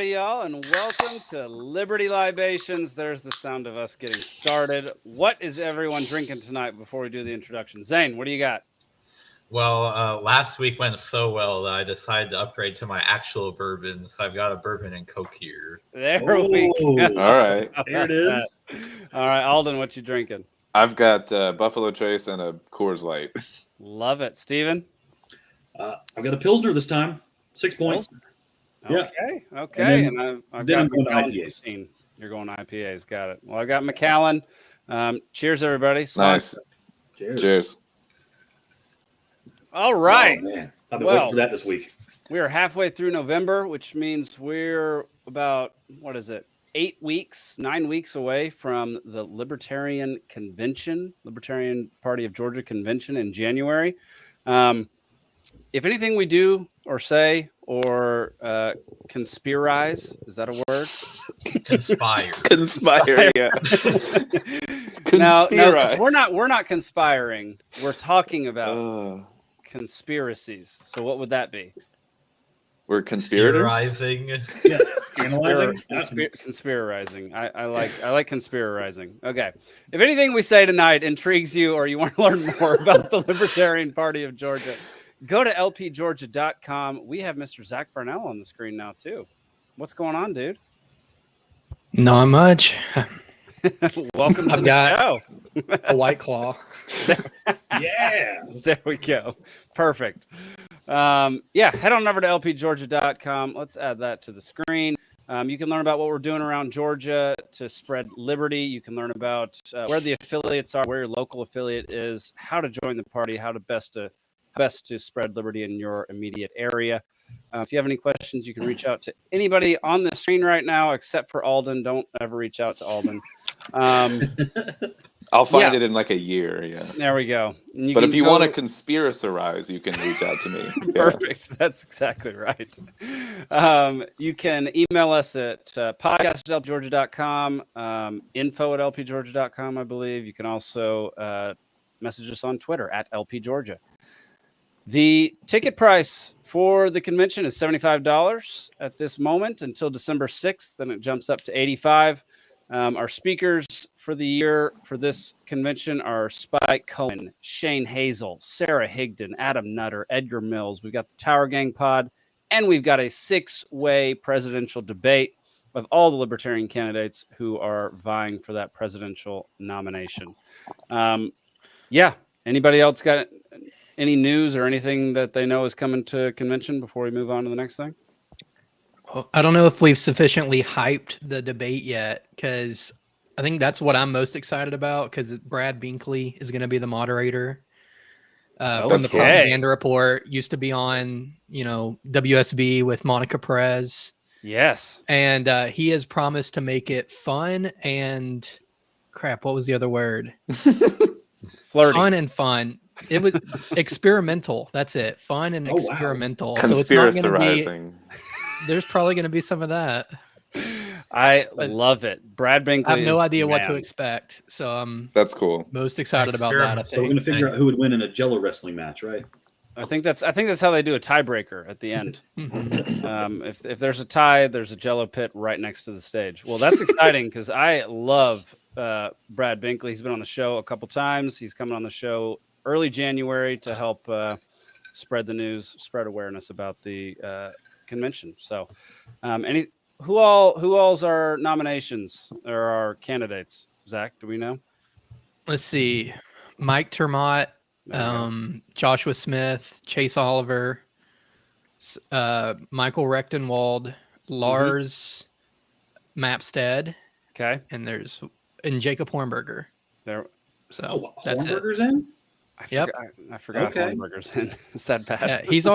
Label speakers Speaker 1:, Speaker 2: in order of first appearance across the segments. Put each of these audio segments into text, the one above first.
Speaker 1: Howdy, y'all, and welcome to Liberty Libations. There's the sound of us getting started. What is everyone drinking tonight before we do the introduction? Zane, what do you got?
Speaker 2: Well, last week went so well that I decided to upgrade to my actual bourbon. So I've got a bourbon and Coke here.
Speaker 1: There we go.
Speaker 3: All right.
Speaker 4: There it is.
Speaker 1: All right, Alden, what you drinking?
Speaker 3: I've got Buffalo Trace and a Coors Light.
Speaker 1: Love it. Steven?
Speaker 4: I've got a Pilsner this time. 6 points. Yeah.
Speaker 1: Okay.
Speaker 4: And
Speaker 1: And I've
Speaker 4: then
Speaker 1: got
Speaker 4: I'm going
Speaker 1: Macallan
Speaker 4: IPAs.
Speaker 1: 15. You're going IPAs. Got it. Well, I got Macallan. Cheers, everybody.
Speaker 3: Nice. Cheers.
Speaker 1: All right.
Speaker 4: Oh, man. I've been waiting for that this week.
Speaker 1: We are halfway through November, which means we're about, 9 weeks away from the Libertarian Convention, Libertarian Party of Georgia Convention in January. If anything we do or say or conspirize, is that a word?
Speaker 2: Conspire.
Speaker 3: Yeah.
Speaker 1: No,
Speaker 3: Conspirize.
Speaker 1: we're not conspiring. We're talking about conspiracies. So what would that be?
Speaker 3: We're conspirators.
Speaker 2: Theorizing.
Speaker 4: Yeah. Analyzing.
Speaker 1: Conspirizing. I like conspirizing. Okay. If anything we say tonight intrigues you or you want to learn more about the Libertarian Party of Georgia, go to lpgeorgia.com. We have Mr. Zach Varnell on the screen now too. What's going on, dude?
Speaker 5: Not much.
Speaker 1: Welcome to the show.
Speaker 5: A White Claw.
Speaker 4: Yeah.
Speaker 1: There we go. Perfect. Head on over to lpgeorgia.com. Let's add that to the screen. You can learn about what we're doing around Georgia to spread liberty. You can learn about where the affiliates are, where your local affiliate is, how to join the party, how to best to spread liberty in your immediate area. If you have any questions, you can reach out to anybody on the screen right now, except for Alden. Don't ever reach out to Alden.
Speaker 3: I'll find it in like a year. Yeah.
Speaker 1: There we go.
Speaker 3: But if you want to conspiracize, you can reach out to me. Yeah.
Speaker 1: Perfect. That's exactly right. You can email us at podcast@lpgeorgia.com, info@lpgeorgia.com, I believe. You can also message us on Twitter at lpgeorgia. The ticket price for the convention is $75 at this moment until December 6th. Then it jumps up to $85. Our speakers for the year for this convention are Spike Cohen, Shane Hazel, Sara Higdon, Adam Nutter, Edgar Mills. We've got the Tower Gang Pod, and we've got a 6-way presidential debate of all the Libertarian candidates who are vying for that presidential nomination. Anybody else got any news or anything that they know is coming to convention before we move on to the next thing?
Speaker 5: I don't know if we've sufficiently hyped the debate yet, because I think that's what I'm most excited about, because Brad Binkley is going to be the moderator from the Propaganda Report. Used to be on, WSB with Monica Perez.
Speaker 1: Yes.
Speaker 5: And he has promised to make it fun and what was the other word?
Speaker 1: Flirty.
Speaker 5: Fun and fun. It was experimental. That's it. Fun and experimental.
Speaker 3: Wow. Conspiracizing.
Speaker 5: There's probably going to be some of that.
Speaker 1: I love it. Brad Binkley.
Speaker 5: I have no idea what to expect, so I'm
Speaker 3: that's cool.
Speaker 5: Most excited about that. I think.
Speaker 4: So we're going to figure out who would win in a Jello wrestling match, right?
Speaker 1: I think that's how they do a tiebreaker at the end. If there's a tie, there's a Jello pit right next to the stage. Well, that's exciting because I love Brad Binkley. He's been on the show a couple times. He's coming on the show early January to help spread the news, spread awareness about the convention. So, who all's our nominations or our candidates? Zach, do we know?
Speaker 5: Let's see. Mike Termott, Joshua Smith, Chase Oliver, Michael Rechtenwald, Lars Mapstead.
Speaker 1: Okay.
Speaker 5: And Jacob Hornberger.
Speaker 1: There.
Speaker 5: So
Speaker 4: Hornberger's in?
Speaker 1: I forgot Hornberger's in. Is that bad?
Speaker 5: Yeah, he's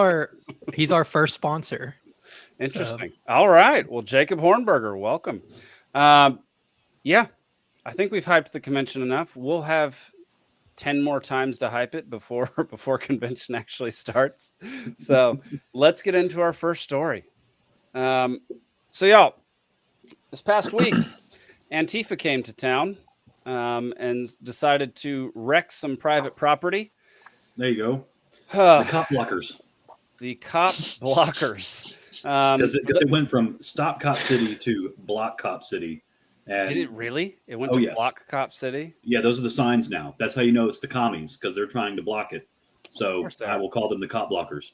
Speaker 5: our first sponsor.
Speaker 1: Interesting. So. All right. Well, Jacob Hornberger, welcome. I think we've hyped the convention enough. We'll have 10 more times to hype it before convention actually starts. So let's get into our first story. So y'all, this past week, Antifa came to town and decided to wreck some private property.
Speaker 4: There you go. The cop blockers.
Speaker 1: The cop blockers.
Speaker 4: Because it went from Stop Cop City to Block Cop City. And,
Speaker 1: did it really? It went to
Speaker 4: yes.
Speaker 1: Block Cop City?
Speaker 4: Yeah, those are the signs now. That's how you know it's the commies, because they're trying to block it. So I will call them the cop blockers.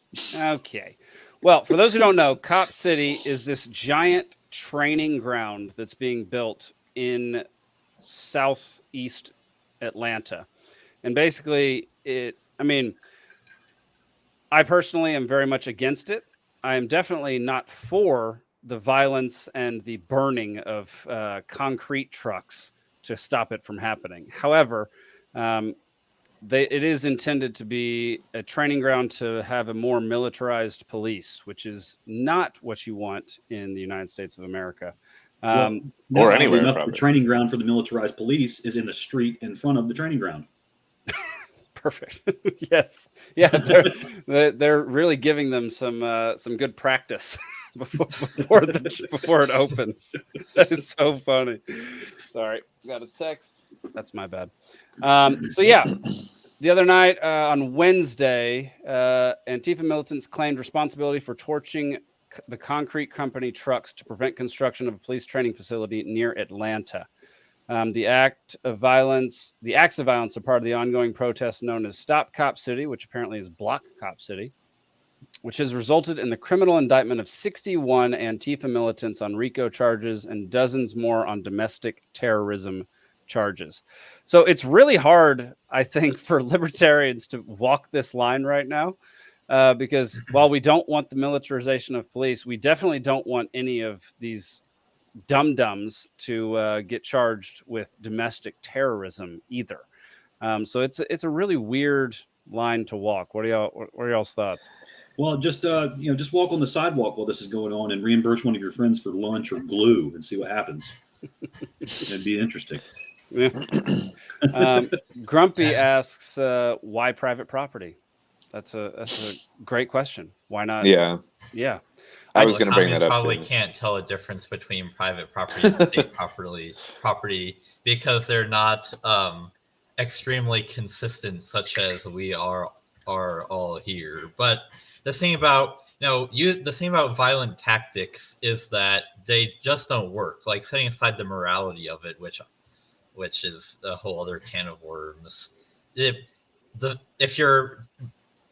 Speaker 1: Okay. Well, for those who don't know, Cop City is this giant training ground that's being built in southeast Atlanta. And basically, I personally am very much against it. I am definitely not for the violence and the burning of concrete trucks to stop it from happening. However, it is intended to be a training ground to have a more militarized police, which is not what you want in the United States of America.
Speaker 3: Or anywhere.
Speaker 4: The training ground for the militarized police is in the street in front of the training ground.
Speaker 1: Perfect. Yes. Yeah. They're really giving them some good practice before it opens. That is so funny. Sorry, got a text. That's my bad. So yeah, the other night on Wednesday, Antifa militants claimed responsibility for torching the concrete company trucks to prevent construction of a police training facility near Atlanta. The acts of violence are part of the ongoing protest known as Stop Cop City, which apparently is Block Cop City, which has resulted in the criminal indictment of 61 Antifa militants on RICO charges and dozens more on domestic terrorism charges. So it's really hard, I think, for libertarians to walk this line right now, because while we don't want the militarization of police, we definitely don't want any of these dum-dums to get charged with domestic terrorism either. So it's a really weird line to walk. What are y'all's thoughts?
Speaker 4: Well, just walk on the sidewalk while this is going on and reimburse one of your friends for lunch or glue and see what happens. It'd be interesting.
Speaker 1: Yeah. Grumpy asks, why private property? That's a great question. Why not?
Speaker 3: Yeah. I was going to bring that up.
Speaker 2: Probably can't tell a difference between private property and state property because they're not extremely consistent, such as we are all here. But the thing about violent tactics is that they just don't work. Like setting aside the morality of it, which is a whole other can of worms. If you're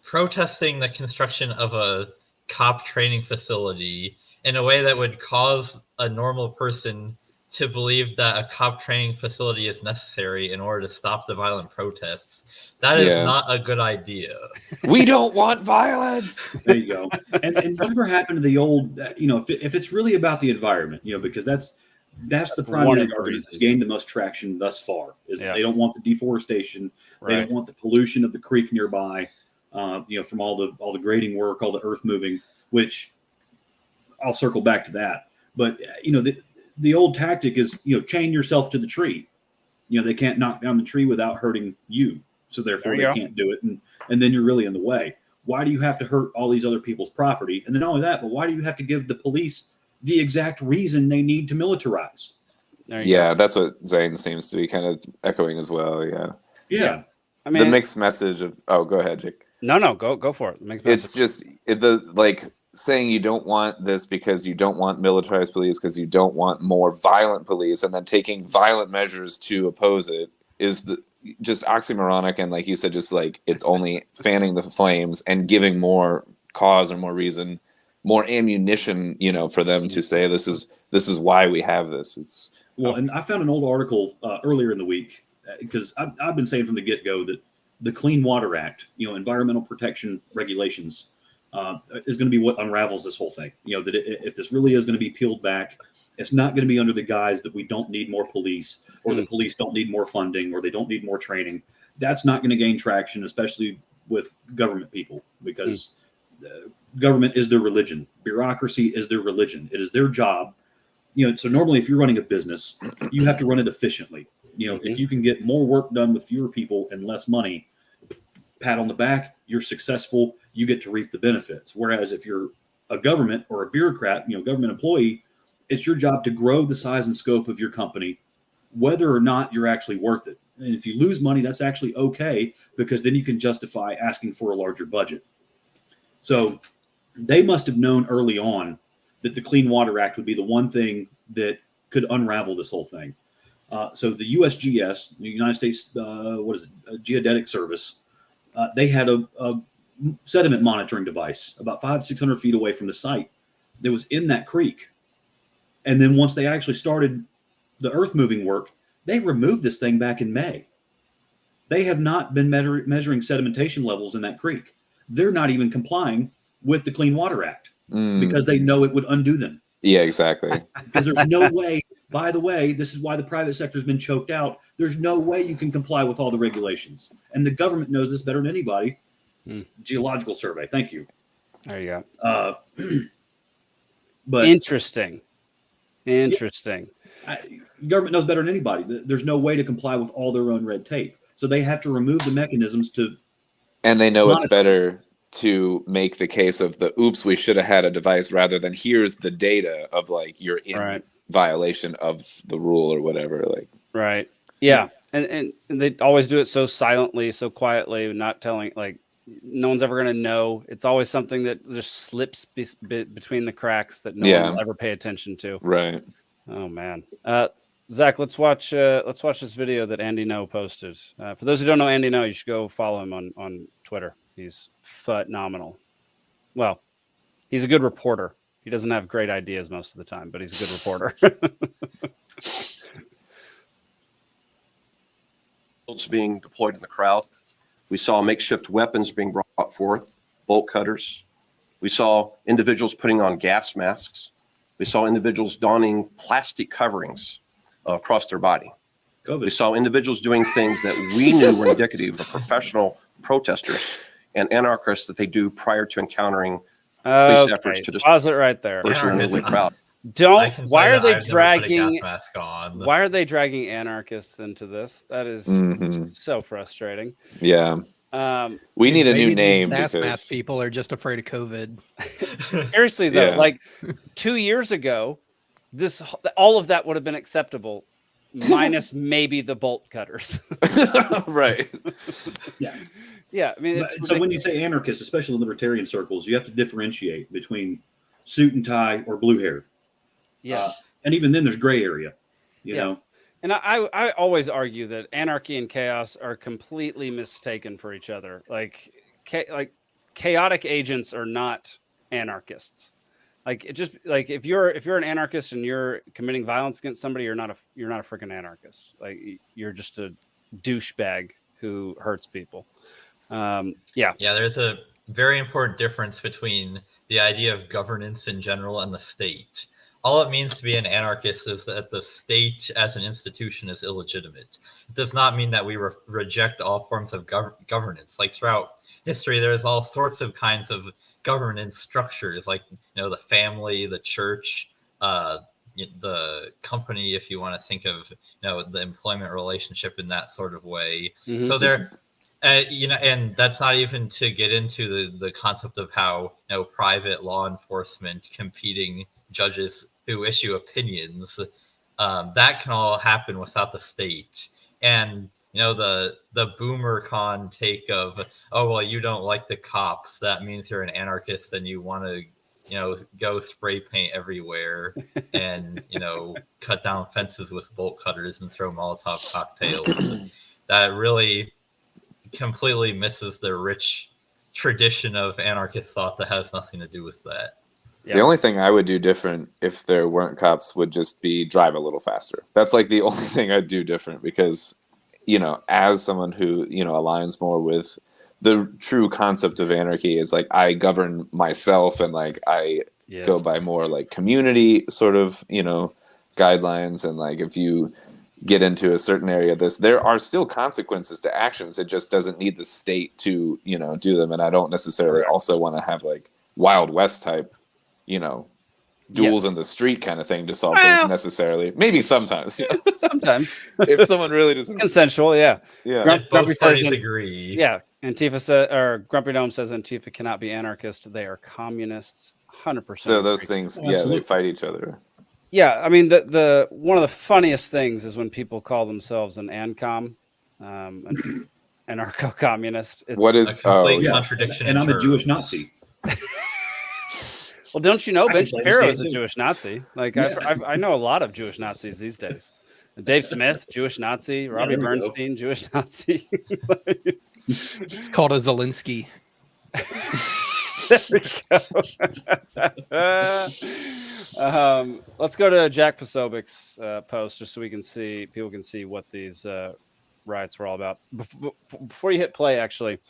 Speaker 2: protesting the construction of a cop training facility in a way that would cause a normal person to believe that a cop training facility is necessary in order to stop the violent protests, that is not a good idea.
Speaker 3: We don't want violence.
Speaker 4: There you go. And whatever happened to the old, if it's really about the environment, because that's the primary argument that's gained the most traction thus far. They don't want the deforestation, they don't want the pollution of the creek nearby. From all the grading work, all the earth moving, which I'll circle back to that. But the old tactic is chain yourself to the tree. They can't knock down the tree without hurting you, so therefore they can't do it, and then you're really in the way. Why do you have to hurt all these other people's property? And then not only that, but why do you have to give the police the exact reason they need to militarize?
Speaker 3: That's what Zane seems to be kind of echoing as well. Yeah.
Speaker 1: I mean,
Speaker 3: the mixed message of go ahead, Jake.
Speaker 1: No, go for it.
Speaker 3: It's just saying you don't want this because you don't want militarized police because you don't want more violent police, and then taking violent measures to oppose it is just oxymoronic, and like you said, just like it's only fanning the flames and giving more cause or more reason, more ammunition, for them to say this is why we have this.
Speaker 4: And I found an old article earlier in the week because I've been saying from the get-go that the Clean Water Act, environmental protection regulations, is going to be what unravels this whole thing. That if this really is going to be peeled back, it's not going to be under the guise that we don't need more police or the police don't need more funding or they don't need more training. That's not going to gain traction, especially with government people, because government is their religion. Bureaucracy is their religion. It is their job. So normally if you're running a business, you have to run it efficiently. If you can get more work done with fewer people and less money, pat on the back, you're successful, you get to reap the benefits. Whereas if you're a government or a bureaucrat, government employee, it's your job to grow the size and scope of your company, whether or not you're actually worth it. And if you lose money, that's actually okay, because then you can justify asking for a larger budget. So they must have known early on that the Clean Water Act would be the one thing that could unravel this whole thing. So the USGS, the United States, Geodetic Service, they had a sediment monitoring device about 500-600 feet away from the site that was in that creek. And then once they actually started the earth moving work, they removed this thing back in May. They have not been measuring sedimentation levels in that creek. They're not even complying with the Clean Water Act because they know it would undo them.
Speaker 3: Yeah, exactly.
Speaker 4: Because there's no way, by the way, this is why the private sector has been choked out. There's no way you can comply with all the regulations. And the government knows this better than anybody. Geological Survey. Thank you.
Speaker 1: There you go.
Speaker 4: But
Speaker 1: Interesting.
Speaker 4: Government knows better than anybody. There's no way to comply with all their own red tape. So they have to remove the mechanisms to.
Speaker 3: And they know it's better to make the case of oops, we should have had a device rather than here's the data of like you're in violation of the rule or whatever. Like,
Speaker 1: right. Yeah. And they always do it so silently, so quietly, not telling, like, no one's ever going to know. It's always something that just slips between the cracks that no one will ever pay attention to.
Speaker 3: Right.
Speaker 1: Oh man. Zach, let's watch this video that Andy No posted. For those who don't know Andy No, you should go follow him on Twitter. He's phenomenal. Well, he's a good reporter. He doesn't have great ideas most of the time, but he's a good reporter.
Speaker 6: Being deployed in the crowd. We saw makeshift weapons being brought forth, bolt cutters. We saw individuals putting on gas masks. We saw individuals donning plastic coverings across their body. We saw individuals doing things that we knew were indicative of professional protesters and anarchists that they do prior to encountering police efforts to just
Speaker 1: pause it right there.
Speaker 6: Crowd.
Speaker 1: Why are they dragging anarchists into this? That is so frustrating.
Speaker 3: Yeah. We need a new name
Speaker 5: gas mask people are just afraid of COVID.
Speaker 1: Seriously though, like 2 years ago, all of that would have been acceptable, minus maybe the bolt cutters.
Speaker 3: Right.
Speaker 4: Yeah.
Speaker 1: Yeah. I mean,
Speaker 4: so when you say anarchist, especially in libertarian circles, you have to differentiate between suit and tie or blue hair.
Speaker 1: Yeah.
Speaker 4: And even then there's gray area, you know.
Speaker 1: And I always argue that anarchy and chaos are completely mistaken for each other. Like chaotic agents are not anarchists. Like if you're an anarchist and you're committing violence against somebody, you're not a freaking anarchist. Like you're just a douchebag who hurts people.
Speaker 2: There's a very important difference between the idea of governance in general and the state. All it means to be an anarchist is that the state as an institution is illegitimate. It does not mean that we reject all forms of governance. Like throughout history, there's all sorts of kinds of governance structures, like the family, the church, the company, if you want to think of the employment relationship in that sort of way. Mm-hmm. So there. And that's not even to get into the concept of how private law enforcement competing judges who issue opinions, that can all happen without the state. And the boomer con take of, oh well, you don't like the cops, that means you're an anarchist and you want to go spray paint everywhere and cut down fences with bolt cutters and throw Molotov cocktails. That really completely misses the rich tradition of anarchist thought that has nothing to do with that.
Speaker 3: The only thing I would do different if there weren't cops would just be drive a little faster. That's like the only thing I'd do different because, as someone who, aligns more with the true concept of anarchy is like I govern myself and like I go by more like community sort of, guidelines. And like if you get into a certain area of this, there are still consequences to actions. It just doesn't need the state to, do them. And I don't necessarily also want to have like Wild West type, duels in the street kind of thing to solve things necessarily. Maybe sometimes.
Speaker 1: Sometimes.
Speaker 3: If someone really doesn't.
Speaker 1: Consensual, yeah.
Speaker 2: Both parties agree.
Speaker 1: Yeah. Antifa says, or Grumpy Dome says Antifa cannot be anarchist. They are communists. 100%.
Speaker 3: So those things, they fight each other.
Speaker 1: Yeah, I mean the one of the funniest things is when people call themselves an ANCOM, an anarcho-communist.
Speaker 2: What is a complete contradiction?
Speaker 4: And I'm a Jewish Nazi.
Speaker 1: Well, don't you know
Speaker 4: I
Speaker 1: Ben
Speaker 4: can play this
Speaker 1: Shapiro
Speaker 4: game
Speaker 1: is a
Speaker 4: too.
Speaker 1: Jewish Nazi? Like
Speaker 4: Yeah.
Speaker 1: I know a lot of Jewish Nazis these days. Dave Smith, Jewish Nazi. Robbie
Speaker 4: there we go.
Speaker 1: Bernstein, Jewish Nazi.
Speaker 5: It's called a Zelensky.
Speaker 1: There we go. Let's go to Jack Posobic's post just so people can see what these riots were all about. Before you hit play, actually,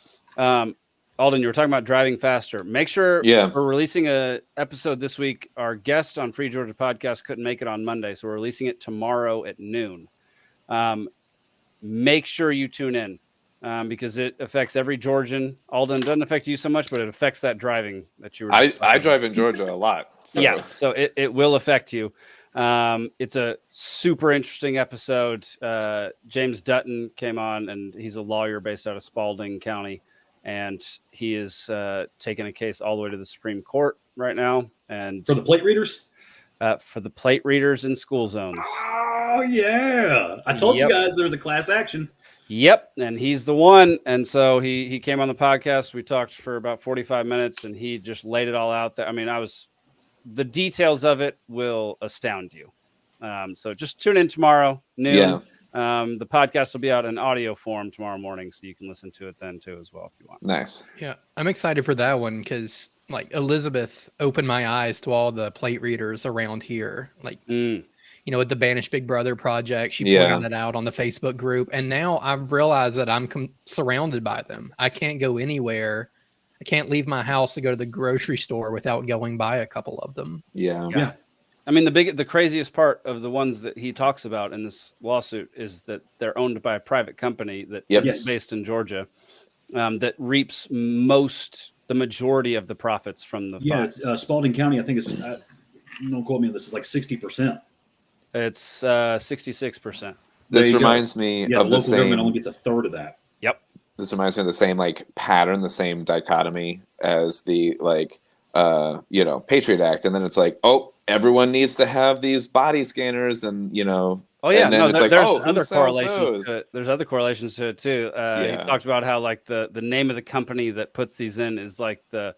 Speaker 1: Alden, you were talking about driving faster. Make sure we're releasing a episode this week. Our guest on Free Georgia Podcast couldn't make it on Monday, so we're releasing it tomorrow at noon. Make sure you tune in because it affects every Georgian. Alden, doesn't affect you so much, but it affects that driving that you were.
Speaker 3: I drive in Georgia a lot. So.
Speaker 1: Yeah, so it will affect you. It's a super interesting episode. James Dutton came on, and he's a lawyer based out of Spalding County. And he is taking a case all the way to the Supreme Court right now. And
Speaker 4: For the plate readers?
Speaker 1: For the plate readers in school zones.
Speaker 4: Oh, yeah. I told you guys there was a class action.
Speaker 1: Yep. And he's the one. And so he came on the podcast. We talked for about 45 minutes, and he just laid it all out there. I mean, the details of it will astound you. So just tune in tomorrow, noon.
Speaker 3: Yeah.
Speaker 1: The podcast will be out in audio form tomorrow morning, so you can listen to it then too as well if you want.
Speaker 3: Nice.
Speaker 5: Yeah, I'm excited for that one because like Elizabeth opened my eyes to all the plate readers around here. Like, you know, with the Banished Big Brother project, she pointed it out on the Facebook group, and now I've realized that I'm surrounded by them. I can't go anywhere. I can't leave my house to go to the grocery store without going by a couple of them.
Speaker 4: Yeah.
Speaker 1: I mean, the craziest part of the ones that he talks about in this lawsuit is that they're owned by a private company that is based in Georgia that reaps the majority of the profits from the funds.
Speaker 4: Spalding County, I think it's, don't quote me on this, it's like 60%.
Speaker 1: It's 66%.
Speaker 3: This reminds me of the
Speaker 4: local
Speaker 3: same.
Speaker 4: government only gets a third of that.
Speaker 1: Yep.
Speaker 3: This reminds me of the same like pattern, the same dichotomy as the Patriot Act, and then it's like, oh, everyone needs to have these body scanners, and
Speaker 1: Oh yeah,
Speaker 3: and then it's
Speaker 1: there's
Speaker 3: who
Speaker 1: other
Speaker 3: sells
Speaker 1: correlations
Speaker 3: those?
Speaker 1: to it. There's other correlations to it too. He talked about how like the name of the company that puts these in is like the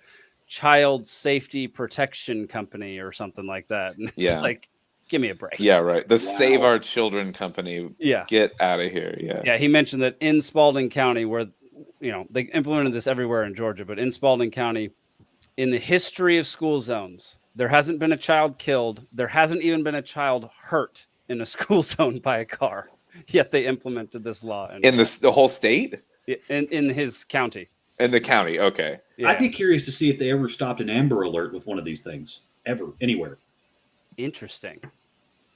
Speaker 1: Child Safety Protection Company or something like that. And it's like, give me a break.
Speaker 3: Yeah, right. The Save Our Children Company.
Speaker 1: Yeah.
Speaker 3: Get out of here. Yeah.
Speaker 1: Yeah, he mentioned that in Spalding County, where they implemented this everywhere in Georgia, but in Spalding County, in the history of school zones, there hasn't been a child killed. There hasn't even been a child hurt in a school zone by a car. Yet they implemented this law
Speaker 3: in the whole state.
Speaker 1: In his county.
Speaker 3: In the county, okay.
Speaker 1: Yeah.
Speaker 4: I'd be curious to see if they ever stopped an Amber Alert with one of these things, ever, anywhere.
Speaker 1: Interesting.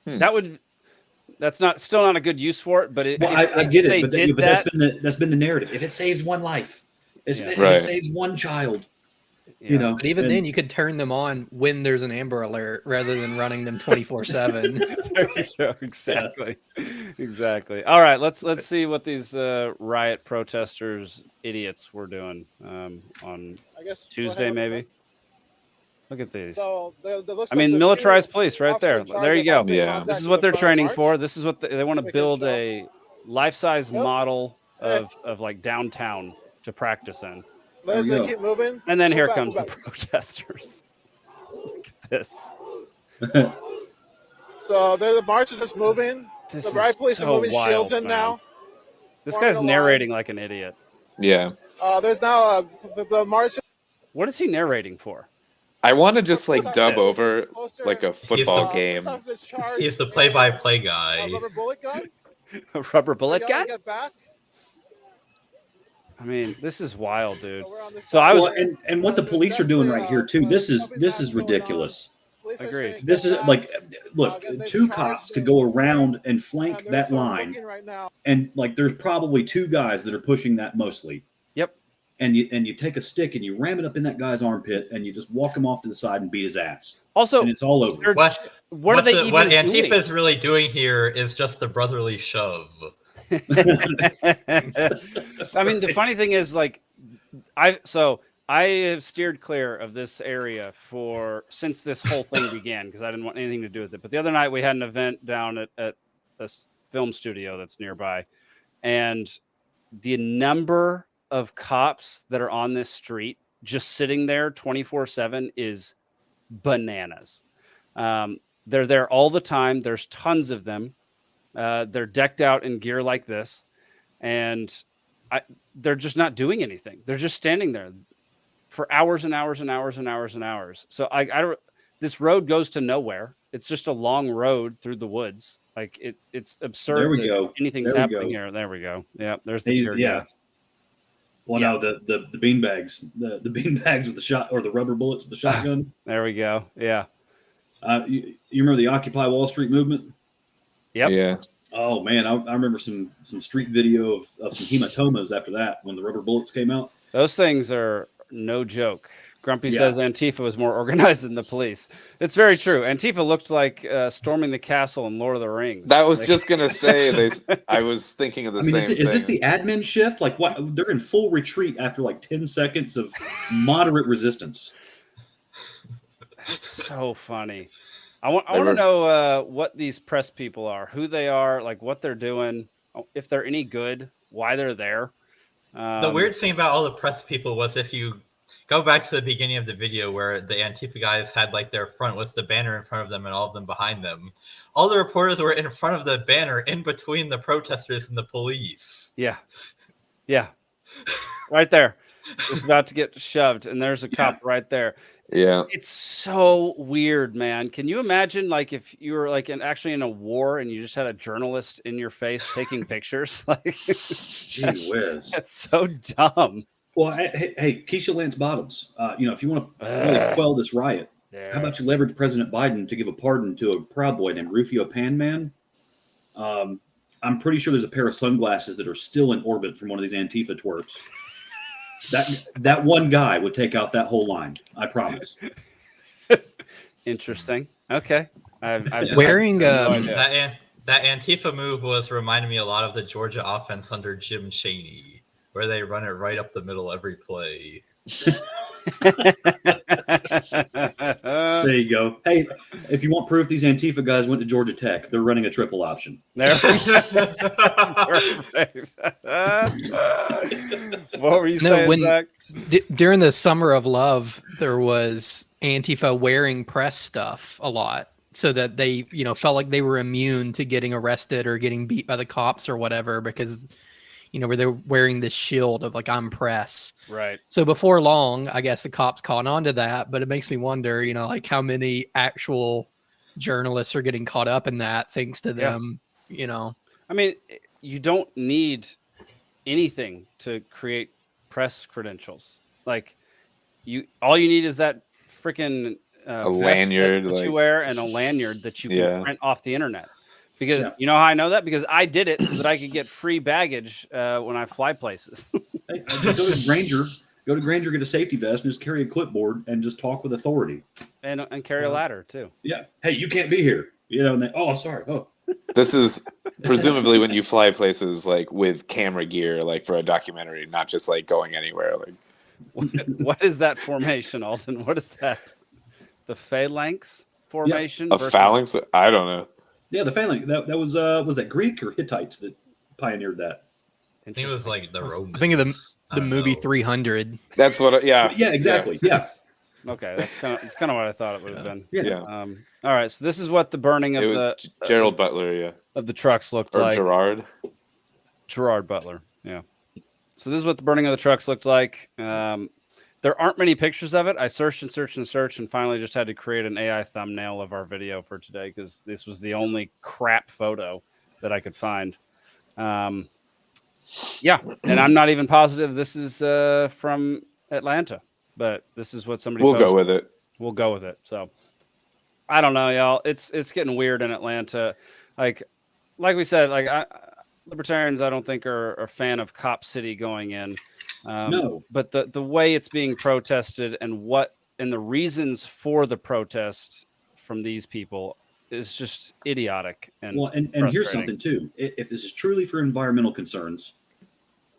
Speaker 1: That's still not a good use for it, but
Speaker 4: I get it. But that's been the narrative. If it saves one life, if it saves one child.
Speaker 1: Yeah.
Speaker 5: But even then, you could turn them on when there's an Amber Alert rather than running them 24/7.
Speaker 1: There you go. Exactly. All right, let's see what these riot protesters idiots were doing on Tuesday, maybe. Look at these.
Speaker 7: So
Speaker 1: militarized police right there. There you go.
Speaker 3: Yeah.
Speaker 1: This is what they're training for. This is what they want to build a life-size model of like downtown to practice in.
Speaker 7: So they keep moving.
Speaker 1: And then here comes the protesters. Look at this.
Speaker 7: So the march is just moving. The riot police are moving shields in now.
Speaker 1: This guy's narrating like an idiot.
Speaker 3: Yeah.
Speaker 7: There's now the march.
Speaker 1: What is he narrating for?
Speaker 3: I want to just like dub over like a football game.
Speaker 2: He's the play-by-play guy.
Speaker 7: Rubber bullet gun.
Speaker 1: A rubber bullet gun?
Speaker 7: Get back.
Speaker 1: I mean, this is wild, dude.
Speaker 7: So
Speaker 1: I was,
Speaker 4: and what the police are doing right here too. This is ridiculous.
Speaker 1: Agreed.
Speaker 4: This is like, look, two cops could go around and flank that line, and like, there's probably two guys that are pushing that mostly.
Speaker 1: Yep.
Speaker 4: And you take a stick and you ram it up in that guy's armpit, and you just walk him off to the side and beat his ass.
Speaker 1: Also,
Speaker 4: and it's all over.
Speaker 2: What Antifa
Speaker 1: doing?
Speaker 2: is really doing here is just the brotherly shove.
Speaker 1: I mean, the funny thing is, like, I have steered clear of this area since this whole thing began because I didn't want anything to do with it. But the other night we had an event down at this film studio that's nearby, and the number of cops that are on this street just sitting there 24/7 is bananas. They're there all the time. There's tons of them. They're decked out in gear like this, and they're just not doing anything. They're just standing there for hours and hours and hours and hours and hours. So I don't. This road goes to nowhere. It's just a long road through the woods. Like it's absurd.
Speaker 4: There we go.
Speaker 1: Anything's
Speaker 4: There we
Speaker 1: happening
Speaker 4: go.
Speaker 1: here. There we go. Yeah, there's the tear
Speaker 4: Yeah.
Speaker 1: gas.
Speaker 4: Well,
Speaker 1: Yeah.
Speaker 4: no, the bean bags, the bean bags with the shot or the rubber bullets with the shotgun.
Speaker 1: There we go. Yeah.
Speaker 4: You remember the Occupy Wall Street movement?
Speaker 1: Yep.
Speaker 3: Yeah.
Speaker 4: Oh man, I remember some street video of some hematomas after that when the rubber bullets came out.
Speaker 1: Those things are no joke. Grumpy
Speaker 4: Yeah.
Speaker 1: says Antifa was more organized than the police. It's very true. Antifa looked like storming the castle in Lord of the Rings.
Speaker 3: That was
Speaker 1: Like-
Speaker 3: just gonna say. I was thinking of the
Speaker 4: I mean,
Speaker 3: same
Speaker 4: is this
Speaker 3: thing.
Speaker 4: the admin shift? Like what? They're in full retreat after like 10 seconds of moderate resistance.
Speaker 1: It's so funny. I want to know what these press people are, who they are, like what they're doing, if they're any good, why they're there.
Speaker 2: The weird thing about all the press people was if you go back to the beginning of the video where the Antifa guys had like their front with the banner in front of them and all of them behind them, all the reporters were in front of the banner in between the protesters and the police.
Speaker 1: Yeah. Right there. Just about to get shoved, and there's a cop right there.
Speaker 3: Yeah.
Speaker 1: It's so weird, man. Can you imagine, like, if you were like actually in a war and you just had a journalist in your face taking pictures? Like,
Speaker 4: Gee whiz.
Speaker 1: that's so dumb.
Speaker 4: Well, hey, Keisha Lance Bottoms. If you want to really quell this riot, how about you leverage President Biden to give a pardon to a Proud Boy named Rufio Panman? I'm pretty sure there's a pair of sunglasses that are still in orbit from one of these Antifa twerps. That one guy would take out that whole line. I promise.
Speaker 1: Interesting. Okay. I've
Speaker 5: Wearing
Speaker 2: That Antifa move was reminding me a lot of the Georgia offense under Jim Chaney, where they run it right up the middle every play.
Speaker 4: There you go. Hey, if you want proof these Antifa guys went to Georgia Tech, they're running a triple option.
Speaker 1: There. Perfect. What were you saying, Zach?
Speaker 5: During the Summer of Love, there was Antifa wearing press stuff a lot, so that they, felt like they were immune to getting arrested or getting beat by the cops or whatever, because, where they're wearing this shield of like, I'm press.
Speaker 1: Right.
Speaker 5: So before long, I guess the cops caught on to that, but it makes me wonder, like how many actual journalists are getting caught up in that thanks to them,
Speaker 1: I mean, you don't need anything to create press credentials. Like all you need is that freaking
Speaker 3: a lanyard
Speaker 1: that you wear and a lanyard that you can print off the internet. Because you know how I know that? Because I did it so that I could get free baggage when I fly places.
Speaker 4: Hey, go to Granger, get a safety vest, and just carry a clipboard and just talk with authority.
Speaker 1: And carry a ladder too.
Speaker 4: Yeah. Hey, you can't be here. And they, I'm sorry. Oh.
Speaker 3: This is presumably when you fly places like with camera gear, like for a documentary, not just like going anywhere. Like,
Speaker 1: what is that formation, Alden? What is that? The phalanx formation?
Speaker 3: a phalanx? I don't know.
Speaker 4: Yeah, the phalanx. That was that Greek or Hittites that pioneered that?
Speaker 2: I think it was like the Romans.
Speaker 5: I think of the movie 300.
Speaker 3: That's what.
Speaker 4: Yeah, exactly. Yeah.
Speaker 1: Okay, it's kind of what I thought it would have been.
Speaker 4: Yeah.
Speaker 1: All right, so this is what the burning of
Speaker 3: It was Gerald Butler,
Speaker 1: of the trucks looked
Speaker 3: or
Speaker 1: like.
Speaker 3: Gerard
Speaker 1: Butler, yeah. So this is what the burning of the trucks looked like. There aren't many pictures of it. I searched and finally just had to create an AI thumbnail of our video for today because this was the only crap photo that I could find. Yeah, and I'm not even positive this is from Atlanta, but this is what somebody
Speaker 3: We'll
Speaker 1: posted.
Speaker 3: go with it.
Speaker 1: We'll go with it. So I don't know, y'all. It's getting weird in Atlanta. Like we said, libertarians I don't think are a fan of Cop City going in.
Speaker 4: No.
Speaker 1: But the way it's being protested and the reasons for the protest from these people is just idiotic. And
Speaker 4: here's something too. If this is truly for environmental concerns,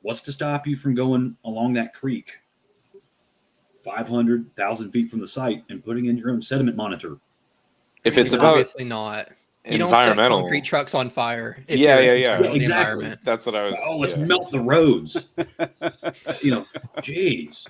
Speaker 4: what's to stop you from going along that creek 500,000 feet from the site and putting in your own sediment monitor?
Speaker 3: If it's about
Speaker 5: obviously not. You don't set
Speaker 3: environmental.
Speaker 5: concrete trucks on fire. If
Speaker 3: Yeah,
Speaker 5: you're
Speaker 3: yeah,
Speaker 5: concerned with the
Speaker 4: exactly.
Speaker 5: environment.
Speaker 3: That's what I was.
Speaker 4: Oh, let's
Speaker 3: yeah.
Speaker 4: melt the roads. Jeez.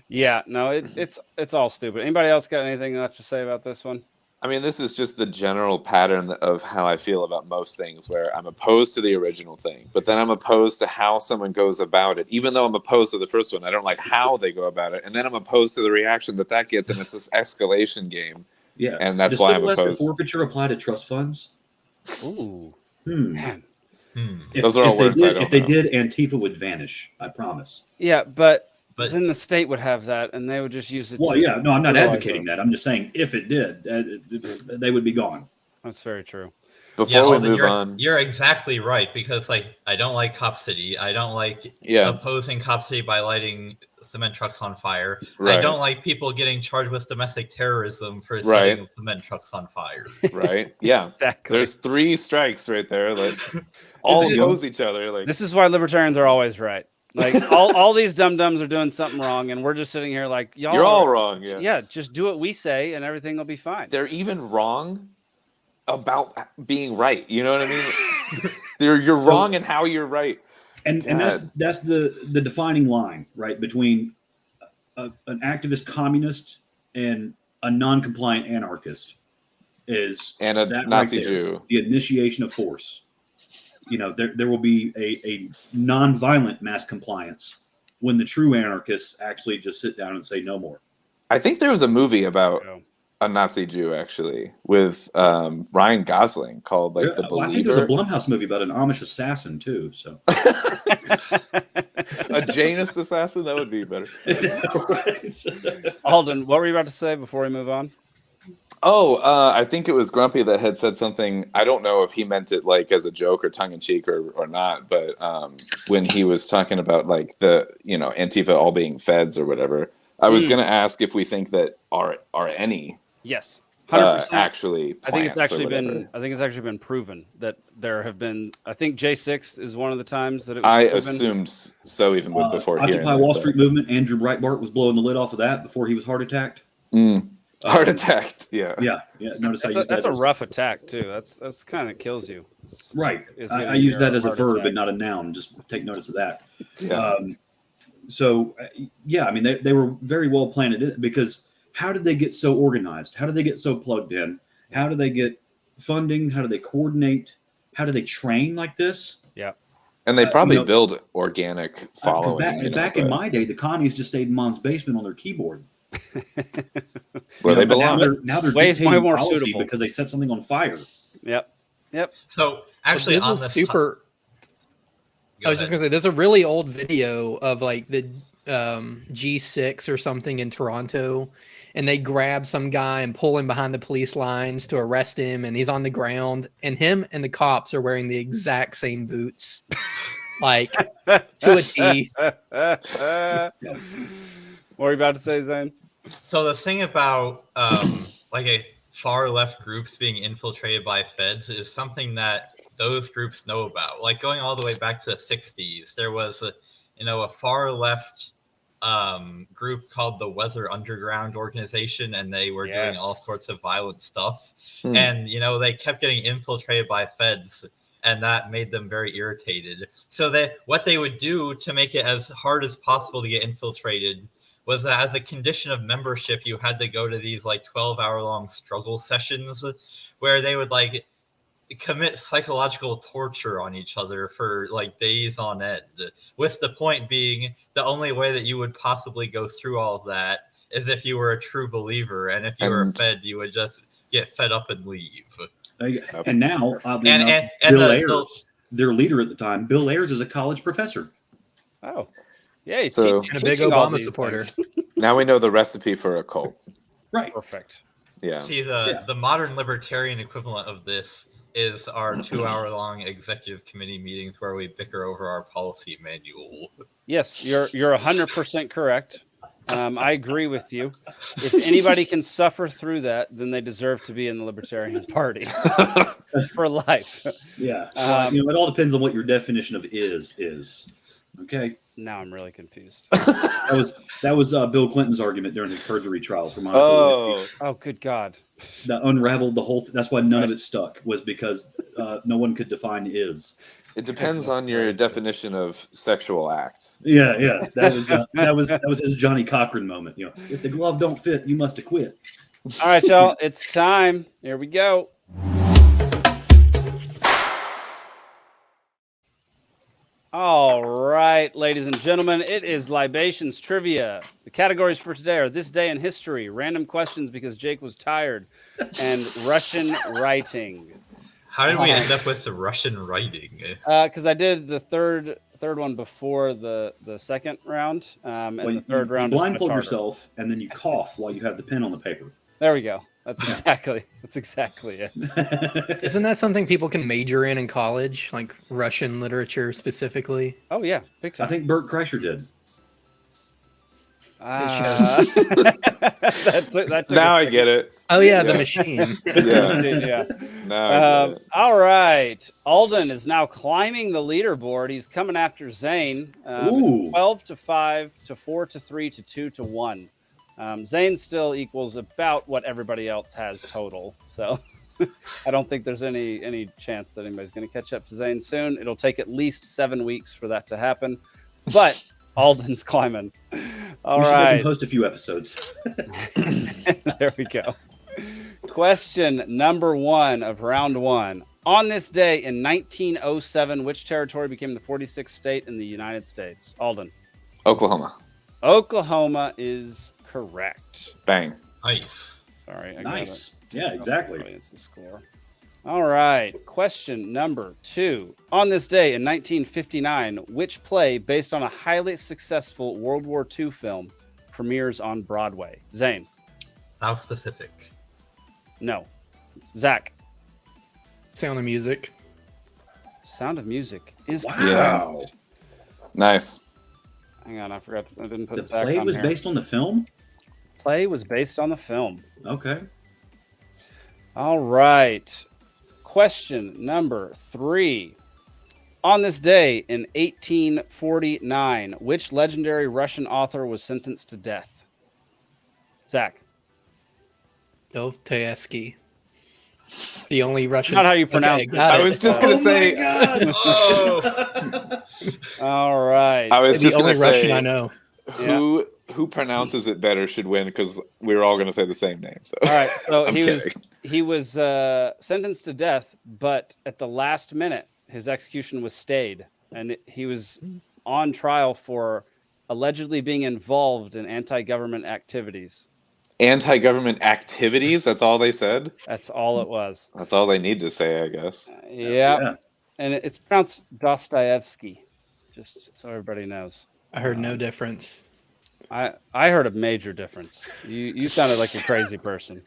Speaker 1: Yeah, no, it's all stupid. Anybody else got anything left to say about this one?
Speaker 3: I mean, this is just the general pattern of how I feel about most things, where I'm opposed to the original thing, but then I'm opposed to how someone goes about it. Even though I'm opposed to the first one, I don't like how they go about it, and then I'm opposed to the reaction that gets, and it's this escalation game.
Speaker 4: Yeah,
Speaker 3: and that's
Speaker 4: Does
Speaker 3: why I'm
Speaker 4: civil asset
Speaker 3: opposed.
Speaker 4: forfeiture apply to trust funds?
Speaker 1: Ooh,
Speaker 4: Man.
Speaker 3: Those are all words I don't
Speaker 4: If they
Speaker 3: know.
Speaker 4: did, Antifa would vanish. I promise.
Speaker 1: yeah, but
Speaker 2: But-
Speaker 1: then the state would have that, and they would just use it.
Speaker 4: Well,
Speaker 1: to
Speaker 4: yeah, no, I'm not
Speaker 1: utilize
Speaker 4: advocating
Speaker 1: it.
Speaker 4: that. I'm just saying if it did, they would be gone.
Speaker 1: That's very true.
Speaker 3: Before we
Speaker 2: Alden,
Speaker 3: move on,
Speaker 2: you're exactly right, because like I don't like Cop City. I don't like
Speaker 3: yeah,
Speaker 2: opposing Cop City by lighting cement trucks on fire.
Speaker 3: right,
Speaker 2: I don't like people getting charged with domestic terrorism for
Speaker 3: Right.
Speaker 2: setting cement trucks on fire.
Speaker 3: right, yeah.
Speaker 1: Exactly.
Speaker 3: There's 3 strikes right there. Like all
Speaker 1: This is-
Speaker 3: oppose each other. Like
Speaker 1: This is why libertarians are always right. Like all these dum-dums are doing something wrong, and we're just sitting here like, y'all
Speaker 3: you're all
Speaker 1: are-
Speaker 3: wrong. Yeah.
Speaker 1: Yeah, just do what we say, and everything will be fine.
Speaker 3: They're even wrong about being right. You know what I mean? You're wrong in how you're right.
Speaker 4: And that's the defining line, right, between an activist communist and a non-compliant anarchist is
Speaker 3: And a
Speaker 4: that
Speaker 3: Nazi
Speaker 4: right there,
Speaker 3: Jew.
Speaker 4: the initiation of force. There will be a non-violent mass compliance when the true anarchists actually just sit down and say no more.
Speaker 3: I think there was a movie about
Speaker 1: Yeah.
Speaker 3: a Nazi Jew actually with Ryan Gosling called like The
Speaker 4: Well, I think there's a
Speaker 3: Believer.
Speaker 4: Blumhouse movie about an Amish assassin too. So
Speaker 3: A Janist assassin, that would be better.
Speaker 1: Alden, what were you about to say before we move on?
Speaker 3: Oh, I think it was Grumpy that had said something. I don't know if he meant it like as a joke or tongue in cheek or not, but when he was talking about like the Antifa all being feds or whatever, I was going to ask if we think that are any
Speaker 1: Yes, 100%.
Speaker 3: actually.
Speaker 1: I think it's
Speaker 3: plants or
Speaker 1: actually
Speaker 3: whatever.
Speaker 1: been. I think it's actually been proven that there have been. I think J6 is one of the times that it was
Speaker 3: I
Speaker 1: proven.
Speaker 3: assumed so even with before hearing
Speaker 4: Occupy
Speaker 3: that,
Speaker 4: Wall
Speaker 3: but-
Speaker 4: Street movement. Andrew Breitbart was blowing the lid off of that before he was heart attacked.
Speaker 3: Heart attacked. Yeah.
Speaker 4: Yeah. Notice I used
Speaker 1: That's
Speaker 4: that
Speaker 1: a
Speaker 4: as-
Speaker 1: rough attack too. That's kind of kills you.
Speaker 4: Right.
Speaker 1: Is
Speaker 4: I
Speaker 1: getting
Speaker 4: use
Speaker 1: your
Speaker 4: that as a
Speaker 1: heart
Speaker 4: verb
Speaker 1: attack.
Speaker 4: and not a noun. Just take notice of that.
Speaker 3: Yeah.
Speaker 4: I mean, they were very well planted because how did they get so organized? How did they get so plugged in? How do they get funding? How do they coordinate? How do they train like this?
Speaker 1: Yeah.
Speaker 3: And they probably
Speaker 4: you know-
Speaker 3: build organic
Speaker 4: 'Cause
Speaker 3: following.
Speaker 4: back in my day, the commies just stayed in mom's basement on their keyboard.
Speaker 3: where they
Speaker 4: but now
Speaker 3: belong.
Speaker 4: they're
Speaker 1: Ways
Speaker 4: dictating
Speaker 1: more
Speaker 4: policy
Speaker 1: suitable.
Speaker 4: because they set something on fire.
Speaker 1: Yep.
Speaker 2: So actually,
Speaker 5: This
Speaker 2: on
Speaker 5: is
Speaker 2: this
Speaker 5: super.
Speaker 2: Go
Speaker 5: I was just
Speaker 2: ahead.
Speaker 5: gonna say, there's a really old video of like the G6 or something in Toronto, and they grab some guy and pull him behind the police lines to arrest him, and he's on the ground, and him and the cops are wearing the exact same boots, like to a T.
Speaker 1: What were you about to say, Zane?
Speaker 2: So the thing about like a far left groups being infiltrated by feds is something that those groups know about. Like going all the way back to the 60s, there was a far left group called the Weather Underground Organization, and they were doing
Speaker 1: Yes.
Speaker 2: all sorts of violent stuff.
Speaker 3: Hmm.
Speaker 2: And they kept getting infiltrated by feds, and that made them very irritated. So what they would do to make it as hard as possible to get infiltrated was that as a condition of membership, you had to go to these like 12-hour-long struggle sessions where they would like commit psychological torture on each other for like days on end, with the point being the only way that you would possibly go through all of that is if you were a true believer, and if you were a
Speaker 3: And-
Speaker 2: fed, you would just get fed up and leave.
Speaker 4: And now, oddly
Speaker 2: And-
Speaker 4: enough,
Speaker 2: and
Speaker 4: Bill
Speaker 2: the-
Speaker 4: Ayers, their leader at the time, Bill Ayers is a college professor.
Speaker 1: Oh, yeah. He's
Speaker 3: So-
Speaker 1: teaching-
Speaker 5: And a big
Speaker 1: teaching all
Speaker 5: Obama
Speaker 1: these
Speaker 5: supporter.
Speaker 1: things.
Speaker 3: Now we know the recipe for a cult.
Speaker 4: Right.
Speaker 1: Perfect.
Speaker 3: Yeah.
Speaker 2: See, the modern libertarian equivalent of this is our 2-hour-long executive committee meetings where we bicker over our policy manual.
Speaker 1: Yes, you're 100% correct. I agree with you. If anybody can suffer through that, then they deserve to be in the Libertarian Party for life.
Speaker 4: Yeah.
Speaker 1: Um,
Speaker 4: it all depends on what your definition of is. Okay.
Speaker 1: Now I'm really confused.
Speaker 4: That was Bill Clinton's argument during his perjury trials for Monica Lewinsky.
Speaker 1: Oh, good God.
Speaker 4: That unraveled the whole. That's why none of it stuck. Was because no one could define is.
Speaker 3: It depends on your definition of sexual act.
Speaker 4: Yeah. That was his Johnny Cochran moment. You know, if the glove don't fit, you must acquit.
Speaker 1: All right, y'all. It's time. Here we go. All right, ladies and gentlemen, it is Libations Trivia. The categories for today are This Day in History, Random Questions because Jake was tired, and Russian Writing.
Speaker 2: How did we end up with the Russian writing?
Speaker 1: Because I did the third one before the second round, and the third round
Speaker 4: you
Speaker 1: is
Speaker 4: blindfold
Speaker 1: much harder.
Speaker 4: yourself, and then you cough while you have the pen on the paper.
Speaker 1: There we go. That's exactly it.
Speaker 5: Isn't that something people can major in college, like Russian literature specifically?
Speaker 1: Oh yeah, big time.
Speaker 4: I think Bert Kreischer did.
Speaker 1: that took
Speaker 3: Now I get it.
Speaker 5: Oh yeah, the machine.
Speaker 3: Yeah. Now I get it.
Speaker 1: All right. Alden is now climbing the leaderboard. He's coming after Zane. 12 to 5 to 4 to 3 to 2 to 1. Zane still equals about what everybody else has total. So I don't think there's any chance that anybody's going to catch up to Zane soon. It'll take at least 7 weeks for that to happen. But Alden's climbing. All
Speaker 4: we should
Speaker 1: right.
Speaker 4: make him post a few episodes.
Speaker 1: There we go. Question number 1 of round 1. On this day in 1907, which territory became the 46th state in the United States? Alden.
Speaker 3: Oklahoma.
Speaker 1: Oklahoma is correct.
Speaker 3: Bang.
Speaker 2: Nice.
Speaker 1: Sorry.
Speaker 4: Nice. Yeah, exactly.
Speaker 1: It's the score. All right. Question number 2. On this day in 1959, which play based on a highly successful World War II film premieres on Broadway? Zane.
Speaker 2: South Pacific.
Speaker 1: No. Zach.
Speaker 5: Sound of Music.
Speaker 1: Sound of Music is
Speaker 4: Wow.
Speaker 1: correct.
Speaker 3: Nice.
Speaker 1: Hang on, I forgot. I didn't put
Speaker 4: The
Speaker 1: Zach
Speaker 4: play
Speaker 1: on
Speaker 4: was
Speaker 1: here.
Speaker 4: based on the film?
Speaker 1: Play was based on the film.
Speaker 4: Okay.
Speaker 1: All right. Question number 3. On this day in 1849, which legendary Russian author was sentenced to death? Zach.
Speaker 5: Dostoevsky. It's the only Russian.
Speaker 1: Not how you pronounce it.
Speaker 5: got
Speaker 3: I
Speaker 5: it.
Speaker 3: was just gonna say.
Speaker 2: Oh,
Speaker 1: All right.
Speaker 3: I was
Speaker 5: It's
Speaker 3: just
Speaker 5: the
Speaker 3: gonna
Speaker 5: only Russian
Speaker 3: say
Speaker 5: I know.
Speaker 3: who pronounces it better should win because we were all gonna say the same name. So
Speaker 1: All right. So
Speaker 3: I'm kidding.
Speaker 1: he was sentenced to death, but at the last minute, his execution was stayed, and he was on trial for allegedly being involved in anti-government activities.
Speaker 3: Anti-government activities. That's all they said.
Speaker 1: That's all it was.
Speaker 3: That's all they need to say, I guess.
Speaker 1: Yeah. And it's pronounced Dostoevsky, just so everybody knows.
Speaker 5: I heard no difference.
Speaker 1: I heard a major difference. You sounded like a crazy person.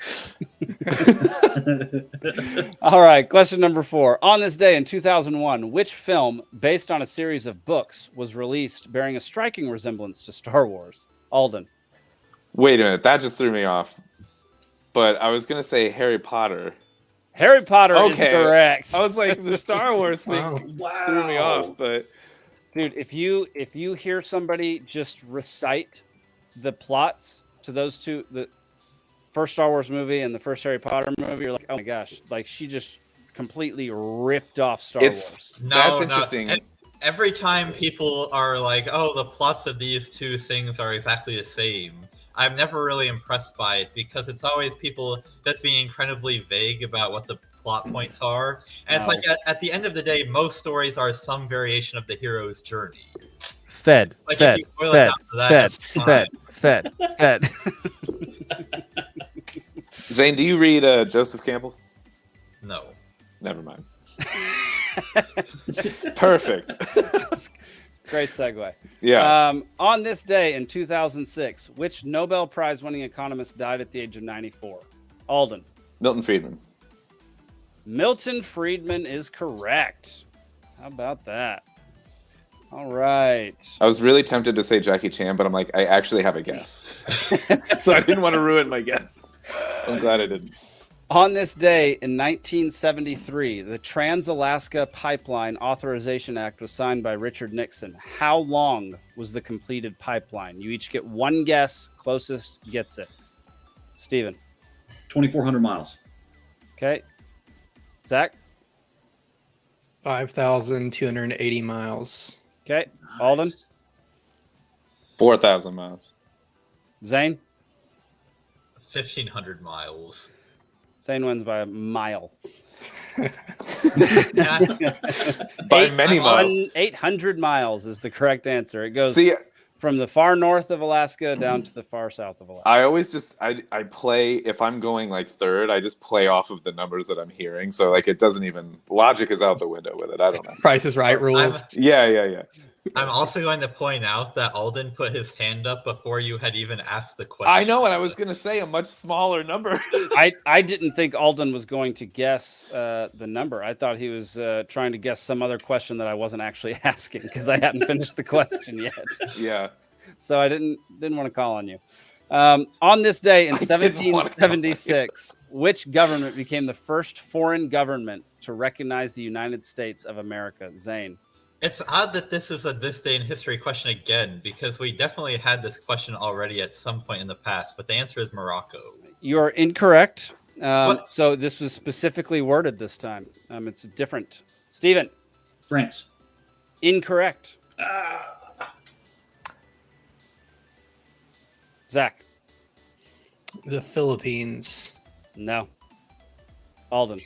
Speaker 1: All right, question number 4. On this day in 2001, which film based on a series of books was released bearing a striking resemblance to Star Wars? Alden.
Speaker 3: Wait a minute, that just threw me off. But I was gonna say Harry Potter.
Speaker 1: Harry Potter is correct.
Speaker 3: I was like, the Star Wars thing threw me off, but
Speaker 1: dude, if you hear somebody just recite the plots to those two, the first Star Wars movie and the first Harry Potter movie, you're like, oh my gosh, like she just completely ripped off Star Wars.
Speaker 3: That's interesting.
Speaker 2: Every time people are like, oh, the plots of these two things are exactly the same, I'm never really impressed by it because it's always people just being incredibly vague about what the plot points are. And it's like at the end of the day, most stories are some variation of the hero's journey.
Speaker 1: Fed.
Speaker 2: Like if you boil it down to that,
Speaker 1: Fed.
Speaker 3: Zane, do you read Joseph Campbell?
Speaker 2: No.
Speaker 3: Never mind. Perfect.
Speaker 1: Great segue.
Speaker 3: Yeah.
Speaker 1: On this day in 2006, which Nobel Prize winning economist died at the age of 94? Alden.
Speaker 3: Milton Friedman.
Speaker 1: Milton Friedman is correct. How about that? All right.
Speaker 3: I was really tempted to say Jackie Chan, but I'm like, I actually have a guess. So I didn't want to ruin my guess. I'm glad I didn't.
Speaker 1: On this day in 1973, the Trans-Alaska Pipeline Authorization Act was signed by Richard Nixon. How long was the completed pipeline? You each get one guess. Closest gets it. Steven.
Speaker 4: 2,400 miles.
Speaker 1: Okay. Zach.
Speaker 5: 5,280 miles.
Speaker 1: Okay. Alden.
Speaker 3: 4,000 miles.
Speaker 1: Zane.
Speaker 2: 1,500 miles.
Speaker 1: Zane wins by a mile.
Speaker 3: By many miles.
Speaker 1: 800 miles is the correct answer. It goes
Speaker 3: See,
Speaker 1: from the far north of Alaska down to the far south of Alaska.
Speaker 3: I always just I play, if I'm going like third, I just play off of the numbers that I'm hearing. So like it doesn't even, logic is out the window with it. I don't know.
Speaker 5: Price is Right rules.
Speaker 3: Yeah.
Speaker 2: I'm also going to point out that Alden put his hand up before you had even asked the question.
Speaker 3: I know, and I was going to say a much smaller number.
Speaker 1: I didn't think Alden was going to guess the number. I thought he was trying to guess some other question that I wasn't actually asking because I hadn't finished the question yet.
Speaker 3: Yeah.
Speaker 1: So I didn't want to call on you. On this day in 1776, which government became the first foreign government to recognize the United States of America? Zane.
Speaker 2: It's odd that this is a this day in history question again, because we definitely had this question already at some point in the past, but the answer is Morocco.
Speaker 1: You're incorrect. So this was specifically worded this time. It's different. Steven.
Speaker 4: France.
Speaker 1: Incorrect. Zach.
Speaker 5: The Philippines.
Speaker 1: No. Alden.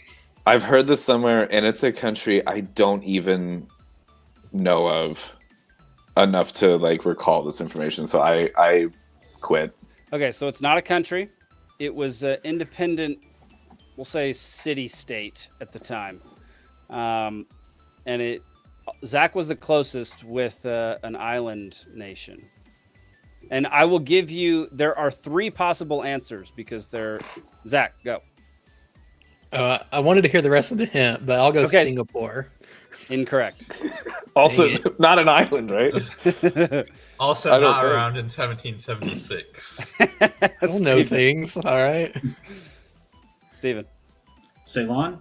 Speaker 3: I've heard this somewhere, and it's a country I don't even know of enough to like recall this information. So I quit.
Speaker 1: Okay, so it's not a country. It was an independent, we'll say city-state at the time. And Zach was the closest with an island nation. And I will give you, there are three possible answers because they're, Zach, go.
Speaker 5: I wanted to hear the rest of the hint, but I'll go Singapore.
Speaker 1: Incorrect.
Speaker 3: Also, not an island, right?
Speaker 2: Also not around in 1776.
Speaker 5: I'll know things. All right.
Speaker 1: Steven.
Speaker 4: Ceylon?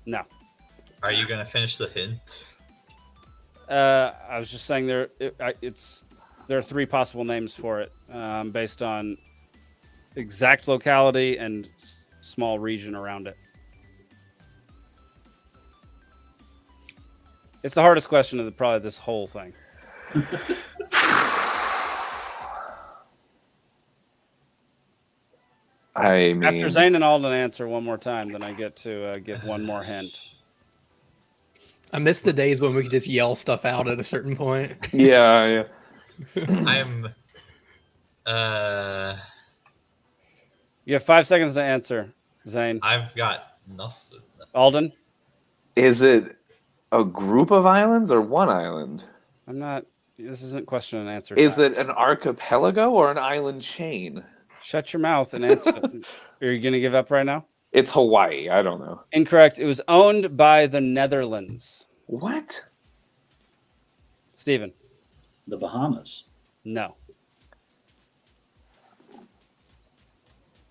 Speaker 1: No.
Speaker 2: Are you going to finish the hint?
Speaker 1: I was just saying there are three possible names for it based on exact locality and small region around it. It's the hardest question of probably this whole thing.
Speaker 3: I mean,
Speaker 1: after Zane and Alden answer one more time, then I get to give one more hint.
Speaker 5: I miss the days when we could just yell stuff out at a certain point.
Speaker 3: Yeah.
Speaker 2: I'm.
Speaker 1: You have 5 seconds to answer, Zane.
Speaker 2: I've got nothing.
Speaker 1: Alden?
Speaker 3: Is it a group of islands or one island?
Speaker 1: I'm not. This isn't question and answer.
Speaker 3: Is it an archipelago or an island chain?
Speaker 1: Shut your mouth and answer. Are you going to give up right now?
Speaker 3: It's Hawaii. I don't know.
Speaker 1: Incorrect. It was owned by the Netherlands.
Speaker 3: What?
Speaker 1: Steven.
Speaker 4: The Bahamas.
Speaker 1: No.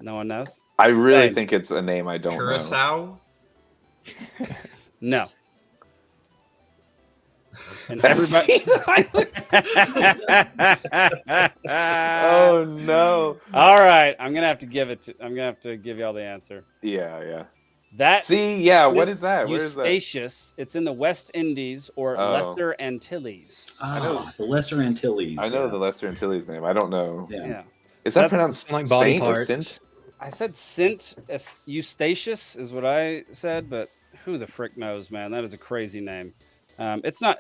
Speaker 1: No one knows?
Speaker 3: I really
Speaker 1: Hey.
Speaker 3: think it's a name I don't know.
Speaker 2: Curacao?
Speaker 1: No. And
Speaker 3: Epstein Island. Oh no!
Speaker 1: All right, I'm gonna have to give y'all the answer.
Speaker 3: Yeah.
Speaker 1: That
Speaker 3: See, yeah. What is that? Where is that?
Speaker 1: Eustachius. It's in the West Indies or
Speaker 3: Oh.
Speaker 1: Lesser Antilles.
Speaker 4: The Lesser Antilles.
Speaker 3: I know the Lesser Antilles name. I don't know.
Speaker 4: Yeah.
Speaker 3: Is that
Speaker 1: That's
Speaker 3: pronounced
Speaker 5: like body
Speaker 3: Saint or
Speaker 5: parts.
Speaker 3: Sint?
Speaker 1: I said Eustachius is what I said, but who the frick knows, man? That is a crazy name. It's not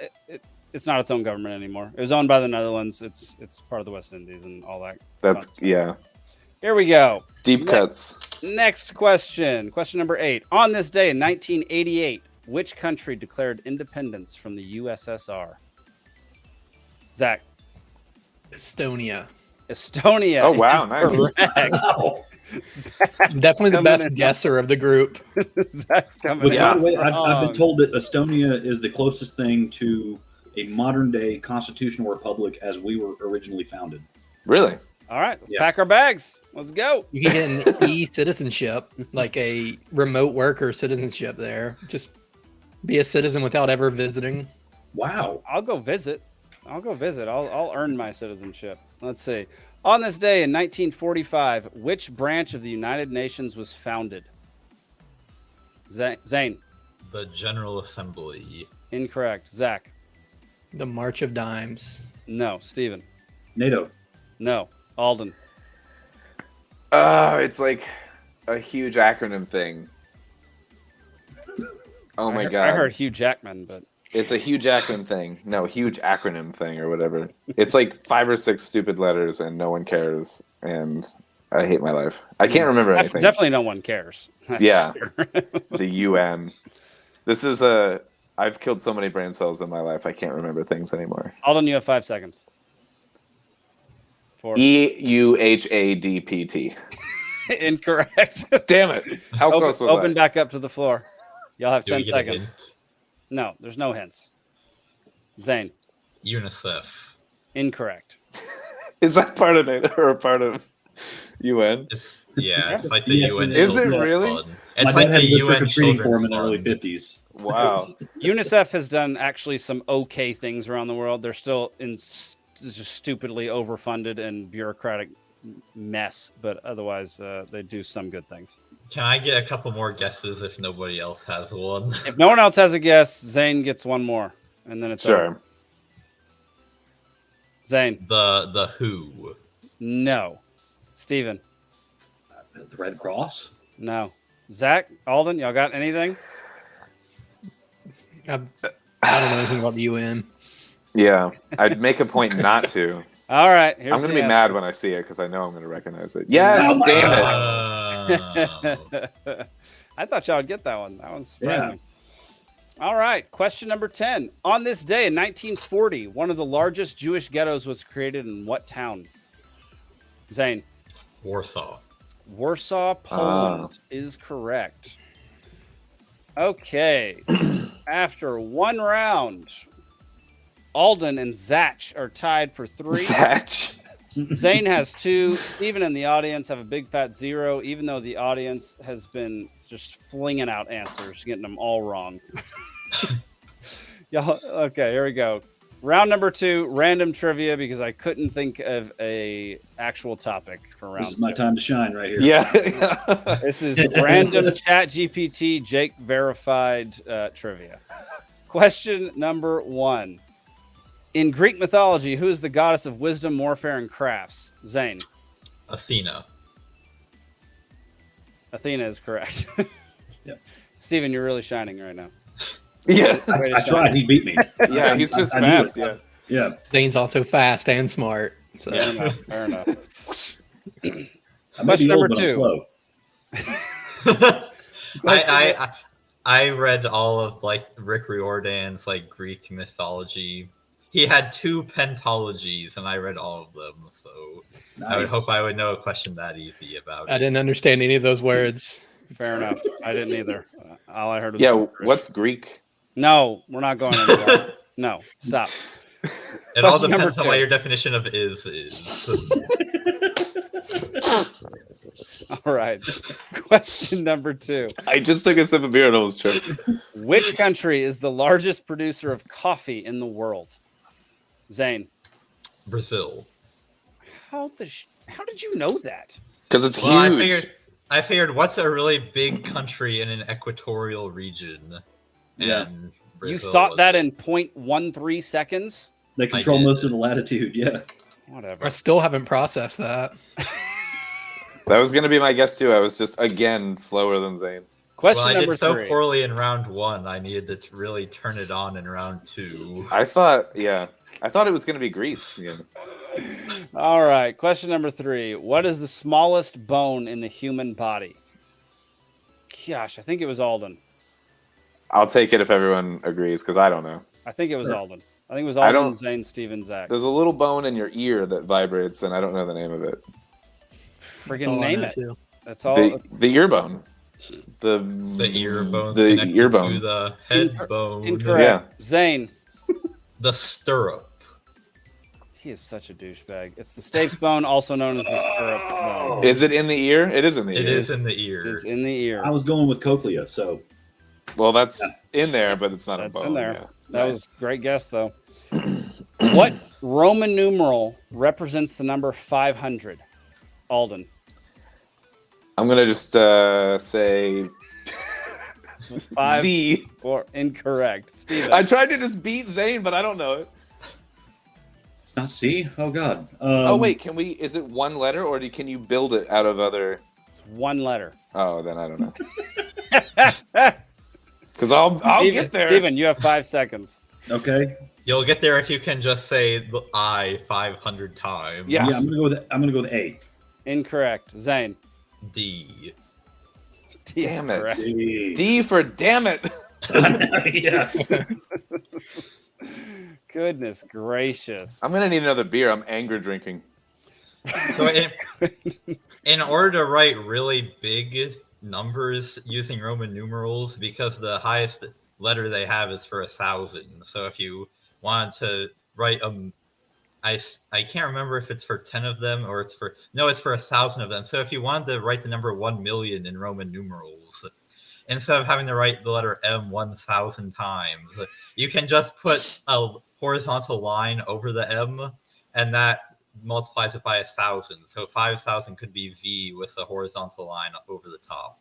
Speaker 1: its own government anymore. It was owned by the Netherlands. It's part of the West Indies and all that.
Speaker 3: That's
Speaker 1: fun.
Speaker 3: yeah.
Speaker 1: Here we go.
Speaker 3: Deep cuts.
Speaker 1: Next question. Question number 8. On this day in 1988, which country declared independence from the USSR? Zach.
Speaker 5: Estonia.
Speaker 1: Estonia.
Speaker 3: Oh wow,
Speaker 1: is
Speaker 3: nice.
Speaker 1: correct.
Speaker 4: Wow.
Speaker 5: I'm definitely the
Speaker 1: Coming
Speaker 5: best
Speaker 1: in.
Speaker 5: guesser of the group.
Speaker 1: Zach's coming
Speaker 4: Which,
Speaker 1: in
Speaker 4: by the way, I've
Speaker 1: strong.
Speaker 4: been told that Estonia is the closest thing to a modern day constitutional republic as we were originally founded.
Speaker 3: Really?
Speaker 1: All right, let's
Speaker 4: Yeah.
Speaker 1: pack our bags. Let's go.
Speaker 5: You can get an e-citizenship, like a remote worker citizenship there. Just be a citizen without ever visiting.
Speaker 4: Wow.
Speaker 1: I'll go visit. I'll earn my citizenship. Let's see. On this day in 1945, which branch of the United Nations was founded? Zane.
Speaker 2: The General Assembly.
Speaker 1: Incorrect. Zach.
Speaker 5: The March of Dimes.
Speaker 1: No. Steven.
Speaker 4: NATO.
Speaker 1: No. Alden.
Speaker 3: It's like a huge acronym thing. Oh my god!
Speaker 1: I heard Hugh Jackman, but
Speaker 3: It's a huge acronym thing. No, huge acronym thing or whatever. It's like 5 or 6 stupid letters and no one cares. And I hate my life. I can't remember anything.
Speaker 1: definitely no one cares. That's
Speaker 3: Yeah.
Speaker 1: for sure.
Speaker 3: The UN. This is I've killed so many brain cells in my life. I can't remember things anymore.
Speaker 1: Alden, you have 5 seconds. 4.
Speaker 3: EUHADPT.
Speaker 1: Incorrect.
Speaker 3: Damn it! How close was
Speaker 1: Open
Speaker 3: I?
Speaker 1: back up to the floor. Y'all have
Speaker 2: Do we
Speaker 1: 10
Speaker 2: get a
Speaker 1: seconds.
Speaker 2: hint?
Speaker 1: No, there's no hints. Zane.
Speaker 2: UNICEF.
Speaker 1: Incorrect.
Speaker 3: Is that part of NATO or a part of UN?
Speaker 2: It's it's like the
Speaker 4: Yes,
Speaker 2: UN.
Speaker 4: it is.
Speaker 3: Is it
Speaker 2: Children's
Speaker 3: really?
Speaker 2: Fund.
Speaker 4: My
Speaker 2: It's like
Speaker 4: dad had
Speaker 2: the
Speaker 4: to go
Speaker 2: UN
Speaker 4: trick-or-treating for him in
Speaker 2: Children's
Speaker 4: the early
Speaker 2: Fund.
Speaker 4: 50s.
Speaker 3: Wow.
Speaker 1: UNICEF has done actually some okay things around the world. They're still in just stupidly overfunded and bureaucratic mess, but otherwise they do some good things.
Speaker 2: Can I get a couple more guesses if nobody else has one?
Speaker 1: If no one else has a guess, Zane gets one more, and then it's
Speaker 3: Sure.
Speaker 1: over. Zane.
Speaker 2: The WHO.
Speaker 1: No. Steven.
Speaker 4: The Red Cross?
Speaker 1: No. Zach, Alden, y'all got anything?
Speaker 5: I don't know anything about the UN.
Speaker 3: Yeah, I'd make a point not to.
Speaker 1: All right. Here's
Speaker 3: I'm going to
Speaker 1: the
Speaker 3: be
Speaker 1: answer.
Speaker 3: mad when I see it because I know I'm going to recognize it. Yes,
Speaker 4: Oh my
Speaker 3: damn it.
Speaker 1: I thought y'all would get that one. That one's surprising.
Speaker 4: Yeah.
Speaker 1: All right. Question number 10. On this day in 1940, one of the largest Jewish ghettos was created in what town? Zane.
Speaker 2: Warsaw.
Speaker 1: Warsaw, Poland is correct. Okay. After one round, Alden and Zach are tied for 3.
Speaker 3: Zach.
Speaker 1: Zane has 2. Steven and the audience have a big fat 0, even though the audience has been just flinging out answers, getting them all wrong. Y'all, okay, here we go. Round number 2, random trivia, because I couldn't think of a actual topic for round
Speaker 4: This is my
Speaker 1: 2.
Speaker 4: time to shine right here.
Speaker 3: Yeah.
Speaker 1: This is random chat GPT Jake verified trivia. Question number 1. In Greek mythology, who is the goddess of wisdom, warfare, and crafts? Zane.
Speaker 2: Athena.
Speaker 1: Athena is correct.
Speaker 4: Yep.
Speaker 1: Steven, you're really shining right now.
Speaker 3: Yeah.
Speaker 1: Way to
Speaker 4: I
Speaker 1: shine.
Speaker 4: tried. He beat me.
Speaker 3: Yeah, he's just
Speaker 4: I knew
Speaker 3: fast.
Speaker 4: it.
Speaker 3: Yeah.
Speaker 4: Yeah.
Speaker 5: Zane's also fast and smart. So
Speaker 1: Fair enough. Fair enough.
Speaker 4: I might
Speaker 1: Question
Speaker 4: be old,
Speaker 1: number
Speaker 4: but I'm
Speaker 1: 2.
Speaker 4: slow.
Speaker 2: I read all of like Rick Riordan's like Greek mythology. He had 2 pentologies, and I read all of them. So I would
Speaker 4: Nice.
Speaker 2: hope I would know a question that easy about it.
Speaker 5: I didn't understand any of those words.
Speaker 1: Fair enough. I didn't either. All I heard was
Speaker 3: Yeah.
Speaker 1: gibberish.
Speaker 3: What's Greek?
Speaker 1: No, we're not going anywhere. No, stop.
Speaker 2: It all
Speaker 1: Question number
Speaker 2: depends on
Speaker 1: 2.
Speaker 2: what your definition of is.
Speaker 1: All right. Question number 2.
Speaker 3: I just took a sip of beer and almost choked.
Speaker 1: Which country is the largest producer of coffee in the world? Zane.
Speaker 2: Brazil.
Speaker 1: How did you know that?
Speaker 3: Because it's
Speaker 2: Well,
Speaker 3: huge.
Speaker 2: I figured what's a really big country in an equatorial region?
Speaker 4: Yeah.
Speaker 2: And
Speaker 1: You
Speaker 2: Brazil
Speaker 1: thought
Speaker 2: was
Speaker 1: that
Speaker 2: it.
Speaker 1: in 0.13 seconds?
Speaker 4: They control
Speaker 2: did.
Speaker 4: most of the latitude. Yeah.
Speaker 1: Whatever.
Speaker 5: I still haven't processed that.
Speaker 3: That was going to be my guess, too. I was just, again, slower than Zane.
Speaker 1: Question
Speaker 2: Well, I
Speaker 1: number
Speaker 2: did so
Speaker 1: 3.
Speaker 2: poorly in round 1. I needed to really turn it on in round 2.
Speaker 3: I thought it was going to be Greece. Yeah.
Speaker 1: All right. Question number 3. What is the smallest bone in the human body? Gosh, I think it was Alden.
Speaker 3: I'll take it if everyone agrees, because I don't know.
Speaker 1: I think it was
Speaker 4: Sure.
Speaker 1: Alden. I think it was
Speaker 3: I
Speaker 1: Alden,
Speaker 3: don't-
Speaker 1: Zane, Steven, Zach.
Speaker 3: There's a little bone in your ear that vibrates, and I don't know the name of it.
Speaker 5: That's
Speaker 1: Friggin'
Speaker 5: all I
Speaker 1: name
Speaker 5: know,
Speaker 1: it.
Speaker 5: too.
Speaker 1: That's all.
Speaker 3: The ear bone. The
Speaker 2: ear bone's
Speaker 3: The
Speaker 2: connected
Speaker 3: ear bone.
Speaker 2: to the head bone.
Speaker 1: Incorrect. Zane.
Speaker 2: The stirrup.
Speaker 1: He is such a douchebag. It's the stapes bone, also known as the stirrup bone.
Speaker 3: Is it in the ear? It is in the ear.
Speaker 2: It is in the ear.
Speaker 1: It's in the ear.
Speaker 4: I was going with cochlea, so
Speaker 3: Well, that's in there, but it's not a
Speaker 1: That's
Speaker 3: bone.
Speaker 1: in there.
Speaker 3: Yeah.
Speaker 1: That was a great guess, though. What Roman numeral represents the number 500? Alden.
Speaker 3: I'm gonna just say
Speaker 1: 5
Speaker 3: Z.
Speaker 1: or incorrect. Steven.
Speaker 3: I tried to just beat Zane, but I don't know it.
Speaker 4: it's not C. Oh God.
Speaker 3: Oh wait, can we? Is it one letter, or can you build it out of other?
Speaker 1: It's one letter.
Speaker 3: Oh, then I don't know. Because I'll get there.
Speaker 1: Steven, you have 5 seconds.
Speaker 4: Okay.
Speaker 2: You'll get there if you can just say the I 500 times.
Speaker 3: Yeah.
Speaker 4: Yeah, I'm gonna go with A.
Speaker 1: Incorrect. Zane.
Speaker 2: D.
Speaker 1: D is
Speaker 3: Damn it.
Speaker 1: correct.
Speaker 3: D for damn it.
Speaker 4: Yeah.
Speaker 1: Goodness gracious.
Speaker 3: I'm gonna need another beer. I'm anger drinking.
Speaker 2: So in order to write really big numbers using Roman numerals, because the highest letter they have is for 1,000. So if you wanted to write I can't remember if it's for 10 of them or it's for 1,000 of them. So if you wanted to write the number 1,000,000 in Roman numerals, instead of having to write the letter M 1,000 times, you can just put a horizontal line over the M, and that multiplies it by 1,000. So 5,000 could be V with the horizontal line over the top.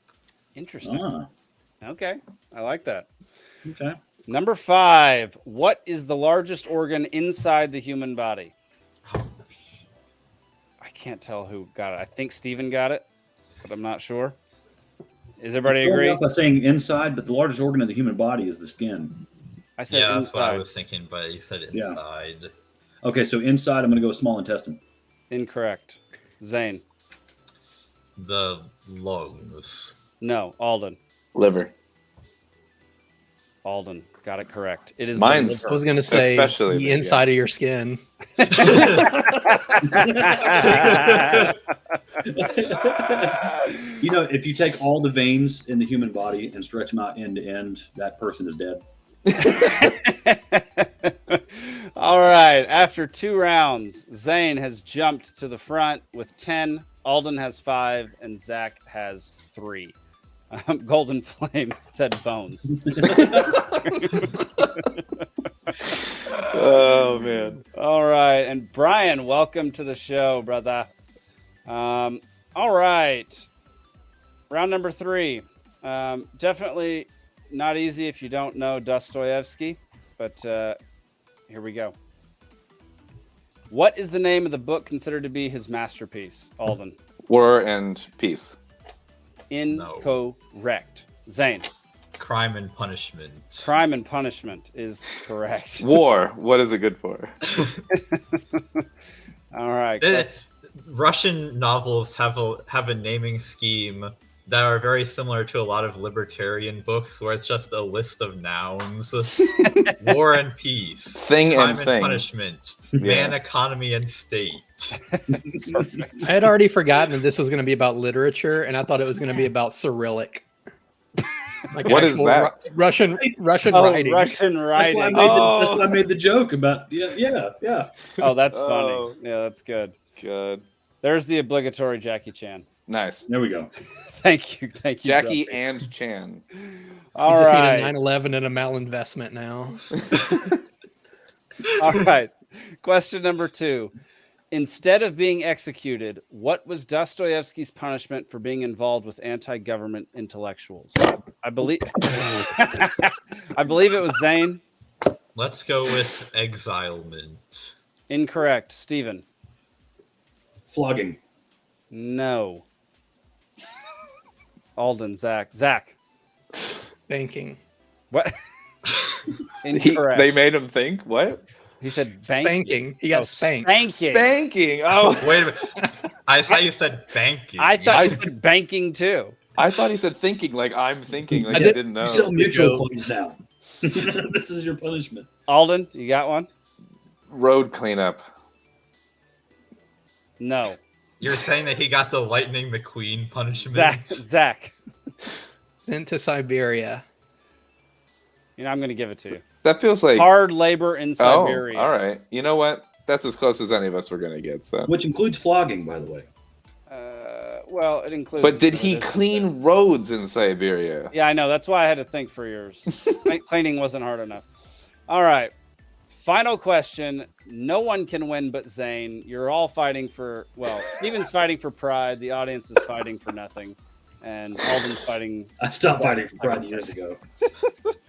Speaker 1: Interesting.
Speaker 4: Ah,
Speaker 1: Okay. I like that.
Speaker 4: okay.
Speaker 1: Number 5. What is the largest organ inside the human body? I can't tell who got it. I think Steven got it, but I'm not sure. Does everybody agree?
Speaker 4: By saying inside, but the largest organ of the human body is the skin.
Speaker 1: I said
Speaker 2: Yeah, that's what I
Speaker 1: inside.
Speaker 2: was thinking, but he said
Speaker 4: Yeah.
Speaker 2: inside.
Speaker 4: Okay, so inside, I'm gonna go small intestine.
Speaker 1: Incorrect. Zane.
Speaker 2: The lungs.
Speaker 1: No. Alden.
Speaker 3: Liver.
Speaker 1: Alden got it correct. It is
Speaker 3: Mine's-
Speaker 1: the
Speaker 5: I was going to say
Speaker 3: Especially
Speaker 5: the
Speaker 3: the-
Speaker 5: inside of your skin.
Speaker 4: You know, if you take all the veins in the human body and stretch them out end to end, that person is dead.
Speaker 1: All right. After 2 rounds, Zane has jumped to the front with 10. Alden has 5, and Zach has 3. Golden Flame said bones.
Speaker 3: Oh man.
Speaker 1: All right. And Brian, welcome to the show, brother. All right. Round number 3. Definitely not easy if you don't know Dostoevsky, but here we go. What is the name of the book considered to be his masterpiece, Alden?
Speaker 3: War and Peace.
Speaker 1: Incorrect. Zane.
Speaker 2: Crime and Punishment.
Speaker 1: Crime and Punishment is correct.
Speaker 3: War. What is it good for?
Speaker 1: All right.
Speaker 2: Russian novels have a naming scheme that are very similar to a lot of libertarian books, where it's just a list of nouns: war and peace,
Speaker 3: Thing
Speaker 2: crime
Speaker 3: and
Speaker 2: and
Speaker 3: thing.
Speaker 2: punishment,
Speaker 3: Yeah.
Speaker 2: man, economy, and state.
Speaker 5: I had already forgotten that this was going to be about literature, and I thought it was going to be about Cyrillic. Like
Speaker 3: What is
Speaker 5: actual
Speaker 3: that?
Speaker 5: Russian
Speaker 1: Oh,
Speaker 5: writing.
Speaker 1: Russian
Speaker 4: That's why,
Speaker 1: writing.
Speaker 4: that's why I made the joke about yeah.
Speaker 1: Oh, that's
Speaker 3: Oh.
Speaker 1: funny. Yeah, that's good.
Speaker 3: Good.
Speaker 1: There's the obligatory Jackie Chan.
Speaker 3: Nice.
Speaker 4: There we go.
Speaker 1: Thank you.
Speaker 3: Jackie
Speaker 1: Grumpy.
Speaker 3: and Chan.
Speaker 1: All
Speaker 5: you just
Speaker 1: right.
Speaker 5: need a 9/11 and a malinvestment now.
Speaker 1: All right. Question number 2. Instead of being executed, what was Dostoevsky's punishment for being involved with anti-government intellectuals? I believe it was Zane.
Speaker 2: Let's go with exilement.
Speaker 1: Incorrect. Steven.
Speaker 4: Flogging.
Speaker 1: No. Alden. Zach.
Speaker 5: Banking.
Speaker 1: What? Incorrect.
Speaker 3: They made him think. What?
Speaker 1: He said bank.
Speaker 5: Spanking. He got spanked.
Speaker 1: Spanking.
Speaker 3: Banking. Oh,
Speaker 2: Wait a minute. I thought you said banking.
Speaker 1: I thought he said banking too.
Speaker 3: I thought he said thinking. Like I'm thinking. Like I
Speaker 5: did-
Speaker 3: didn't know.
Speaker 4: You sell mutual funds now. This is your punishment.
Speaker 1: Alden, you got one?
Speaker 3: Road cleanup.
Speaker 1: No.
Speaker 2: You're saying that he got the Lightning McQueen punishment?
Speaker 1: Zach.
Speaker 5: Sent to Siberia.
Speaker 1: You know, I'm going to give it to you.
Speaker 3: That feels like.
Speaker 1: Hard labor in
Speaker 3: Oh,
Speaker 1: Siberia.
Speaker 3: all right. You know what? That's as close as any of us were gonna get. So,
Speaker 4: which includes flogging, by the way.
Speaker 1: Well, it includes.
Speaker 3: but did he clean roads in Siberia?
Speaker 1: Yeah, I know. That's why I had to think for yours. Cleaning wasn't hard enough. All right. Final question. No one can win but Zane. You're all fighting for, well, Steven's fighting for pride. The audience is fighting for nothing. And Alden's fighting.
Speaker 4: I stopped fighting for pride years ago.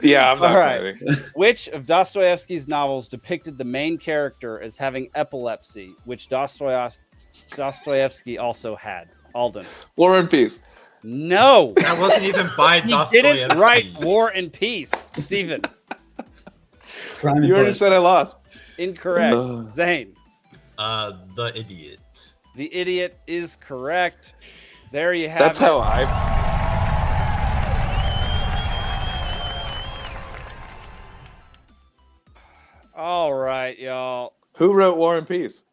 Speaker 3: Yeah, I'm not
Speaker 1: All right.
Speaker 3: fighting.
Speaker 1: Which of Dostoevsky's novels depicted the main character as having epilepsy, which Dostoevsky also had? Alden.
Speaker 3: War and Peace.
Speaker 1: No.
Speaker 2: That wasn't even by
Speaker 1: He
Speaker 2: Dostoevsky.
Speaker 1: didn't write War and Peace. Steven.
Speaker 4: Crime and
Speaker 3: You already
Speaker 4: punishment.
Speaker 3: said I lost.
Speaker 1: Incorrect. Zane.
Speaker 2: The Idiot.
Speaker 1: The Idiot is correct. There you have
Speaker 3: That's
Speaker 1: it.
Speaker 3: how I.
Speaker 1: All right, y'all.
Speaker 3: Who wrote War and Peace?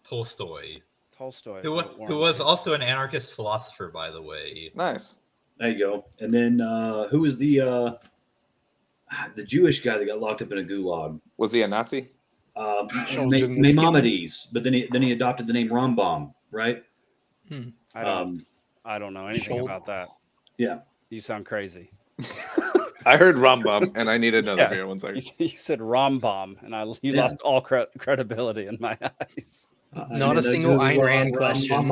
Speaker 2: Tolstoy.
Speaker 1: Tolstoy.
Speaker 2: Who was also an anarchist philosopher, by the way.
Speaker 3: Nice.
Speaker 4: There you go. And then who was the Jewish guy that got locked up in a gulag?
Speaker 3: Was he a Nazi?
Speaker 5: Ciesieslki.
Speaker 4: Maimonides, but then he adopted the name Rambam, right?
Speaker 1: I don't know anything about that.
Speaker 4: Yeah.
Speaker 1: You sound crazy.
Speaker 3: I heard Rambam, and I need another
Speaker 1: Yeah.
Speaker 3: beer. 1 second.
Speaker 1: You said Rambam, and you
Speaker 4: Yeah.
Speaker 1: lost all credibility in my eyes.
Speaker 5: Not a single Ayn Rand question.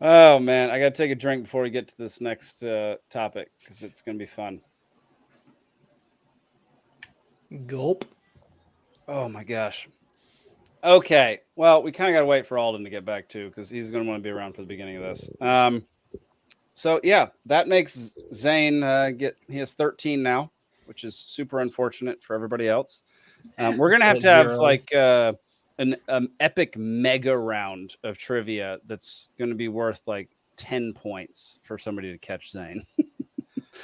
Speaker 1: Oh man, I gotta take a drink before we get to this next topic because it's gonna be fun.
Speaker 5: Gulp.
Speaker 1: Oh my gosh. Okay, well, we kind of gotta wait for Alden to get back too because he's gonna want to be around for the beginning of this. So yeah, that makes Zane he has 13 now, which is super unfortunate for everybody else. We're gonna have to have like an epic mega round of trivia that's gonna be worth like 10 points for somebody to catch Zane.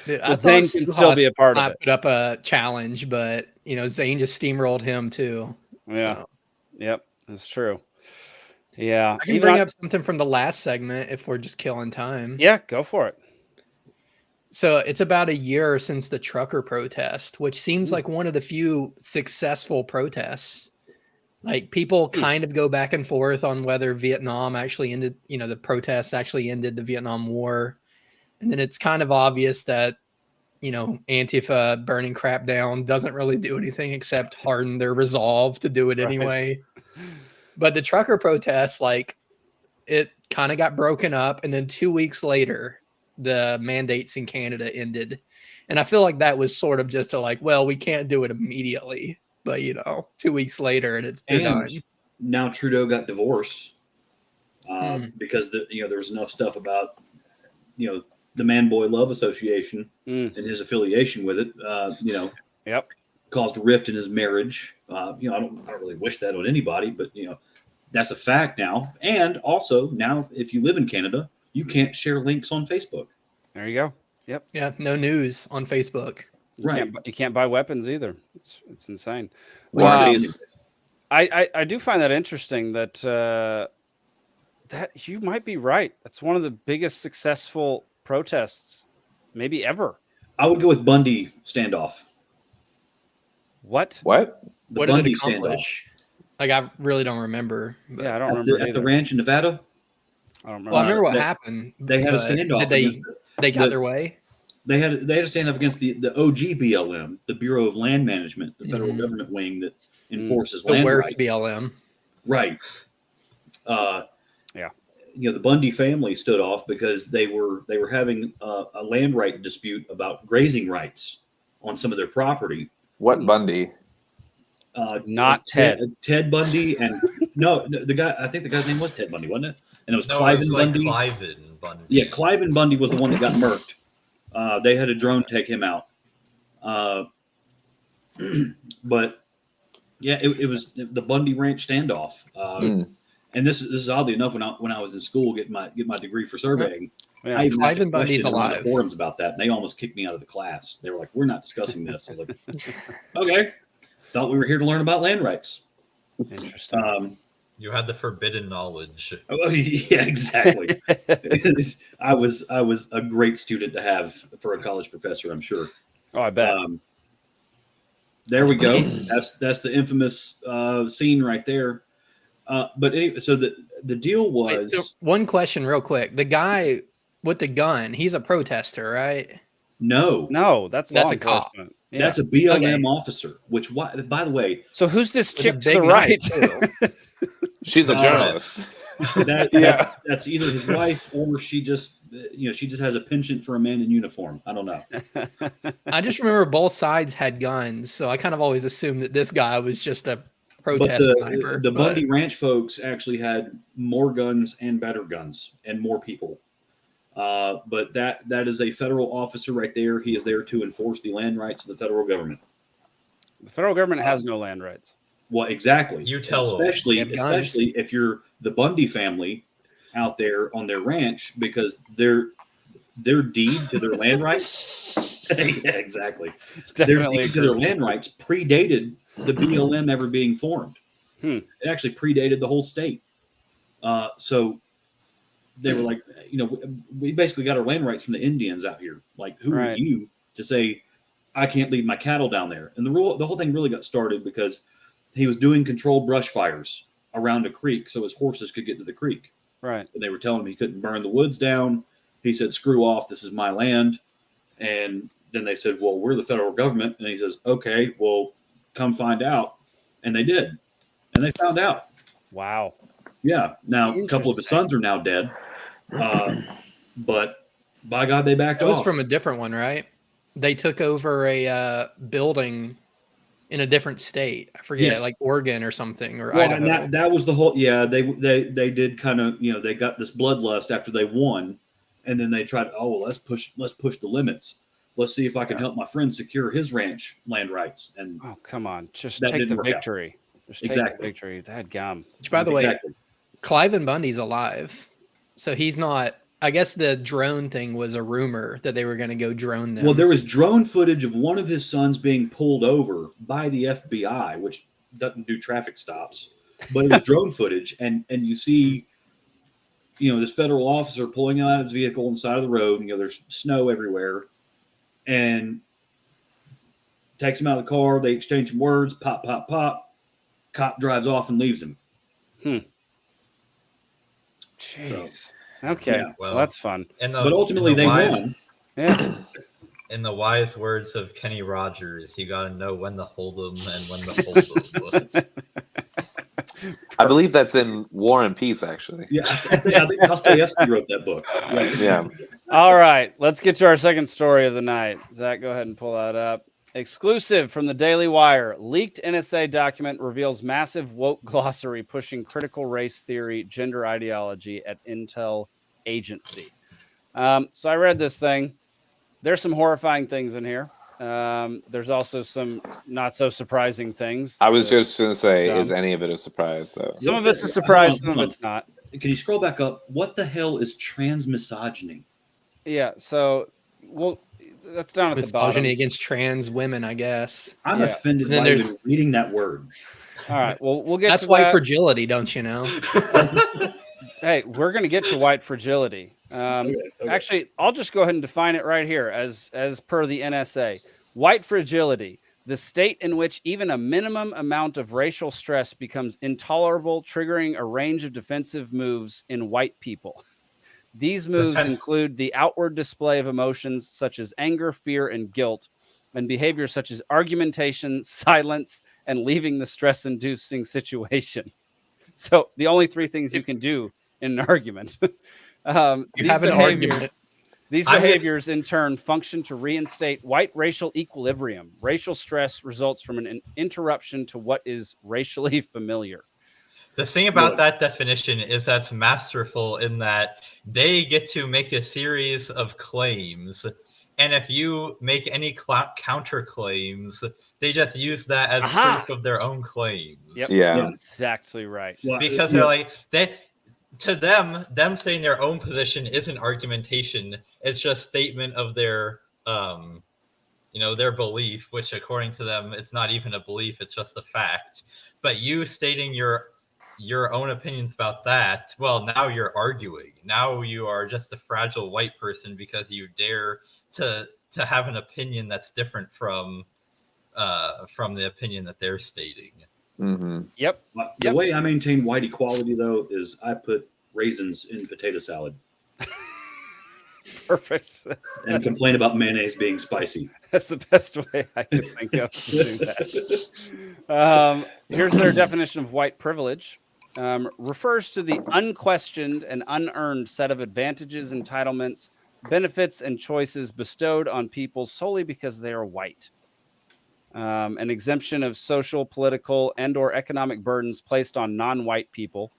Speaker 5: Dude,
Speaker 1: But Zane can still be a part of it.
Speaker 5: Put up a challenge, but Zane just steamrolled him too.
Speaker 1: Yeah.
Speaker 5: So.
Speaker 1: Yep, that's true. Yeah.
Speaker 5: I can bring up something from the last segment if we're just killing time.
Speaker 1: Yeah, go for it.
Speaker 5: So it's about a year since the trucker protest, which seems like one of the few successful protests. Like people kind of go back and forth on whether Vietnam actually ended, the protests actually ended the Vietnam War. And then it's kind of obvious that, Antifa burning crap down doesn't really do anything except harden their resolve to do it anyway. But the trucker protest, it kind of got broken up. And then 2 weeks later, the mandates in Canada ended. And I feel like that was sort of just we can't do it immediately. But, 2 weeks later and it's done.
Speaker 4: Now Trudeau got divorced because there was enough stuff about, the Man Boy Love Association and his affiliation with it,
Speaker 1: Yep.
Speaker 4: caused a rift in his marriage. I don't really wish that on anybody, but that's a fact now. And also now, if you live in Canada, you can't share links on Facebook.
Speaker 1: There you go. Yep.
Speaker 5: Yeah, no news on Facebook.
Speaker 1: You can't buy weapons either. It's insane.
Speaker 3: Wow.
Speaker 1: I do find that interesting that that you might be right. That's one of the biggest successful protests maybe ever.
Speaker 4: I would go with Bundy standoff.
Speaker 1: What?
Speaker 3: What?
Speaker 4: The
Speaker 5: What did
Speaker 4: Bundy
Speaker 5: it accomplish? I really don't remember. But
Speaker 1: Yeah, I don't remember
Speaker 4: at the
Speaker 1: either.
Speaker 4: ranch in Nevada.
Speaker 1: I don't remember.
Speaker 5: Well, I remember what
Speaker 4: They-
Speaker 5: happened.
Speaker 4: They had a
Speaker 5: but
Speaker 4: standoff.
Speaker 5: did they got their way.
Speaker 4: They had a standoff against the OG BLM, the Bureau of Land Management, the federal government wing that enforces
Speaker 5: The
Speaker 4: land
Speaker 5: worst
Speaker 4: rights.
Speaker 5: BLM.
Speaker 4: Right.
Speaker 1: Yeah.
Speaker 4: The Bundy family stood off because they were having a land right dispute about grazing rights on some of their property.
Speaker 3: What Bundy?
Speaker 1: Not Ted.
Speaker 4: Ted Bundy and no, the guy. I think the guy's name was Ted Bundy, wasn't it? And it was
Speaker 2: No,
Speaker 4: Cliven
Speaker 2: it's like
Speaker 4: Bundy.
Speaker 2: Cliven Bundy.
Speaker 4: Yeah, Cliven Bundy was the one that got murked. They had a drone take him out. But yeah, it was the Bundy Ranch standoff. And this is oddly enough when I was in school getting my degree for surveying.
Speaker 1: Yeah.
Speaker 4: I even asked a
Speaker 5: Cliven Bundy's
Speaker 4: question on the
Speaker 5: alive.
Speaker 4: forums about that, and they almost kicked me out of the class. They were like, "We're not discussing this." I was like, "Okay, thought we were here to learn about land rights."
Speaker 1: Interesting.
Speaker 2: You had the forbidden knowledge.
Speaker 4: Oh, yeah, exactly. I was a great student to have for a college professor, I'm sure.
Speaker 1: Oh, I bet.
Speaker 4: There we go. That's the infamous scene right there. But anyway, so the deal was.
Speaker 5: Wait, so one question, real quick. The guy with the gun, he's a protester, right?
Speaker 4: No,
Speaker 1: that's
Speaker 5: a
Speaker 1: law
Speaker 5: cop.
Speaker 1: enforcement.
Speaker 4: That's a BLM
Speaker 5: Okay.
Speaker 4: officer. Which, by the way,
Speaker 1: So who's this
Speaker 5: With a
Speaker 1: chick to
Speaker 5: big
Speaker 1: the right?
Speaker 5: knife, too.
Speaker 3: She's a journalist.
Speaker 4: that's either his wife or she just has a penchant for a man in uniform. I don't know.
Speaker 5: I just remember both sides had guns, so I kind of always assumed that this guy was just a
Speaker 4: But
Speaker 5: protest sniper.
Speaker 4: the Bundy Ranch folks actually had more guns and better guns and more people. But that is a federal officer right there. He is there to enforce the land rights of the federal government.
Speaker 1: The federal government has no land rights.
Speaker 4: Well, exactly.
Speaker 2: You tell them.
Speaker 4: especially
Speaker 5: They have guns.
Speaker 4: especially if you're the Bundy family out there on their ranch, because their deed to their land rights. Yeah, exactly. Their
Speaker 1: Definitely
Speaker 4: deed to their
Speaker 1: agree.
Speaker 4: land rights predated the BLM ever being formed. It actually predated the whole state. So they were like, we basically got our land rights from the Indians out here. Like, who are
Speaker 1: Right.
Speaker 4: you to say I can't leave my cattle down there? And the whole thing really got started because he was doing controlled brush fires around a creek so his horses could get to the creek.
Speaker 1: Right.
Speaker 4: And they were telling him he couldn't burn the woods down. He said, screw off, this is my land. And then they said, well, we're the federal government. And he says, okay, well, come find out. And they did. And they found out.
Speaker 1: Wow.
Speaker 4: Yeah. Now, a couple of his sons are now dead. But by God, they backed
Speaker 5: It was
Speaker 4: off.
Speaker 5: from a different one, right? They took over a building in a different state. I forget,
Speaker 4: Yes.
Speaker 5: like Oregon or something, or
Speaker 4: Well,
Speaker 5: Idaho.
Speaker 4: and that was the whole. Yeah, they did kind of. They got this bloodlust after they won, and then they tried. Oh, well, let's push the limits. Let's see if I can help my friend secure his ranch land rights. And
Speaker 1: Oh, come on. Just
Speaker 4: That
Speaker 1: take
Speaker 4: didn't
Speaker 1: the
Speaker 4: work out.
Speaker 1: victory. Just take
Speaker 4: Exactly.
Speaker 1: the victory. That gum.
Speaker 5: Which, by the way,
Speaker 4: exactly.
Speaker 5: Cliven Bundy's alive, so he's not. I guess the drone thing was a rumor that they were going to go drone them.
Speaker 4: Well, there was drone footage of one of his sons being pulled over by the FBI, which doesn't do traffic stops, but it was drone footage, and you see, this federal officer pulling out of his vehicle on the side of the road. There's snow everywhere, and takes him out of the car. They exchange some words. Pop, pop, pop. Cop drives off and leaves him.
Speaker 1: Jeez. Okay.
Speaker 4: Yeah.
Speaker 1: Well, that's fun.
Speaker 4: But ultimately, they won.
Speaker 1: Yeah.
Speaker 2: In the wise words of Kenny Rogers, you got to know when to hold 'em and when to hold 'em.
Speaker 3: I believe that's in War and Peace, actually.
Speaker 4: Yeah, I think Dostoevsky wrote that book.
Speaker 3: Yeah.
Speaker 1: All right. Let's get to our second story of the night. Zach, go ahead and pull that up. Exclusive from the Daily Wire. Leaked NSA document reveals massive woke glossary pushing critical race theory, gender ideology at Intel agency. So I read this thing. There's some horrifying things in here. There's also some not so surprising things.
Speaker 3: I was just going to say,
Speaker 1: Yeah.
Speaker 3: is any of it a surprise, though?
Speaker 1: Some of it's a surprise, some of it's not.
Speaker 4: Can you scroll back up? What the hell is transmisogyny?
Speaker 1: Yeah. So, well, that's down at the bottom.
Speaker 5: misogyny against trans women, I guess.
Speaker 4: I'm
Speaker 1: Yeah.
Speaker 4: offended
Speaker 5: And then
Speaker 4: by
Speaker 5: there's-
Speaker 4: even reading that word.
Speaker 1: All right. Well, we'll get
Speaker 5: That's
Speaker 1: to
Speaker 5: white
Speaker 1: that.
Speaker 5: fragility, don't you know?
Speaker 1: Hey, we're going to get to white fragility.
Speaker 4: Okay.
Speaker 1: Actually, I'll just go ahead and define it right here as per the NSA. White fragility, the state in which even a minimum amount of racial stress becomes intolerable, triggering a range of defensive moves in white people. These moves include the outward display of emotions such as anger, fear, and guilt, and behaviors such as argumentation, silence, and leaving the stress-inducing situation. So the only three things you can do in an argument. These behaviors, in turn, function to reinstate white racial equilibrium. Racial stress results from an interruption to what is racially familiar.
Speaker 2: The thing about that definition is that's masterful in that they get to make a series of claims. And if you make any counterclaims, they just use that as proof of their own claims.
Speaker 1: Yep.
Speaker 3: Yeah.
Speaker 1: Exactly right.
Speaker 4: Well,
Speaker 2: Because they're like, to them saying their own position isn't argumentation. It's just statement of their, their belief, which according to them, it's not even a belief. It's just a fact. But you stating your own opinions about that, well, now you're arguing. Now you are just a fragile white person because you dare to have an opinion that's different from from the opinion that they're stating.
Speaker 3: Mm-hmm.
Speaker 1: Yep.
Speaker 4: The way I maintain white equality, though, is I put raisins in potato salad.
Speaker 1: Perfect.
Speaker 4: And complain about mayonnaise being spicy.
Speaker 1: That's the best way I can think of to do that. Here's their definition of white privilege. Refers to the unquestioned and unearned set of advantages, entitlements, benefits, and choices bestowed on people solely because they are white. An exemption of social, political, and or economic burdens placed on non-white people,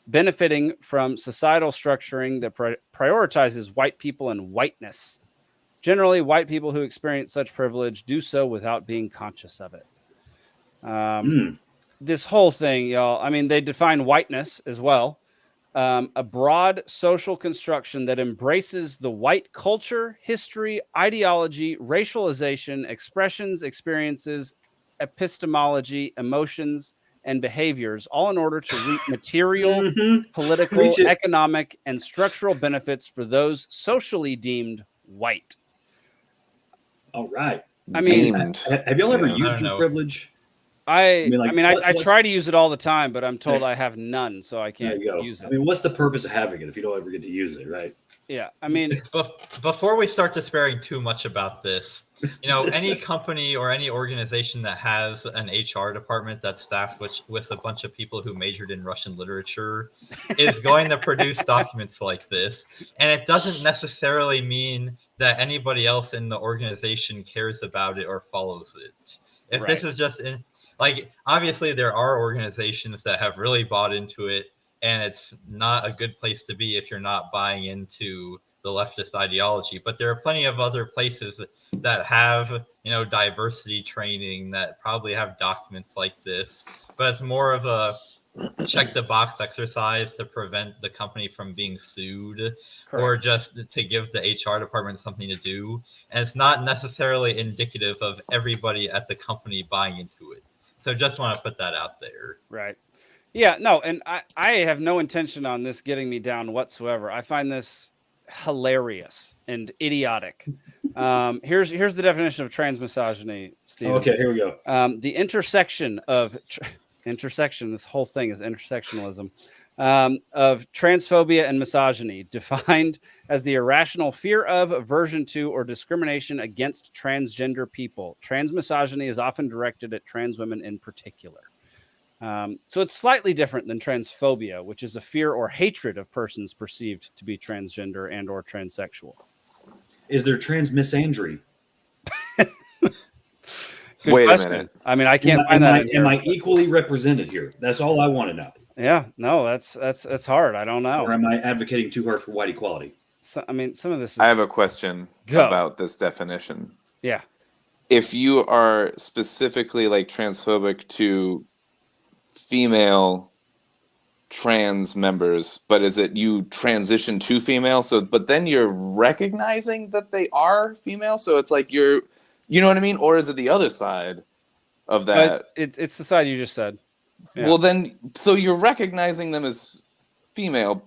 Speaker 1: benefiting from societal structuring that prioritizes white people and whiteness. Generally, white people who experience such privilege do so without being conscious of it. This whole thing, y'all, I mean, they define whiteness as well. A broad social construction that embraces the white culture, history, ideology, racialization, expressions, experiences, epistemology, emotions, and behaviors, all in order to reap material, political, economic, and structural benefits for those socially deemed white.
Speaker 4: All right.
Speaker 1: I mean,
Speaker 4: have y'all ever used your privilege?
Speaker 1: I try to use it all the time, but I'm told I have none, so I can't use it.
Speaker 4: I mean, what's the purpose of having it if you don't ever get to use it, right?
Speaker 1: Yeah, I mean,
Speaker 2: before we start despairing too much about this, any company or any organization that has an HR department that's staffed with a bunch of people who majored in Russian literature is going to produce documents like this, and it doesn't necessarily mean that anybody else in the organization cares about it or follows it. If this is just obviously there are organizations that have really bought into it, and it's not a good place to be if you're not buying into the leftist ideology. But there are plenty of other places that have, diversity training that probably have documents like this, but it's more of a check the box exercise to prevent the company from being sued. Correct. Or just to give the HR department something to do. And it's not necessarily indicative of everybody at the company buying into it. So just want to put that out there.
Speaker 1: Right. Yeah, no, and I have no intention on this getting me down whatsoever. I find this hilarious and idiotic. Here's the definition of transmisogyny, Steve.
Speaker 4: Okay, here we go.
Speaker 1: The intersection of this whole thing is intersectionalism of transphobia and misogyny, defined as the irrational fear of, aversion to, or discrimination against transgender people. Transmisogyny is often directed at trans women in particular. So it's slightly different than transphobia, which is a fear or hatred of persons perceived to be transgender and or transsexual.
Speaker 4: Is there transmisandry?
Speaker 3: Wait
Speaker 1: question.
Speaker 3: A minute.
Speaker 1: I mean, I can't find that.
Speaker 4: Am I equally represented here? That's all I want to know.
Speaker 1: Yeah, no, that's hard. I don't know.
Speaker 4: Or am I advocating too hard for white equality?
Speaker 1: So, I mean, some of this is...
Speaker 3: I have a question about this definition.
Speaker 1: Yeah.
Speaker 3: If you are specifically transphobic to female trans members, but is it you transition to female? So, but then you're recognizing that they are female. So it's like you know what I mean? Or is it the other side of that?
Speaker 1: But it's the side you just said. Yeah.
Speaker 3: Well, then, so you're recognizing them as female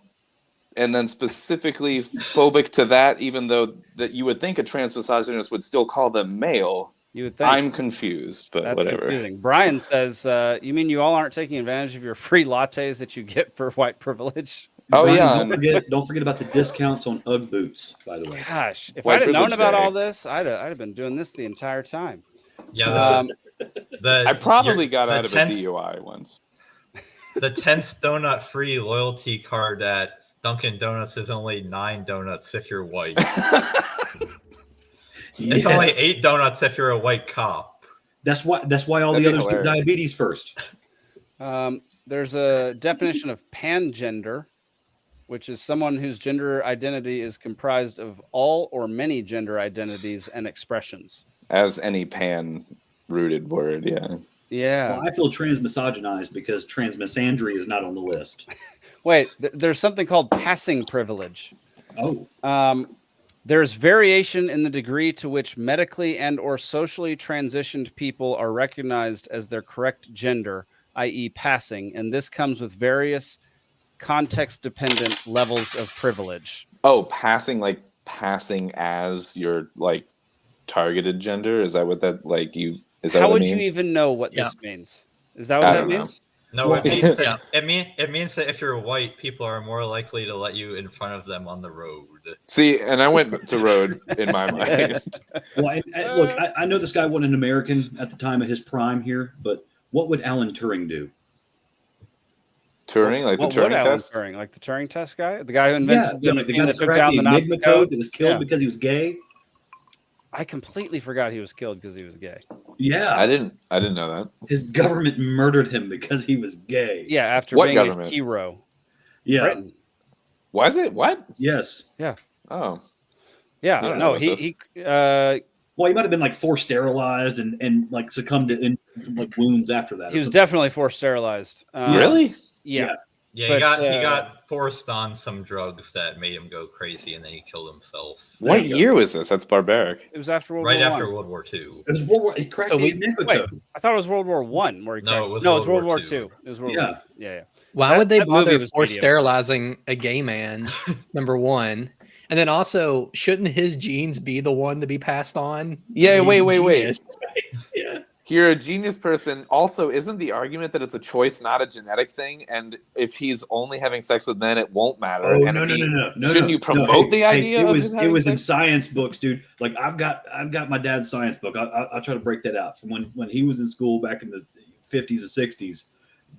Speaker 3: and then specifically phobic to that, even though that you would think a trans misogynist would still call them male.
Speaker 1: You would think.
Speaker 3: I'm confused, but
Speaker 1: that's
Speaker 3: whatever.
Speaker 1: Confusing. Brian says, you mean you all aren't taking advantage of your free lattes that you get for white privilege?
Speaker 3: Oh,
Speaker 4: Brian,
Speaker 3: yeah.
Speaker 4: Don't forget about the discounts on UGG boots, by the way.
Speaker 1: Gosh, if
Speaker 3: White
Speaker 1: I'd have known about
Speaker 3: Privilege Day.
Speaker 1: all this, I'd have been doing this the entire time.
Speaker 2: Yeah,
Speaker 3: I probably got out of a DUI once.
Speaker 2: The 10th donut free loyalty card at Dunkin' Donuts is only 9 donuts if you're white. It's only 8 donuts if you're a white cop.
Speaker 4: That's why all the others get diabetes first.
Speaker 1: There's a definition of pangender, which is someone whose gender identity is comprised of all or many gender identities and expressions.
Speaker 3: As any pan-rooted word, yeah.
Speaker 1: Yeah.
Speaker 4: Well, I feel transmisogynized because transmisandry is not on the list.
Speaker 1: Wait, there's something called passing privilege.
Speaker 4: Oh.
Speaker 1: There's variation in the degree to which medically and or socially transitioned people are recognized as their correct gender, i.e. passing, and this comes with various context-dependent levels of privilege.
Speaker 3: Oh, passing as your targeted gender? Is that what that Is that
Speaker 1: How
Speaker 3: what
Speaker 1: would
Speaker 3: it
Speaker 1: you
Speaker 3: means?
Speaker 1: even know what
Speaker 5: Yeah.
Speaker 1: this means? Is that what
Speaker 3: I
Speaker 1: that
Speaker 3: don't know.
Speaker 1: means?
Speaker 2: No,
Speaker 4: Well,
Speaker 2: it means that if you're white, people are more likely to let you in front of them on the road.
Speaker 3: See, and I went to road in my mind.
Speaker 4: Well, look, I know this guy wasn't an American at the time of his prime here, but what would Alan Turing do?
Speaker 3: Turing, like the
Speaker 1: What would
Speaker 3: Turing
Speaker 1: Alan
Speaker 3: test.
Speaker 1: Turing, like the Turing test guy, the guy who
Speaker 4: Yeah,
Speaker 1: invented the
Speaker 4: like the
Speaker 1: machine
Speaker 4: guy
Speaker 1: that
Speaker 4: that
Speaker 1: took
Speaker 4: cracked
Speaker 1: down
Speaker 4: the
Speaker 1: the Nazi
Speaker 4: Enigma
Speaker 1: code?
Speaker 4: code that was killed
Speaker 1: Yeah.
Speaker 4: because he was gay.
Speaker 1: I completely forgot he was killed because he was gay.
Speaker 4: Yeah,
Speaker 3: I didn't know that.
Speaker 4: his government murdered him because he was gay.
Speaker 1: Yeah, after
Speaker 3: What
Speaker 1: being
Speaker 3: government?
Speaker 1: a hero.
Speaker 4: Yeah.
Speaker 1: Britain.
Speaker 3: Was it? What?
Speaker 4: Yes.
Speaker 3: Oh,
Speaker 1: Yeah, I
Speaker 3: Yeah,
Speaker 1: don't know.
Speaker 3: I know
Speaker 1: He
Speaker 4: Well, he might have been like forced sterilized and like succumbed to like wounds after that.
Speaker 1: he was definitely forced sterilized.
Speaker 3: really?
Speaker 1: Yeah.
Speaker 2: Yeah,
Speaker 1: But,
Speaker 2: he got forced on some drugs that made him go crazy, and then he killed himself.
Speaker 3: What
Speaker 4: you go.
Speaker 3: year was this? That's barbaric.
Speaker 1: It was after World
Speaker 2: Right
Speaker 1: War
Speaker 2: after
Speaker 1: I.
Speaker 2: World War II.
Speaker 4: It was World War. He cracked
Speaker 5: So
Speaker 4: the
Speaker 5: we-
Speaker 4: Enigma
Speaker 1: Wait,
Speaker 4: code.
Speaker 1: I thought it was World War One where he
Speaker 2: No,
Speaker 1: cracked-
Speaker 2: it was
Speaker 1: no, it was
Speaker 2: World
Speaker 1: World
Speaker 2: War
Speaker 1: War
Speaker 2: II.
Speaker 1: Two. It was World
Speaker 4: Yeah.
Speaker 1: War. Yeah.
Speaker 5: Why
Speaker 1: That-
Speaker 5: would they
Speaker 1: that movie
Speaker 5: bother
Speaker 1: was
Speaker 5: force
Speaker 1: mediocre.
Speaker 5: sterilizing a gay man? Number one. And then also, shouldn't his genes be the one to be passed on?
Speaker 3: Yeah,
Speaker 5: He's
Speaker 3: wait.
Speaker 5: a genius.
Speaker 4: Yeah.
Speaker 3: You're a genius person. Also, isn't the argument that it's a choice, not a genetic thing? And if he's only having sex with men, it won't matter.
Speaker 4: Oh
Speaker 3: and
Speaker 4: no
Speaker 3: if
Speaker 4: no,
Speaker 3: he-
Speaker 4: no no no!
Speaker 3: Shouldn't
Speaker 4: no,
Speaker 3: you promote
Speaker 4: no,
Speaker 3: the idea
Speaker 4: It
Speaker 3: of
Speaker 4: was
Speaker 3: him having
Speaker 4: in
Speaker 3: sex?
Speaker 4: science books, dude. Like I've got my dad's science book. I'll try to break that out from when he was in school back in the 50s and 60s.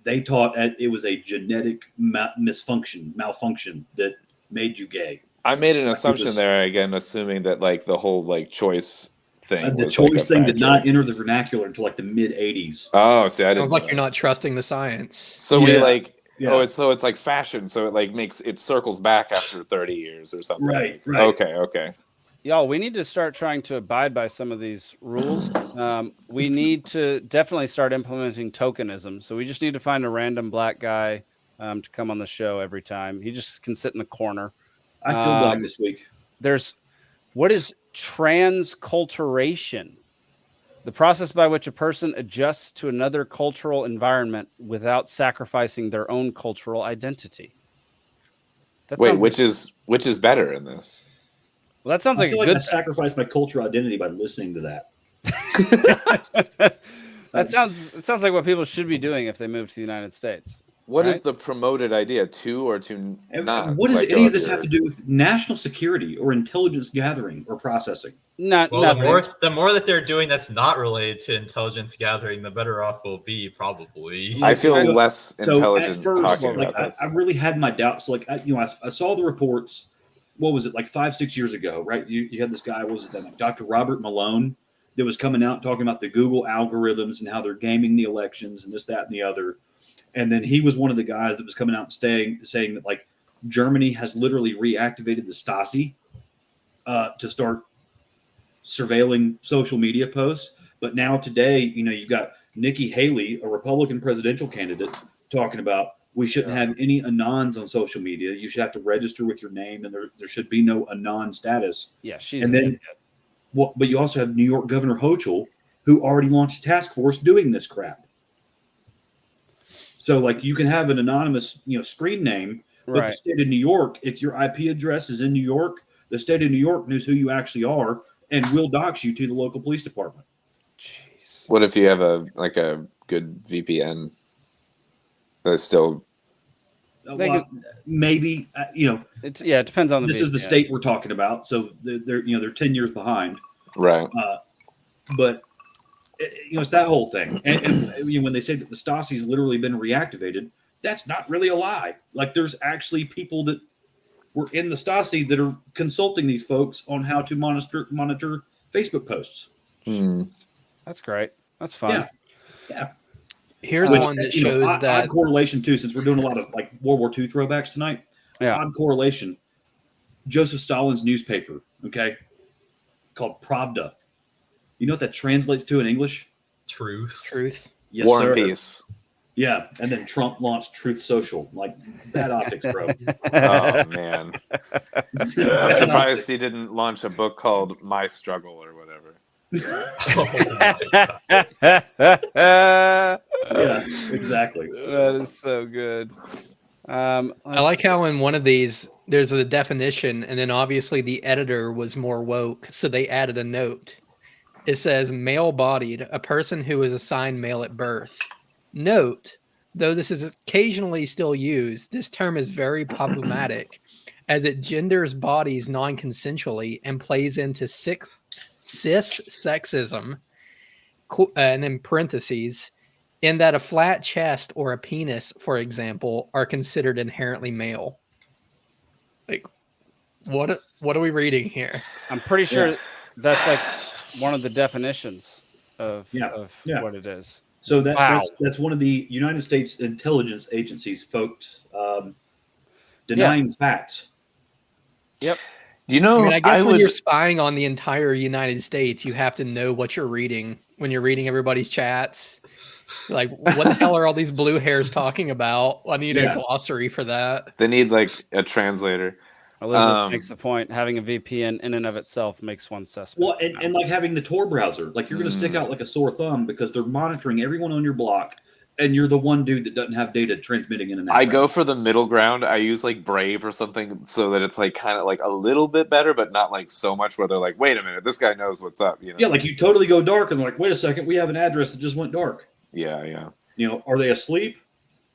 Speaker 4: They taught it was a genetic malfunction that made you gay.
Speaker 3: I made an
Speaker 4: Like, it
Speaker 3: assumption
Speaker 4: was-
Speaker 3: there again, assuming that like the whole like choice thing.
Speaker 4: The
Speaker 3: was, like,
Speaker 4: choice
Speaker 3: a
Speaker 4: thing did
Speaker 3: factor.
Speaker 4: not enter the vernacular until like the mid 80s.
Speaker 3: Oh, see, I didn't.
Speaker 5: Sounds like
Speaker 3: know
Speaker 5: you're
Speaker 3: that.
Speaker 5: not trusting the science.
Speaker 3: So we
Speaker 4: Yeah.
Speaker 3: like.
Speaker 4: Yeah.
Speaker 3: Oh, it's like fashion. So it like makes it circles back after 30 years or something.
Speaker 4: Right.
Speaker 3: Okay.
Speaker 1: Y'all, we need to start trying to abide by some of these rules. We need to definitely start implementing tokenism. So we just need to find a random black guy to come on the show every time. He just can sit in the corner.
Speaker 4: I feel black this week.
Speaker 1: What is transculturation? The process by which a person adjusts to another cultural environment without sacrificing their own cultural identity. That
Speaker 3: Wait,
Speaker 1: sounds
Speaker 3: which is better in this?
Speaker 1: well, that sounds
Speaker 4: I
Speaker 1: like
Speaker 4: feel
Speaker 1: a
Speaker 4: like
Speaker 1: good
Speaker 4: I sacrificed my cultural identity by listening to that.
Speaker 1: It sounds like what people should be doing if they move to the United States.
Speaker 3: What is
Speaker 1: Right?
Speaker 3: the promoted idea? To or to
Speaker 4: And
Speaker 3: not?
Speaker 4: what does
Speaker 3: let
Speaker 4: any
Speaker 3: go
Speaker 4: of this
Speaker 3: your-
Speaker 4: have to do with national security or intelligence gathering or processing?
Speaker 2: Well,
Speaker 1: Nothing.
Speaker 2: the more that they're doing that's not related to intelligence gathering, the better off we'll be, probably.
Speaker 3: I feel
Speaker 4: So-
Speaker 3: less
Speaker 4: So
Speaker 3: intelligent
Speaker 4: at first,
Speaker 3: talking
Speaker 4: like
Speaker 3: about this.
Speaker 4: I really had my doubts. Like I saw the reports. What was it, like 5-6 years ago? Right? You had this guy. What was it? Like Dr. Robert Malone that was coming out talking about the Google algorithms and how they're gaming the elections and this, that, and the other. And then he was one of the guys that was coming out and saying that like Germany has literally reactivated the Stasi to start surveilling social media posts. But now today, you've got Nikki Haley, a Republican presidential candidate, talking about we shouldn't have any anons on social media. You should have to register with your name, and there should be no anon status.
Speaker 1: Yeah, she's
Speaker 4: And then, but you also have New York Governor Hochul, who already launched a task force doing this crap. So, like, you can have an anonymous, screen name, but the
Speaker 1: right.
Speaker 4: state of New York, if your IP address is in New York, the state of New York knows who you actually are and will dox you to the local police department.
Speaker 1: Jeez.
Speaker 3: What if you have a good VPN that's still
Speaker 1: They
Speaker 4: Well, maybe
Speaker 1: It depends on the.
Speaker 4: this is the
Speaker 1: VPN.
Speaker 4: state we're talking about, so they're 10 years behind.
Speaker 3: right?
Speaker 4: But it's that whole thing, and when they say that the Stasi's literally been reactivated, that's not really a lie. Like there's actually people that were in the Stasi that are consulting these folks on how to monitor Facebook posts.
Speaker 3: Hmm.
Speaker 1: That's great. That's fun.
Speaker 4: Yeah.
Speaker 5: Here's
Speaker 4: Which,
Speaker 5: one that shows
Speaker 4: odd
Speaker 5: that
Speaker 4: correlation too, since we're doing a lot of like World War II throwbacks tonight.
Speaker 1: Yeah.
Speaker 4: Odd correlation. Joseph Stalin's newspaper, okay, called Pravda. You know what that translates to in English?
Speaker 2: Truth.
Speaker 5: truth.
Speaker 4: Yes,
Speaker 3: War
Speaker 4: sir.
Speaker 3: and Peace.
Speaker 4: Yeah, and then Trump launched Truth Social. Like bad optics, bro.
Speaker 3: Oh man, I'm surprised he didn't launch a book called My Struggle or whatever.
Speaker 4: Yeah, exactly.
Speaker 1: That is so good.
Speaker 5: I like how in one of these there's a definition, and then obviously the editor was more woke, so they added a note. it says male-bodied, a person who is assigned male at birth. Note, though this is occasionally still used, this term is very problematic as it genders bodies non-consensually and plays into cis sexism, and in parentheses, in that a flat chest or a penis, for example, are considered inherently male. Like, what are we reading here?
Speaker 1: I'm pretty sure that's like one of the definitions of what it is.
Speaker 4: So that's one of the United States intelligence agencies, folks, denying facts.
Speaker 1: Yep.
Speaker 3: You know,
Speaker 5: I mean, I guess when you're spying on the entire United States, you have to know what you're reading when you're reading everybody's chats. Like, what the hell are all these blue hairs talking about? I need a glossary for that.
Speaker 3: They need like a translator.
Speaker 1: Elizabeth makes the point. Having a VPN in and of itself makes one suspect.
Speaker 4: Well, and like having the Tor browser, like you're going to stick out like a sore thumb because they're monitoring everyone on your block, and you're the one dude that doesn't have data transmitting in and out.
Speaker 3: I go for the middle ground. I use like Brave or something so that it's like kind of like a little bit better, but not like so much where they're like, wait a minute, this guy knows what's up. You know?
Speaker 4: Yeah, like you totally go dark and like, wait a second, we have an address that just went dark.
Speaker 3: Yeah.
Speaker 4: You know, are they asleep?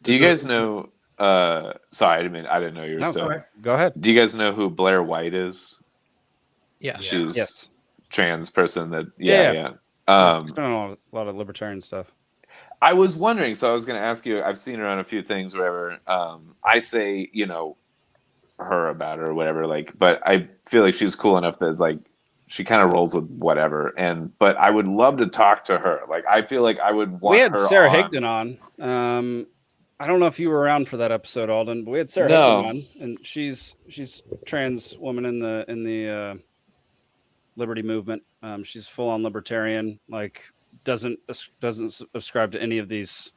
Speaker 3: Do you guys know? Sorry, I didn't know you were still.
Speaker 1: Right. Go ahead.
Speaker 3: Do you guys know who Blair White is?
Speaker 5: Yeah.
Speaker 3: She's trans person that.
Speaker 1: Yeah. She's been on a lot of libertarian stuff.
Speaker 3: I was wondering, so I was going to ask you. I've seen her on a few things, whatever. I say, her about her or whatever. Like, but I feel like she's cool enough that like she kind of rolls with whatever. But I would love to talk to her. Like, I feel like I would want.
Speaker 1: We had
Speaker 3: her
Speaker 1: Sara
Speaker 3: on.
Speaker 1: Higdon on. I don't know if you were around for that episode, Alden, but we had Sara Higdon on, and she's trans woman in the liberty movement. She's full on libertarian. Like doesn't subscribe to any of these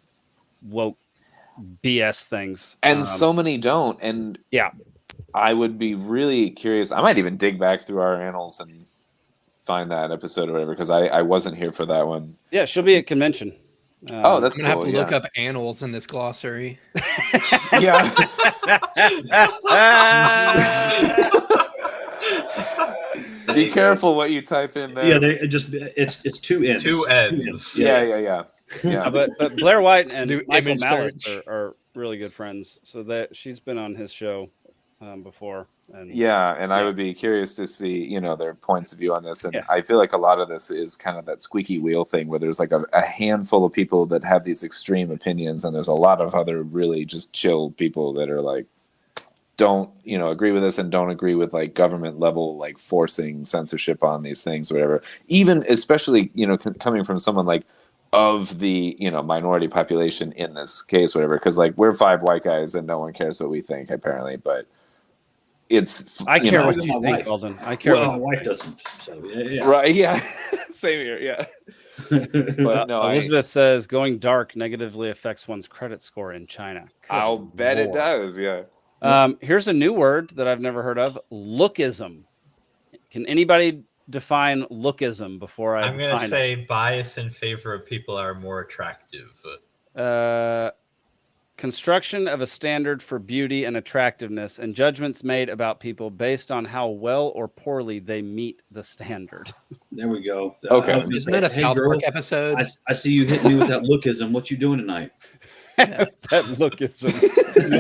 Speaker 1: woke BS things.
Speaker 3: And so many don't. And
Speaker 1: yeah,
Speaker 3: I would be really curious. I might even dig back through our annals and find that episode or whatever because I wasn't here for that one.
Speaker 1: Yeah, she'll be at convention.
Speaker 3: That's
Speaker 5: I'm gonna
Speaker 3: cool.
Speaker 5: have to look up annals in this glossary.
Speaker 3: Yeah. Be careful what you type in there.
Speaker 4: Yeah, it's two N's.
Speaker 2: Two N's.
Speaker 3: Yeah.
Speaker 1: But Blair White and
Speaker 5: Do
Speaker 1: Michael
Speaker 5: image
Speaker 1: Malice
Speaker 5: search.
Speaker 1: are really good friends. So that she's been on his show before. And
Speaker 3: I would be curious to see, their points of view on this. And
Speaker 1: Yeah.
Speaker 3: I feel like a lot of this is kind of that squeaky wheel thing where there's like a handful of people that have these extreme opinions, and there's a lot of other really just chill people that are like, don't, agree with this and don't agree with like government level, like forcing censorship on these things or whatever. Even especially, coming from someone like of the, minority population in this case, whatever, because like we're 5 white guys and no one cares what we think apparently, but
Speaker 1: I care what
Speaker 4: Even
Speaker 1: you
Speaker 4: my
Speaker 1: think,
Speaker 4: wife.
Speaker 1: Alden. I care.
Speaker 4: Well, my wife doesn't. So yeah.
Speaker 3: Right, yeah. Same here, yeah. But no,
Speaker 1: Elizabeth says going dark negatively affects one's credit score in China. Good
Speaker 3: I'll bet it
Speaker 1: Lord.
Speaker 3: does, yeah.
Speaker 1: Here's a new word that I've never heard of: lookism. Can anybody define lookism before I?
Speaker 2: I'm going to say bias in favor of people that are more attractive.
Speaker 1: Construction of a standard for beauty and attractiveness, and judgments made about people based on how well or poorly they meet the standard.
Speaker 4: There we go.
Speaker 3: Okay.
Speaker 4: I was gonna
Speaker 5: Isn't that a
Speaker 4: say,
Speaker 5: South
Speaker 4: girl,
Speaker 5: Park episode?
Speaker 4: I see you hitting me with that lookism. What you doing tonight?
Speaker 1: That lookism.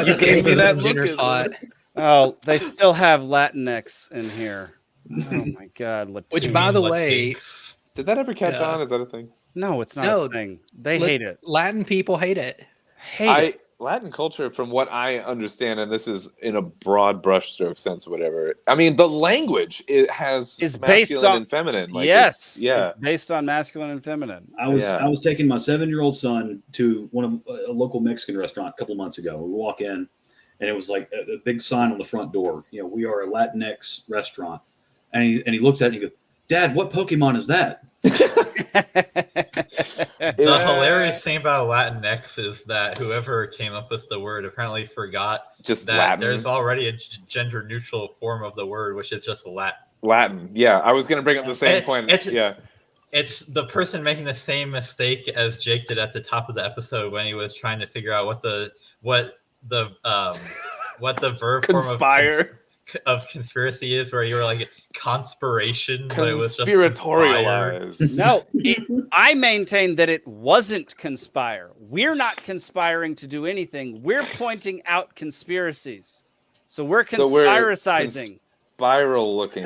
Speaker 3: You gave me that
Speaker 5: Jenner's
Speaker 3: lookism.
Speaker 5: hot.
Speaker 1: Oh, they still have Latinx in here. Oh my God.
Speaker 5: Which, by the
Speaker 2: Let's
Speaker 5: way,
Speaker 2: see.
Speaker 3: Did that ever catch
Speaker 5: Yeah.
Speaker 3: on? Is that a thing?
Speaker 1: No, it's not
Speaker 5: No,
Speaker 1: a thing. They hate it.
Speaker 5: Latin people hate it.
Speaker 1: Hate it.
Speaker 3: Latin culture, from what I understand, and this is in a broad brushstroke sense or whatever, I mean, the language is
Speaker 1: based
Speaker 3: masculine
Speaker 1: on
Speaker 3: and feminine. Like
Speaker 1: yes.
Speaker 3: yeah.
Speaker 1: It's based on masculine and feminine.
Speaker 4: I was taking my 7-year-old son to one of a local Mexican restaurant a couple months ago. We walk in, and it was like a big sign on the front door. We are a Latinx restaurant, and he looks at it and he goes, "Dad, what Pokemon is that?"
Speaker 2: The hilarious thing about Latinx is that whoever came up with the word apparently forgot
Speaker 3: Just
Speaker 2: that
Speaker 3: Latin.
Speaker 2: there's already a gender neutral form of the word, which is just Latin.
Speaker 3: Latin. Yeah, I was going to bring up the same point. Yeah.
Speaker 2: It's the person making the same mistake as Jake did at the top of the episode when he was trying to figure out what the verb form of
Speaker 3: Conspire.
Speaker 2: of conspiracy is, where you were like conspiration, but it was just conspire.
Speaker 3: Conspiratorialize.
Speaker 1: No, I maintain that it wasn't conspire. We're not conspiring to do anything. We're pointing out conspiracies. So we're conspiracizing.
Speaker 3: Spiral looking.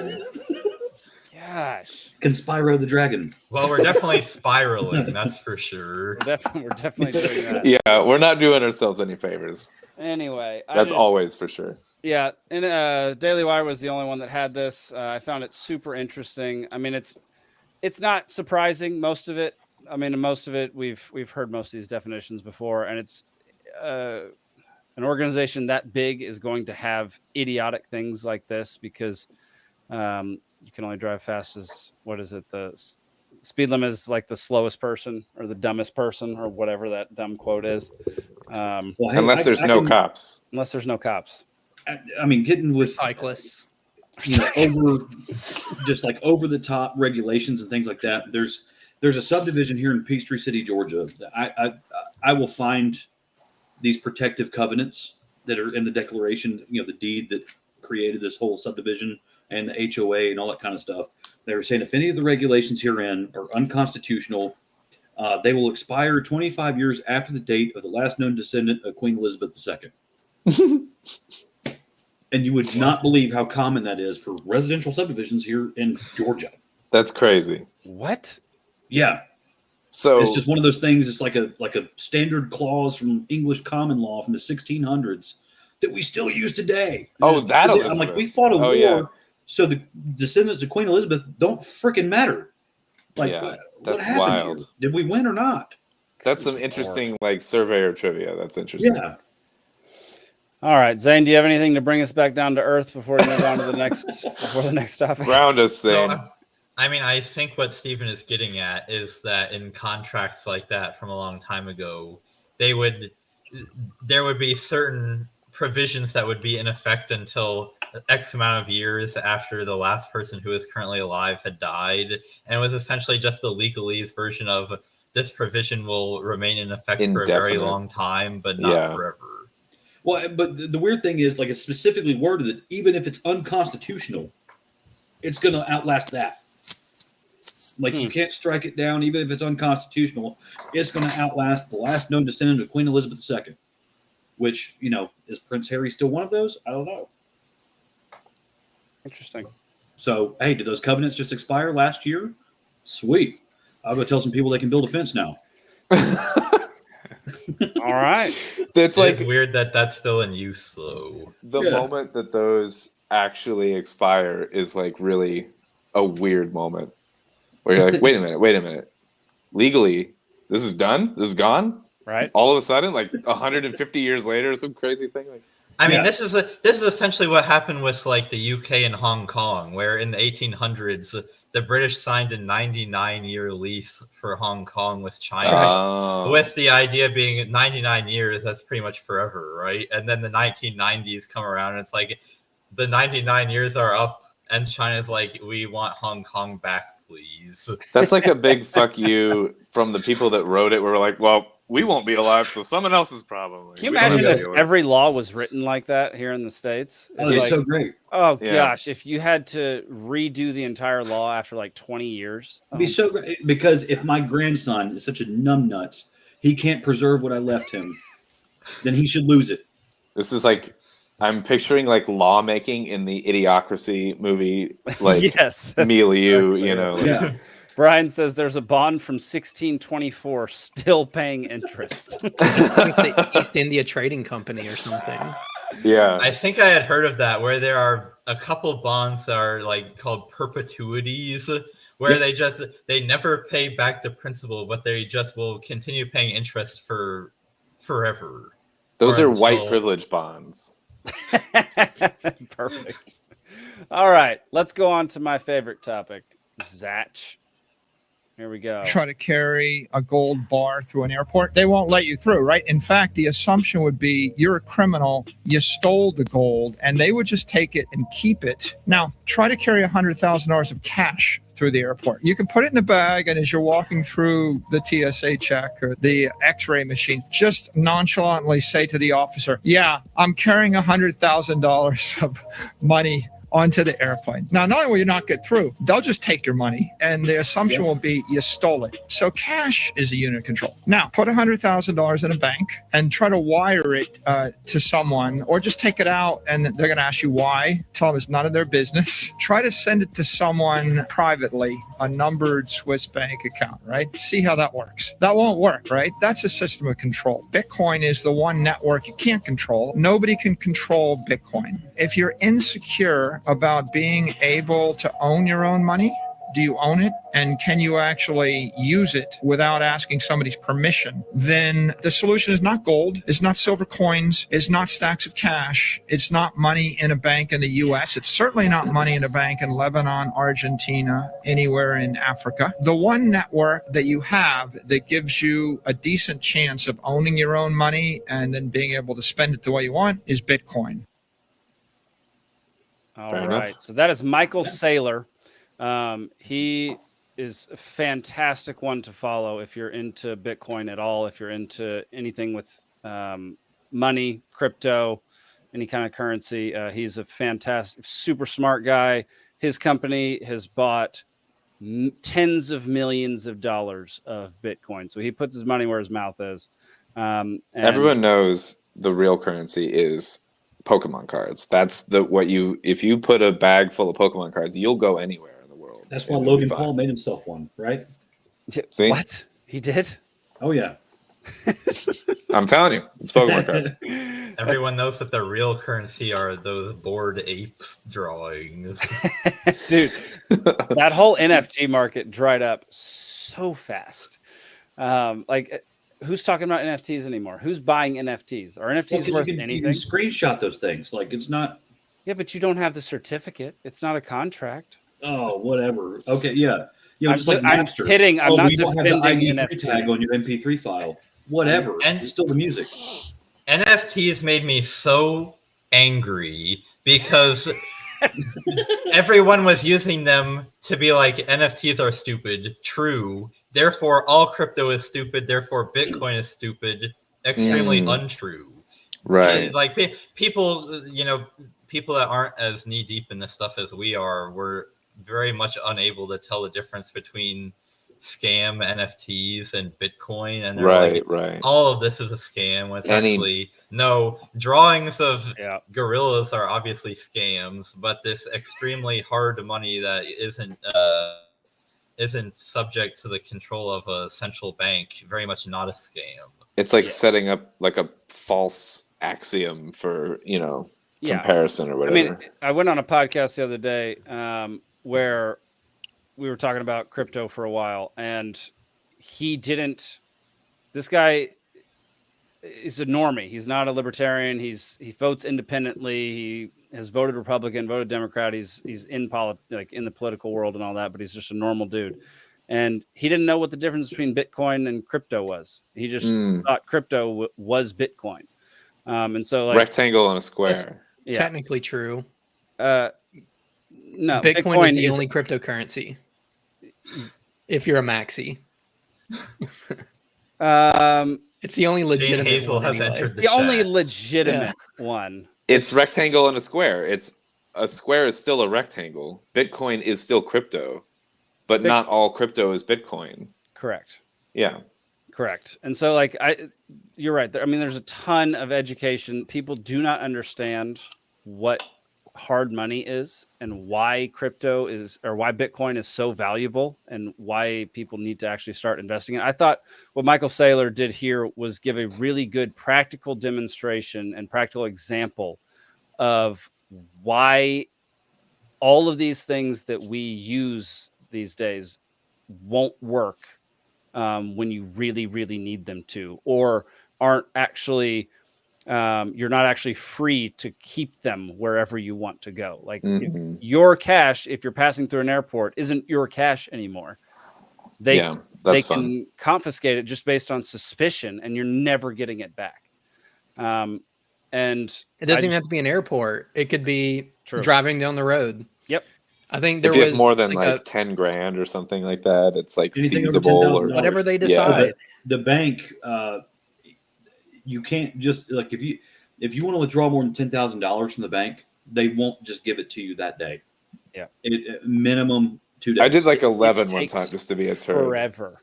Speaker 1: Gosh.
Speaker 4: Conspiro the Dragon.
Speaker 2: Well, we're definitely spiraling, that's for sure.
Speaker 1: We're definitely doing that.
Speaker 3: Yeah, we're not doing ourselves any favors.
Speaker 1: Anyway.
Speaker 3: That's always for sure.
Speaker 1: Yeah, and Daily Wire was the only one that had this. I found it super interesting. I mean, it's not surprising, most of it. I mean, most of it, we've heard most of these definitions before, and it's an organization that big is going to have idiotic things like this because you can only drive fast as, what is it? The speed limit is like the slowest person or the dumbest person or whatever that dumb quote is.
Speaker 3: Unless there's no cops.
Speaker 1: Unless there's no cops.
Speaker 4: I mean, getting with
Speaker 5: Cyclists.
Speaker 4: over the top regulations and things like that. There's a subdivision here in Peachtree City, Georgia. I will find these protective covenants that are in the declaration, the deed that created this whole subdivision and the HOA and all that kind of stuff. They were saying if any of the regulations herein are unconstitutional, they will expire 25 years after the date of the last known descendant of Queen Elizabeth II. And you would not believe how common that is for residential subdivisions here in Georgia.
Speaker 3: That's crazy.
Speaker 1: What?
Speaker 4: Yeah.
Speaker 3: So
Speaker 4: it's just one of those things. It's like a standard clause from English common law from the 1600s that we still use today.
Speaker 3: Oh, that
Speaker 4: I'm like, we fought a war,
Speaker 3: yeah.
Speaker 4: So the descendants of Queen Elizabeth don't freaking matter. Like,
Speaker 3: yeah,
Speaker 4: what
Speaker 3: that's
Speaker 4: happened
Speaker 3: wild.
Speaker 4: here? Did we win or not?
Speaker 3: That's some interesting surveyor trivia. That's interesting.
Speaker 4: Yeah.
Speaker 1: All right, Zane, do you have anything to bring us back down to earth before we move on to the next topic?
Speaker 3: Ground us, Zane.
Speaker 2: So, I mean, I think what Stephen is getting at is that in contracts like that from a long time ago, there would be certain provisions that would be in effect until X amount of years after the last person who is currently alive had died. And it was essentially just the legalese version of this provision will remain in effect for a very long time, but not forever.
Speaker 4: Well, but the weird thing is, like, it's specifically worded that even if it's unconstitutional, it's going to outlast that. Like, you can't strike it down, even if it's unconstitutional. It's going to outlast the last known descendant of Queen Elizabeth II, which, is Prince Harry still one of those? I don't know.
Speaker 1: Interesting.
Speaker 4: So, hey, did those covenants just expire last year? Sweet. I'll go tell some people they can build a fence now.
Speaker 1: All right.
Speaker 3: It's like
Speaker 2: weird that that's still in use, though.
Speaker 3: The moment that those actually expire is like really a weird moment where you're like, wait a minute. Legally, this is done? This is gone?
Speaker 1: Right.
Speaker 3: All of a sudden, like 150 years later, some crazy thing. Like,
Speaker 2: I mean, this is essentially what happened with like the UK and Hong Kong, where in the 1800s, the British signed a 99-year lease for Hong Kong with China, with the idea being 99 years, that's pretty much forever, right? And then the 1990s come around, and it's like the 99 years are up, and China's like, we want Hong Kong back, please.
Speaker 3: That's like a big fuck you from the people that wrote it. We're like, well, we won't be alive, so someone else's problem.
Speaker 1: Can you imagine if every law was written like that here in the States?
Speaker 4: Oh, it's so great.
Speaker 1: Oh, gosh. If you had to redo the entire law after like 20 years.
Speaker 4: It'd be so great. Because if my grandson is such a numbnuts, he can't preserve what I left him, then he should lose it.
Speaker 3: This is like, I'm picturing like lawmaking in the Idiocracy movie, like milieu,
Speaker 1: exactly
Speaker 3: Yeah.
Speaker 1: Brian says there's a bond from 1624 still paying interest.
Speaker 5: It's the East India Trading Company or something.
Speaker 3: Yeah.
Speaker 2: I think I had heard of that, where there are a couple bonds that are like called perpetuities, where they never pay back the principal, but they just will continue paying interest for forever.
Speaker 3: Those are white privilege bonds.
Speaker 1: Perfect. All right, let's go on to my favorite topic, Zach. Here we go.
Speaker 8: Try to carry a gold bar through an airport, they won't let you through, right? In fact, the assumption would be you're a criminal, you stole the gold, and they would just take it and keep it. Now, try to carry $100,000 of cash through the airport. You can put it in a bag, and as you're walking through the TSA check or the x-ray machine, just nonchalantly say to the officer, yeah, I'm carrying $100,000 of money onto the airplane. Now, not only will you not get through, they'll just take your money, and the assumption will be you stole it. So cash is a unit of control. Now, put $100,000 in a bank and try to wire it to someone, or just take it out and they're going to ask you why. Tell them it's none of their business. Try to send it to someone privately, a numbered Swiss bank account, right? See how that works. That won't work, right? That's a system of control. Bitcoin is the one network you can't control. Nobody can control Bitcoin. If you're insecure about being able to own your own money, do you own it? And can you actually use it without asking somebody's permission? Then the solution is not gold, it's not silver coins, it's not stacks of cash, it's not money in a bank in the US, it's certainly not money in a bank in Lebanon, Argentina, anywhere in Africa. The one network that you have that gives you a decent chance of owning your own money and then being able to spend it the way you want is Bitcoin.
Speaker 1: All
Speaker 3: Fair
Speaker 1: right.
Speaker 3: enough.
Speaker 1: So that is Michael Saylor. He is a fantastic one to follow if you're into Bitcoin at all, if you're into anything with money, crypto, any kind of currency. He's a fantastic, super smart guy. His company has bought tens of millions of dollars of Bitcoin. So he puts his money where his mouth is. And
Speaker 3: Everyone knows the real currency is Pokemon cards. That's if you put a bag full of Pokemon cards, you'll go anywhere in the world.
Speaker 4: That's why Logan Paul made himself one, right?
Speaker 3: See?
Speaker 1: What? He did?
Speaker 4: Oh, yeah.
Speaker 3: I'm telling you, it's Pokemon cards.
Speaker 2: Everyone knows that the real currency are those Bored Apes drawings.
Speaker 1: Dude, that whole NFT market dried up so fast. Who's talking about NFTs anymore? Who's buying NFTs? Are NFTs worth anything?
Speaker 4: You can screenshot those things. Like, it's not.
Speaker 1: Yeah, but you don't have the certificate. It's not a contract.
Speaker 4: Oh, whatever. Okay, yeah.
Speaker 1: I'm
Speaker 4: just like Napster.
Speaker 1: I'm kidding. I'm not
Speaker 4: you don't have the
Speaker 1: defending
Speaker 4: ID3
Speaker 1: NFT.
Speaker 4: tag on your MP3 file. Whatever.
Speaker 2: And-
Speaker 4: it's still the music.
Speaker 2: NFTs made me so angry because everyone was using them to be like, NFTs are stupid. True. Therefore, all crypto is stupid. Therefore, Bitcoin is stupid. Extremely untrue.
Speaker 3: Right.
Speaker 2: Like people, people that aren't as knee deep in this stuff as we are, were very much unable to tell the difference between scam NFTs and Bitcoin. And they're
Speaker 3: right.
Speaker 2: all of this is a scam. When it's actually no, drawings of gorillas are obviously scams, but this extremely hard money that isn't subject to the control of a central bank, very much not a scam.
Speaker 3: It's like setting up like a false axiom for, comparison or whatever.
Speaker 1: I mean, I went on a podcast the other day where we were talking about crypto for a while, and this guy is a normie. He's not a libertarian. He votes independently. He has voted Republican, voted Democrat. He's in in the political world and all that, but he's just a normal dude. And he didn't know what the difference between Bitcoin and crypto was. He just thought crypto was Bitcoin. And so
Speaker 3: rectangle and a square.
Speaker 5: Technically true.
Speaker 1: No,
Speaker 5: Bitcoin is the only cryptocurrency. If you're a maxi. It's the only legitimate
Speaker 2: Hazel
Speaker 5: one.
Speaker 2: has
Speaker 5: Anyway.
Speaker 2: entered
Speaker 1: the only legitimate one.
Speaker 3: It's rectangle and a square. A square is still a rectangle. Bitcoin is still crypto, but not all crypto is Bitcoin.
Speaker 1: Correct.
Speaker 3: Yeah.
Speaker 1: Correct. And so you're right. There's a ton of education. People do not understand what hard money is and why crypto is, or why Bitcoin is so valuable and why people need to actually start investing in it. I thought what Michael Saylor did here was give a really good practical demonstration and practical example of why all of these things that we use these days won't work when you really, really need them to, or aren't actually you're not actually free to keep them wherever you want to go. Like your cash, if you're passing through an airport, isn't your cash anymore. They
Speaker 3: that's
Speaker 1: can
Speaker 3: fun.
Speaker 1: confiscate it just based on suspicion, and you're never getting it back. And
Speaker 5: it doesn't even have to be an airport. It could be
Speaker 1: True.
Speaker 5: driving down the road.
Speaker 1: Yep.
Speaker 5: I think there
Speaker 3: if you
Speaker 5: was
Speaker 3: have more than
Speaker 5: like
Speaker 3: like 10 grand or something like that, it's like
Speaker 4: Anything over
Speaker 3: seizable or
Speaker 4: $10,000.
Speaker 5: whatever they
Speaker 3: Yeah.
Speaker 5: decide.
Speaker 4: The bank, you can't just like if you want to withdraw more than $10,000 from the bank, they won't just give it to you that day.
Speaker 1: Yeah.
Speaker 4: Minimum 2 days.
Speaker 3: I did like 11
Speaker 1: It
Speaker 3: one
Speaker 1: takes
Speaker 3: time just to be a turd.
Speaker 1: forever.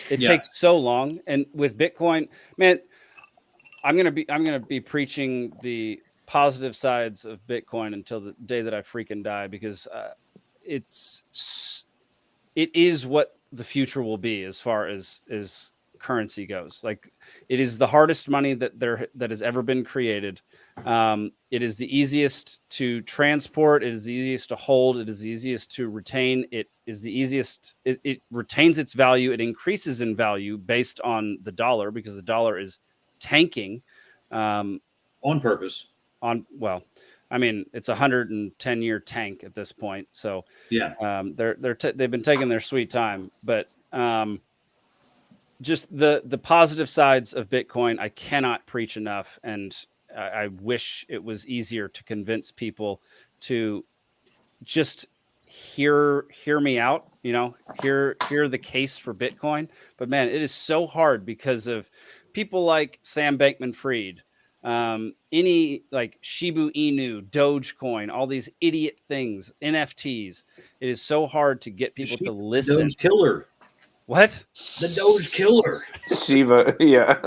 Speaker 1: It takes so long. And with Bitcoin, man, I'm gonna be preaching the positive sides of Bitcoin until the day that I freaking die, because it is what the future will be as far as currency goes. Like, it is the hardest money that has ever been created. It is the easiest to transport. It is the easiest to hold. It is the easiest to retain. It is the easiest. It retains its value. It increases in value based on the dollar, because the dollar is tanking.
Speaker 4: On purpose.
Speaker 1: Well, I mean, it's a 110-year tank at this point. So
Speaker 4: yeah,
Speaker 1: they've been taking their sweet time, but just the positive sides of Bitcoin, I cannot preach enough. And I wish it was easier to convince people to just hear me out, hear the case for Bitcoin. But man, it is so hard because of people like Sam Bankman-Fried, any like Shiba Inu, Dogecoin, all these idiot things, NFTs. It is so hard to get people to listen.
Speaker 4: Doge killer.
Speaker 1: What?
Speaker 4: The Doge killer.
Speaker 3: Shiva, yeah.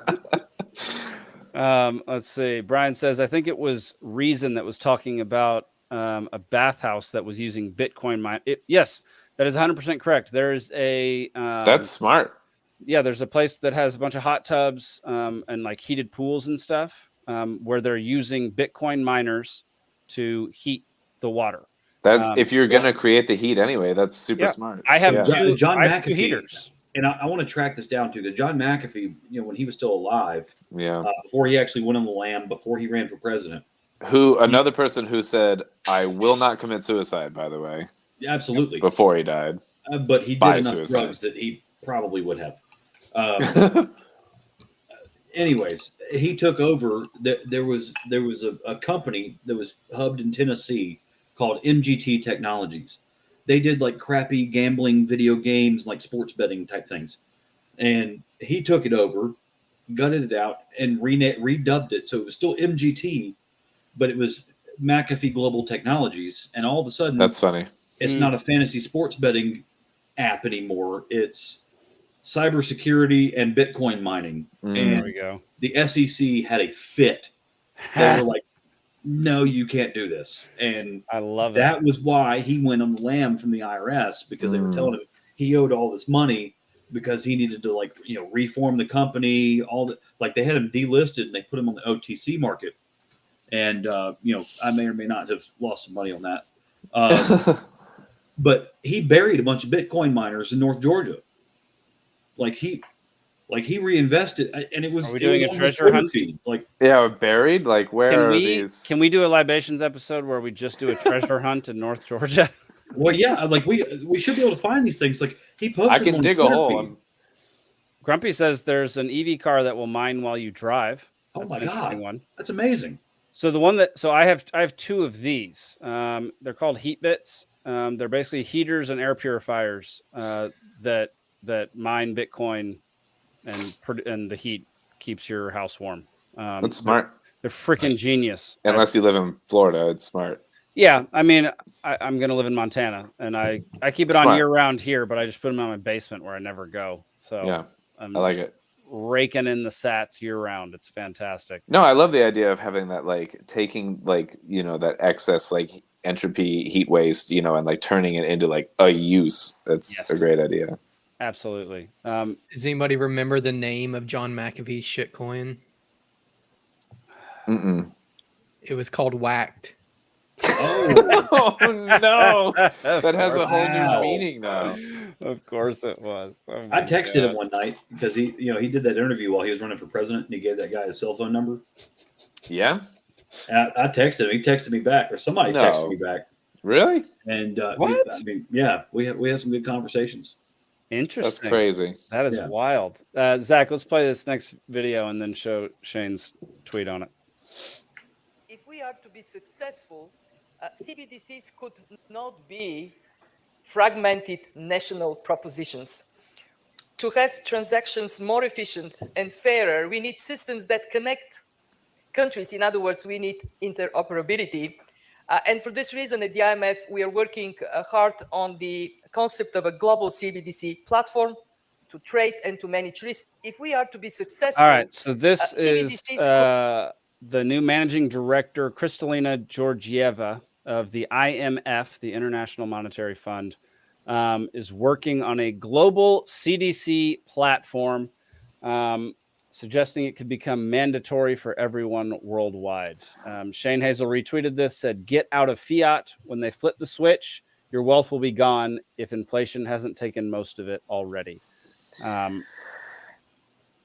Speaker 1: Let's see. Brian says, I think it was Reason that was talking about a bathhouse that was using Bitcoin. Yes, that is 100% correct. There is a
Speaker 3: That's smart.
Speaker 1: Yeah, there's a place that has a bunch of hot tubs and like heated pools and stuff where they're using Bitcoin miners to heat the water.
Speaker 3: That's if you're gonna create the heat anyway. That's super smart.
Speaker 1: I have two
Speaker 4: John McAfee
Speaker 1: heaters,
Speaker 4: and I want to track this down too, because John McAfee, when he was still alive, before he actually went on the lam, before he ran for president,
Speaker 3: another person who said, "I will not commit suicide." By the way,
Speaker 4: absolutely,
Speaker 3: before he died,
Speaker 4: but he did enough drugs that he probably would have. Anyways, he took over. There was a company that was hubbed in Tennessee called MGT Technologies. They did like crappy gambling video games, like sports betting type things. And he took it over, gutted it out, and redubbed it. So it was still MGT, but it was McAfee Global Technologies. And all of a sudden,
Speaker 3: that's funny.
Speaker 4: It's not a fantasy sports betting app anymore. It's cybersecurity and Bitcoin mining. And
Speaker 1: there we go.
Speaker 4: The SEC had a fit. They were like, no, you can't do this. And
Speaker 1: I love it.
Speaker 4: That was why he went on the lam from the IRS, because they were telling him he owed all this money because he needed to reform the company. They had him delisted and they put him on the OTC market. And I may or may not have lost some money on that. But he buried a bunch of Bitcoin miners in North Georgia. He reinvested, and it was.
Speaker 1: Are we doing
Speaker 4: a
Speaker 1: treasure hunt?
Speaker 4: Feed.
Speaker 3: Buried. Like, where are these?
Speaker 1: Can we do a Libations episode where we just do a treasure hunt in North Georgia?
Speaker 4: Well, yeah, we should be able to find these things. Like, he posted.
Speaker 3: I can dig a hole.
Speaker 1: Grumpy says there's an EV car that will mine while you drive.
Speaker 4: That's my God, that's amazing.
Speaker 1: So I have two of these. They're called heat bits. They're basically heaters and air purifiers that mine Bitcoin, and the heat keeps your house warm.
Speaker 3: That's smart.
Speaker 1: They're freaking genius.
Speaker 3: Unless you live in Florida, it's smart.
Speaker 1: Yeah, I mean, I'm going to live in Montana, and I keep it on year round here, but I just put them in my basement where I never go. So
Speaker 3: yeah, I like it.
Speaker 1: Raking in the sats year round. It's fantastic.
Speaker 3: No, I love the idea of having that, taking that excess entropy heat waste, and turning it into a use. That's a great idea.
Speaker 1: Absolutely.
Speaker 5: Does anybody remember the name of John McAfee's shitcoin?
Speaker 3: Mm-mm.
Speaker 5: It was called Whacked.
Speaker 3: Oh no! That has a whole new meaning now.
Speaker 1: Of course it was. Oh
Speaker 4: I texted him one night because he did that interview while he was running for president, and he gave that guy his cell phone number.
Speaker 3: Yeah.
Speaker 4: I texted him. He texted me back, or somebody texted me back.
Speaker 3: Really?
Speaker 4: And
Speaker 1: what?
Speaker 4: we had some good conversations.
Speaker 1: Interesting.
Speaker 3: That's crazy.
Speaker 1: That is wild. Zach, let's play this next video and then show Shane's tweet on it.
Speaker 9: If we are to be successful, CBDCs could not be fragmented national propositions. To have transactions more efficient and fairer, we need systems that connect countries. In other words, we need interoperability. And for this reason, at the IMF, we are working hard on the concept of a global CBDC platform to trade and to manage risk. If we are to be successful...
Speaker 1: All right, so this is the new managing director, Kristalina Georgieva of the IMF, the International Monetary Fund, is working on a global CDC platform, suggesting it could become mandatory for everyone worldwide. Shane Hazel retweeted this, said, "Get out of fiat. When they flip the switch, your wealth will be gone if inflation hasn't taken most of it already."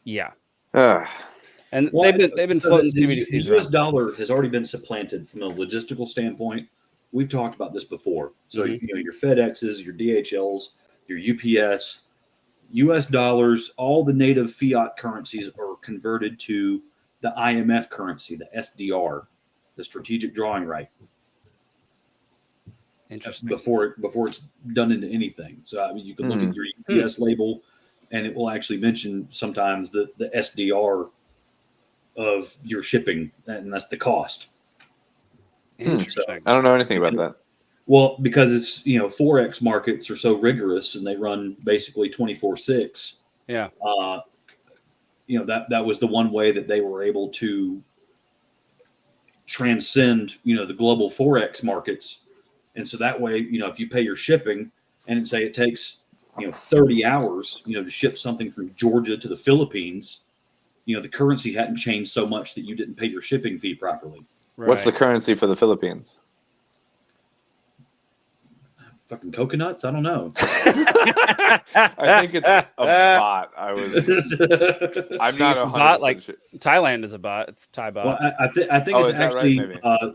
Speaker 1: Yeah. And they've been floating CBDCs.
Speaker 4: The US dollar has already been supplanted from a logistical standpoint. We've talked about this before. So, your FedExes, your DHLs, your UPS, US dollars, all the native fiat currencies are converted to the IMF currency, the SDR, the strategic drawing right.
Speaker 1: Interesting.
Speaker 4: Before it's done into anything. So, I mean, you can look at your UPS label, and it will actually mention sometimes the SDR of your shipping, and that's the cost.
Speaker 1: Interesting.
Speaker 3: So, I don't know anything about that.
Speaker 4: Well, because it's, Forex markets are so rigorous and they run basically 24/6.
Speaker 1: Yeah.
Speaker 4: That was the one way that they were able to transcend, the global Forex markets. And so that way, if you pay your shipping and say it takes, 30 hours, to ship something from Georgia to the Philippines, the currency hadn't changed so much that you didn't pay your shipping fee properly.
Speaker 1: Right.
Speaker 3: What's the currency for the Philippines?
Speaker 4: Fucking coconuts? I don't know.
Speaker 3: I think it's a bot. I'm not a
Speaker 1: bot. Like Thailand is a bot. It's Thai bot.
Speaker 4: Well, I think it's actually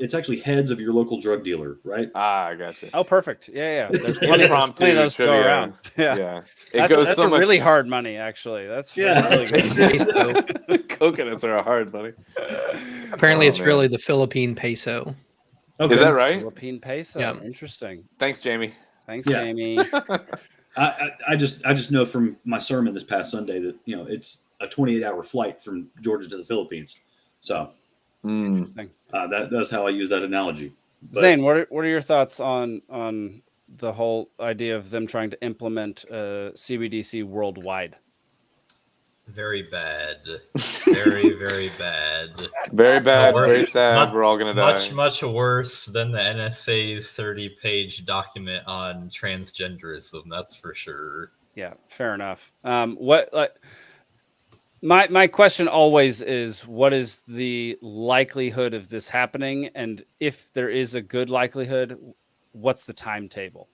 Speaker 4: it's actually heads of your local drug dealer, right?
Speaker 3: Ah, I got you.
Speaker 1: Oh, perfect. Yeah. There's plenty of those go around. Yeah.
Speaker 3: That's
Speaker 1: so much really hard money, actually. That's really good.
Speaker 3: Coconuts are a hard money.
Speaker 5: Apparently, it's really the Philippine peso.
Speaker 3: Okay. Is that right?
Speaker 1: Philippine peso.
Speaker 5: Yeah.
Speaker 1: Interesting.
Speaker 3: Thanks, Jamie.
Speaker 1: Thanks, Jamie.
Speaker 4: I just know from my sermon this past Sunday that it's a 28-hour flight from Georgia to the Philippines. So that's how I use that analogy. But,
Speaker 1: Zane, what are your thoughts on the whole idea of them trying to implement CBDC worldwide?
Speaker 2: Very bad. Very, very bad.
Speaker 3: Very bad. Very sad. We're all going to die.
Speaker 2: Much worse than the NSA's 30-page document on transgenderism. That's for sure.
Speaker 1: Yeah, fair enough. My question always is, what is the likelihood of this happening? And if there is a good likelihood, what's the timetable?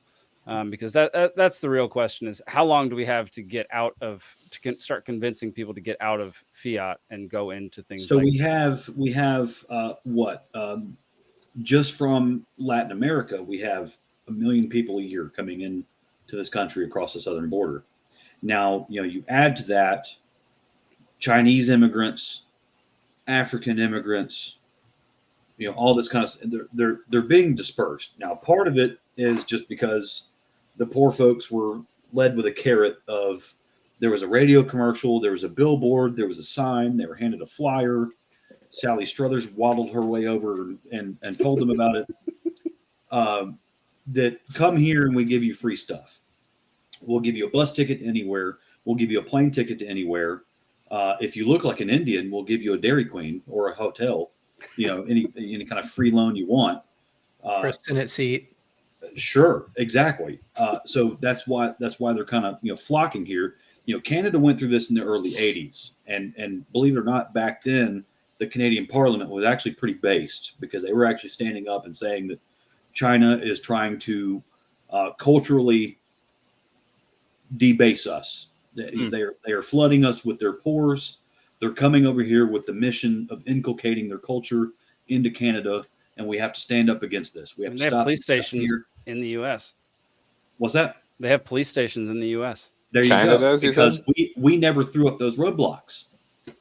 Speaker 1: Because that's the real question: is how long do we have to get out of start convincing people to get out of fiat and go into things?
Speaker 4: So we have just from Latin America, we have 1 million people a year coming in to this country across the southern border. Now, you add to that Chinese immigrants, African immigrants, all this kind of they're being dispersed. Now, part of it is just because the poor folks were led with a carrot of there was a radio commercial, there was a billboard, there was a sign, they were handed a flyer. Sally Struthers waddled her way over and told them about it. That come here and we give you free stuff. We'll give you a bus ticket to anywhere. We'll give you a plane ticket to anywhere. If you look like an Indian, we'll give you a Dairy Queen or a hotel. Any kind of free loan you want.
Speaker 5: For a Senate seat.
Speaker 4: Sure, exactly. So that's why they're kind of flocking here. Canada went through this in the early 80s, and believe it or not, back then the Canadian Parliament was actually pretty based because they were actually standing up and saying that China is trying to culturally debase us. They are flooding us with their pores. They're coming over here with the mission of inculcating their culture into Canada, and we have to stand up against this.
Speaker 1: They have police stations in the U.S.
Speaker 4: What's that?
Speaker 1: They have police stations in the U.S.
Speaker 4: There you
Speaker 3: China
Speaker 4: go.
Speaker 3: does, you
Speaker 4: Because
Speaker 3: said?
Speaker 4: we never threw up those roadblocks.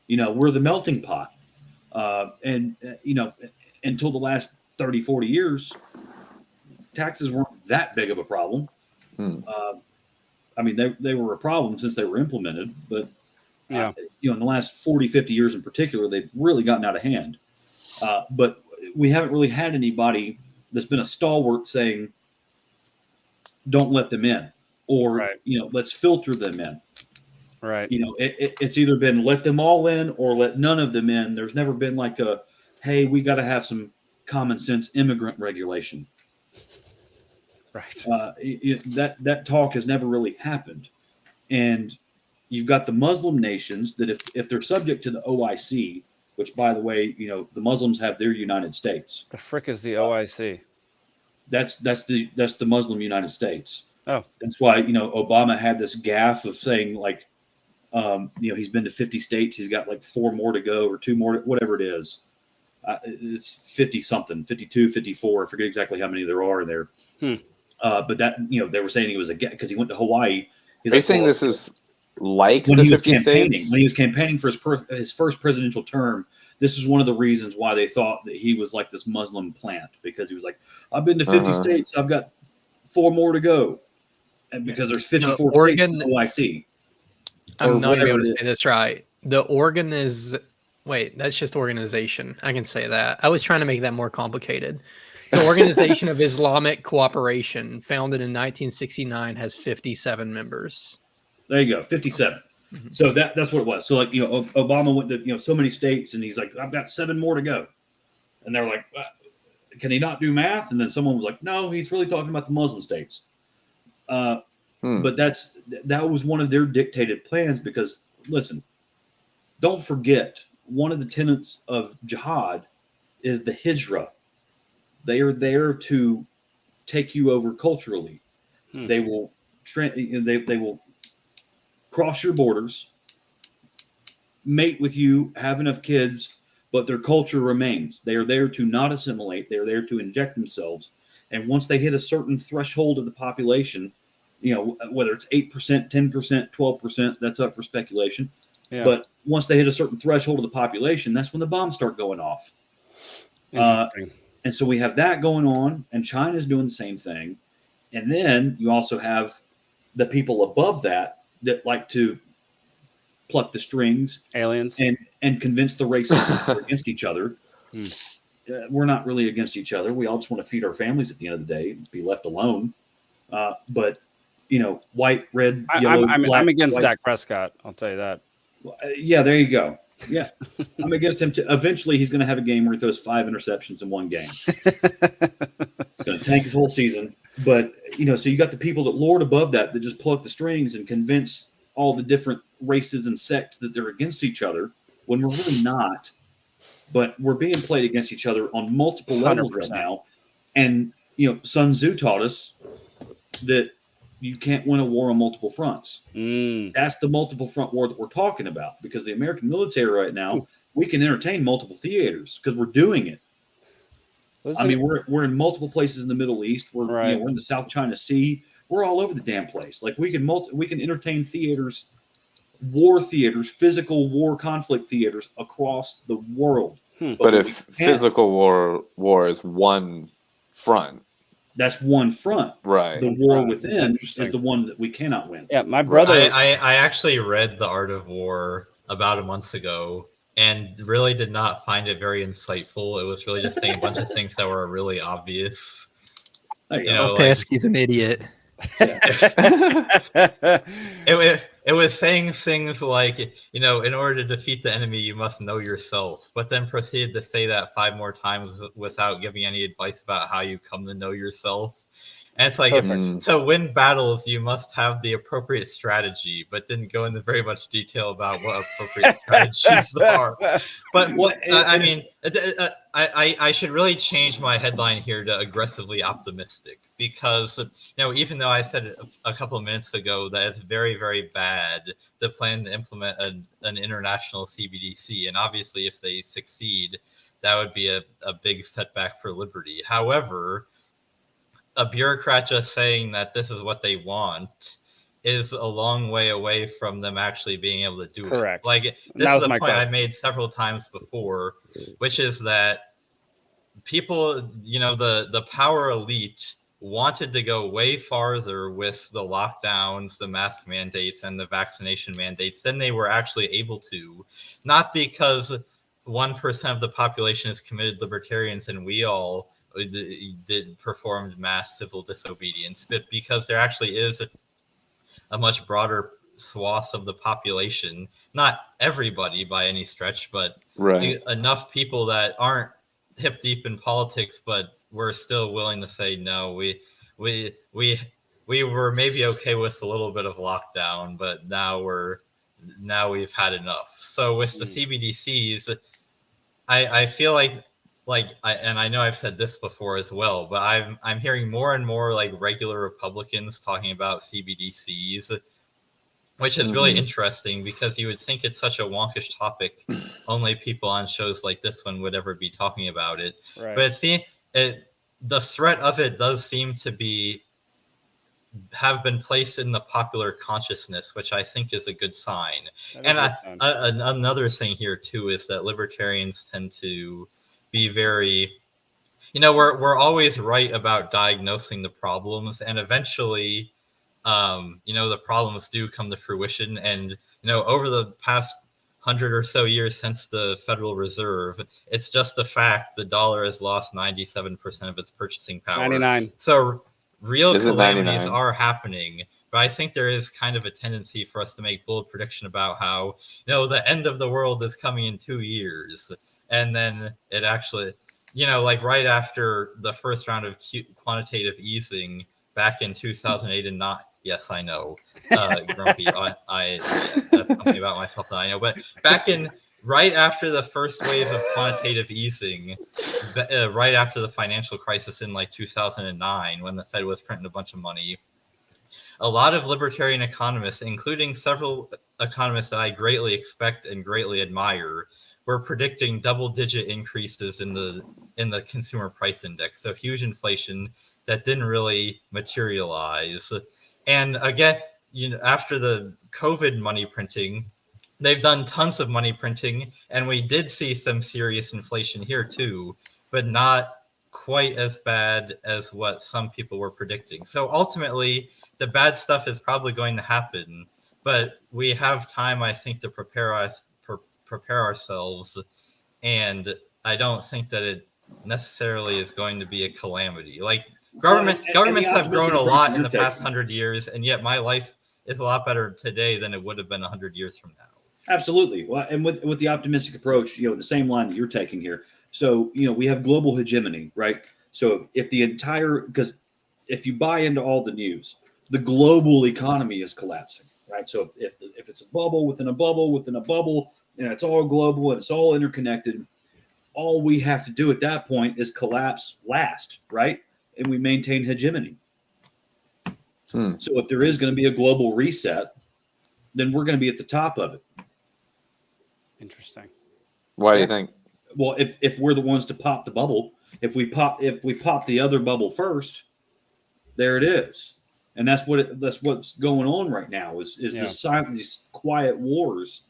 Speaker 4: We're the melting pot. And until the last 30, 40 years, taxes weren't that big of a problem. I mean, they were a problem since they were implemented, but in the last 40, 50 years in particular, they've really gotten out of hand. But we haven't really had anybody that's been a stalwart saying, don't let them in, or, let's filter them in.
Speaker 1: Right.
Speaker 4: It's either been let them all in or let none of them in. There's never been like hey, we got to have some common sense immigrant regulation.
Speaker 1: Right.
Speaker 4: That talk has never really happened. And you've got the Muslim nations that if they're subject to the OIC, which, by the way, the Muslims have their United States.
Speaker 1: The frick is the OIC?
Speaker 4: That's the Muslim United States.
Speaker 1: Oh,
Speaker 4: that's why Obama had this gaffe of saying like, he's been to 50 states. He's got like 4 more to go, or 2 more, whatever it is. It's 50 something, 52, 54. I forget exactly how many there are there. But that, they were saying he was because he went to Hawaii.
Speaker 3: Are you saying this is like the 50 states?
Speaker 4: When he was campaigning for his first presidential term, this is one of the reasons why they thought that he was like this Muslim plant, because he was like, I've been to 50 states. I've got 4 more to go. And because there's 54 states in the OIC.
Speaker 5: I'm not going to be able to say this right. The organ is, wait, that's just organization. I can say that. I was trying to make that more complicated. The Organization of Islamic Cooperation, founded in 1969, has 57 members.
Speaker 4: There you go, 57. So that's what it was. So like, Obama went to, so many states, and he's like, I've got 7 more to go. And they're like, can he not do math? And then someone was like, no, he's really talking about the Muslim states. But that was one of their dictated plans, because listen, don't forget, one of the tenets of jihad is the hijrah. They are there to take you over culturally. They will they will cross your borders, mate with you, have enough kids, but their culture remains. They are there to not assimilate. They are there to inject themselves. And once they hit a certain threshold of the population, whether it's 8%, 10%, 12%, that's up for speculation. Yeah. But once they hit a certain threshold of the population, that's when the bombs start going off. And so we have that going on, and China's doing the same thing. And then you also have the people above that like to pluck the strings,
Speaker 1: aliens,
Speaker 4: and convince the races we're against each other. We're not really against each other. We all just want to feed our families at the end of the day, be left alone. But white, red, yellow, black.
Speaker 1: I'm against
Speaker 4: white.
Speaker 1: Dak Prescott. I'll tell you that.
Speaker 4: Yeah, there you go. Yeah, I'm against him. Eventually, he's going to have a game where he throws 5 interceptions in one game. It's going to tank his whole season. But so you got the people that lord above that just pluck the strings and convince all the different races and sects that they're against each other, when we're really not. But we're being played against each other on multiple levels 100%. Right now. And Sun Tzu taught us that you can't win a war on multiple fronts. That's the multiple front war that we're talking about, because the American military right now, we can entertain multiple theaters because we're doing it. I mean, we're in multiple places in the Middle East. We're we're in the South China Sea. We're all over the damn place. Like we can entertain theaters, war theaters, physical war conflict theaters across the world.
Speaker 3: But if physical war is one front.
Speaker 4: That's one front.
Speaker 3: Right.
Speaker 4: The war within is the one that we cannot win.
Speaker 1: Yeah, my brother.
Speaker 2: I actually read The Art of War about a month ago and really did not find it very insightful. It was really just saying a bunch of things that were really obvious.
Speaker 5: Pesky's an idiot.
Speaker 2: It was saying things like, in order to defeat the enemy, you must know yourself, but then proceeded to say that 5 more times without giving any advice about how you come to know yourself. And it's like, to win battles, you must have the appropriate strategy, but didn't go into very much detail about what appropriate strategies are. But I should really change my headline here to aggressively optimistic, because, even though I said a couple of minutes ago that it's very, very bad to plan to implement an international CBDC, and obviously if they succeed, that would be a big setback for liberty. However, a bureaucrat just saying that this is what they want is a long way away from them actually being able to do it.
Speaker 1: Correct.
Speaker 2: Like, this is a point I've made several times before, which is that people, the power elite wanted to go way farther with the lockdowns, the mask mandates, and the vaccination mandates than they were actually able to. Not because 1% of the population is committed libertarians and we all performed mass civil disobedience, but because there actually is a much broader swath of the population, not everybody by any stretch, but enough people that aren't hip deep in politics, but we're still willing to say no. We were maybe okay with a little bit of lockdown, but now we've had enough. So with the CBDCs, I feel like I know I've said this before as well, but I'm hearing more and more like regular Republicans talking about CBDCs, which is really interesting because you would think it's such a wonkish topic. Only people on shows like this one would ever be talking about it. Right. But the threat of it does seem to have been placed in the popular consciousness, which I think is a good sign. And another thing here too is that libertarians tend to be very, we're always right about diagnosing the problems, and eventually, the problems do come to fruition. And, over the past 100 or so years since the Federal Reserve, it's just the fact the dollar has lost 97% of its purchasing power.
Speaker 1: 99.
Speaker 2: So real calamities are happening. But I think there is kind of a tendency for us to make bold prediction about how, the end of the world is coming in 2 years. And then it actually, right after the first round of quantitative easing back in 2008 and not, yes, I know, Grumpy, that's something about myself that I know. But right after the first wave of quantitative easing, right after the financial crisis in 2009, when the Fed was printing a bunch of money, a lot of libertarian economists, including several economists that I greatly expect and greatly admire, were predicting double-digit increases in the consumer price index. So huge inflation that didn't really materialize. And again, after the COVID money printing, they've done tons of money printing, and we did see some serious inflation here too, but not quite as bad as what some people were predicting. So ultimately, the bad stuff is probably going to happen, but we have time, I think, to prepare ourselves, and I don't think that it necessarily is going to be a calamity. Governments have grown a lot in the past 100 years, and yet my life is a lot better today than it would have been 100 years from now.
Speaker 4: Absolutely. Well, and with the optimistic approach, the same line that you're taking here. So, we have global hegemony, right? So if because if you buy into all the news, the global economy is collapsing, right? So if it's a bubble within a bubble within a bubble, and it's all global and it's all interconnected, all we have to do at that point is collapse last, right? And we maintain hegemony. So if there is going to be a global reset, then we're going to be at the top of it.
Speaker 1: Interesting.
Speaker 3: Why do you think?
Speaker 4: Well, if we're the ones to pop the bubble, if we pop the other bubble first, there it is. And that's what's going on right now is these quiet wars.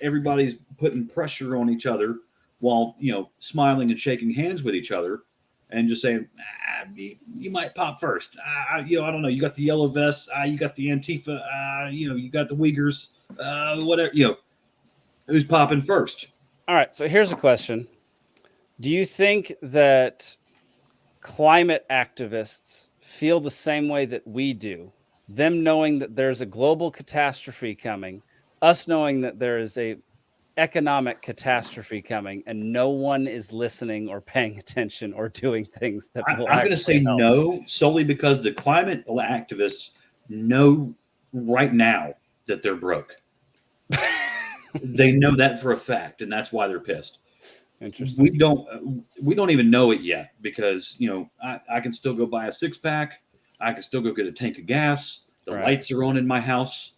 Speaker 4: Everybody's putting pressure on each other while smiling and shaking hands with each other, and just saying, you might pop first. I don't know. You got the yellow vests. You got the Antifa. You got the Uyghurs. Whatever. Who's popping first?
Speaker 1: All right. So here's a question: do you think that climate activists feel the same way that we do? Them knowing that there's a global catastrophe coming, us knowing that there is a economic catastrophe coming, and no one is listening or paying attention or doing things that will
Speaker 4: I'm going to say help. No, solely because the climate activists know right now that they're broke. They know that for a fact, and that's why they're pissed.
Speaker 1: Interesting.
Speaker 4: We don't even know it yet because I can still go buy a 6-pack. I can still go get a tank of gas. The lights are on in my house.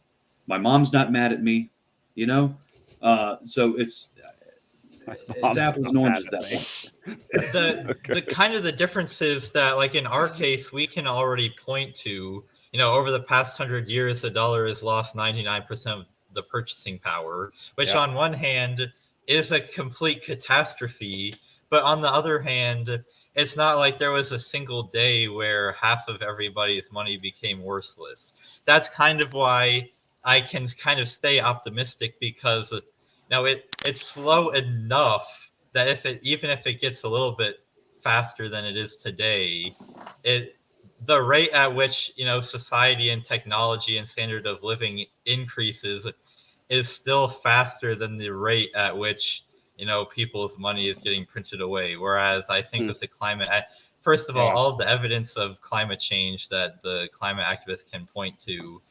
Speaker 4: My mom's not mad at me. So it's apples and oranges at that point.
Speaker 2: The kind of the difference is that, like in our case, we can already point to over the past 100 years, the dollar has lost 99% of the purchasing power, which on one hand is a complete catastrophe. But on the other hand, it's not like there was a single day where half of everybody's money became worthless. That's kind of why I can kind of stay optimistic, because it's slow enough that even if it gets a little bit faster than it is today, the rate at which society and technology and standard of living increases is still faster than the rate at which people's money is getting printed away. Whereas I think with the climate, first of all of the evidence of climate change that the climate activists can point to,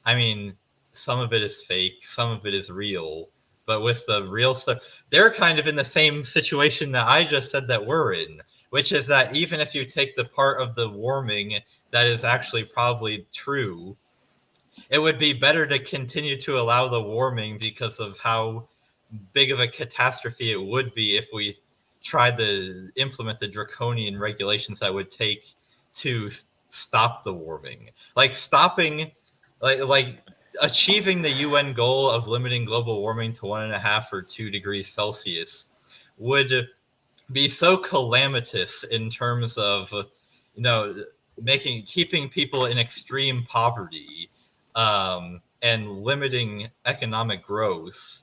Speaker 2: I mean, some of it is fake, some of it is real. But with the real stuff, they're kind of in the same situation that I just said that we're in, which is that even if you take the part of the warming that is actually probably true, it would be better to continue to allow the warming because of how big of a catastrophe it would be if we tried to implement the draconian regulations that would take to stop the warming. Like stopping, like achieving the UN goal of limiting global warming to 1.5 or 2 degrees Celsius would be so calamitous in terms of, keeping people in extreme poverty, and limiting economic growth,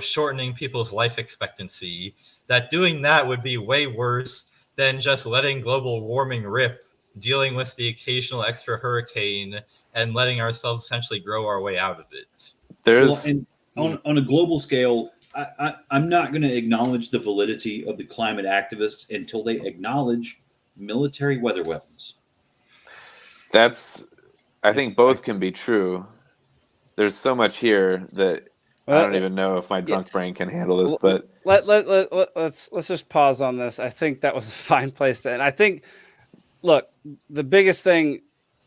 Speaker 2: shortening people's life expectancy, that doing that would be way worse than just letting global warming rip, dealing with the occasional extra hurricane, and letting ourselves essentially grow our way out of it.
Speaker 4: On a global scale, I'm not going to acknowledge the validity of the climate activists until they acknowledge military weather weapons.
Speaker 3: I think both can be true. There's so much here that I don't even know if my drunk brain can handle this. But
Speaker 1: let's just pause on this. I think that was a fine place to end. I think, look, the biggest thing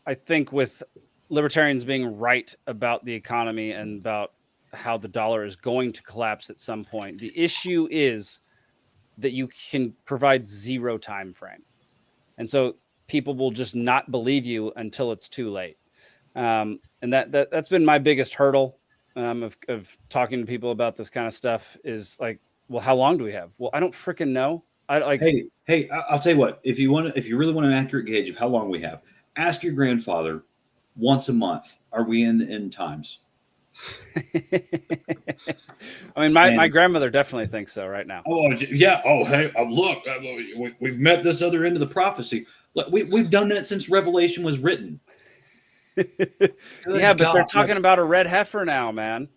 Speaker 1: I think with libertarians being right about the economy and about how the dollar is going to collapse at some point, the issue is that you can provide zero time frame, and so people will just not believe you until it's too late. And that's been my biggest hurdle of talking to people about this kind of stuff, is like, well, how long do we have? Well, I don't freaking know.
Speaker 4: Hey, I'll tell you what, if you really want an accurate gauge of how long we have, ask your grandfather once a month, are we in the end times?
Speaker 1: I mean, my grandmother definitely thinks so right now.
Speaker 4: Oh yeah. Oh hey, look, we've met this other end of the prophecy. Look, we've done that since Revelation was written.
Speaker 1: Yeah, but they're talking about a red heifer now, man.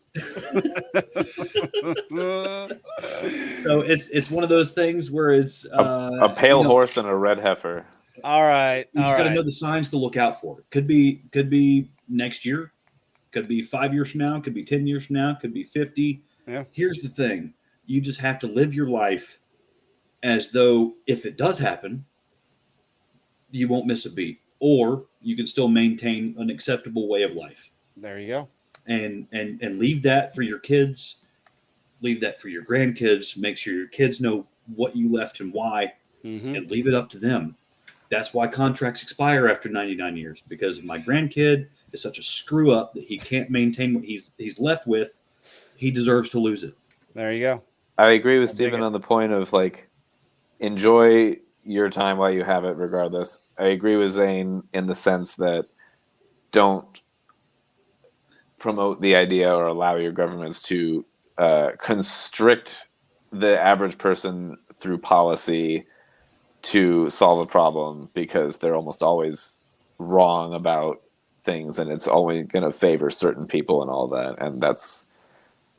Speaker 4: So it's one of those things where it's
Speaker 3: a pale horse and a red heifer.
Speaker 1: All right,
Speaker 4: you just got to know the signs to look out for. Could be next year, could be 5 years from now, could be 10 years from now, could be 50.
Speaker 1: Yeah.
Speaker 4: Here's the thing: you just have to live your life as though if it does happen, you won't miss a beat, or you can still maintain an acceptable way of life.
Speaker 1: There you go.
Speaker 4: And leave that for your kids, leave that for your grandkids. Make sure your kids know what you left and why, and leave it up to them. That's why contracts expire after 99 years, because if my grandkid is such a screw up that he can't maintain what he's left with, he deserves to lose it.
Speaker 1: There you go.
Speaker 3: I agree with Stephen on the point of like, enjoy your time while you have it regardless. I agree with Zane in the sense that don't promote the idea or allow your governments to constrict the average person through policy to solve a problem, because they're almost always wrong about things and it's always going to favor certain people and all that. And that's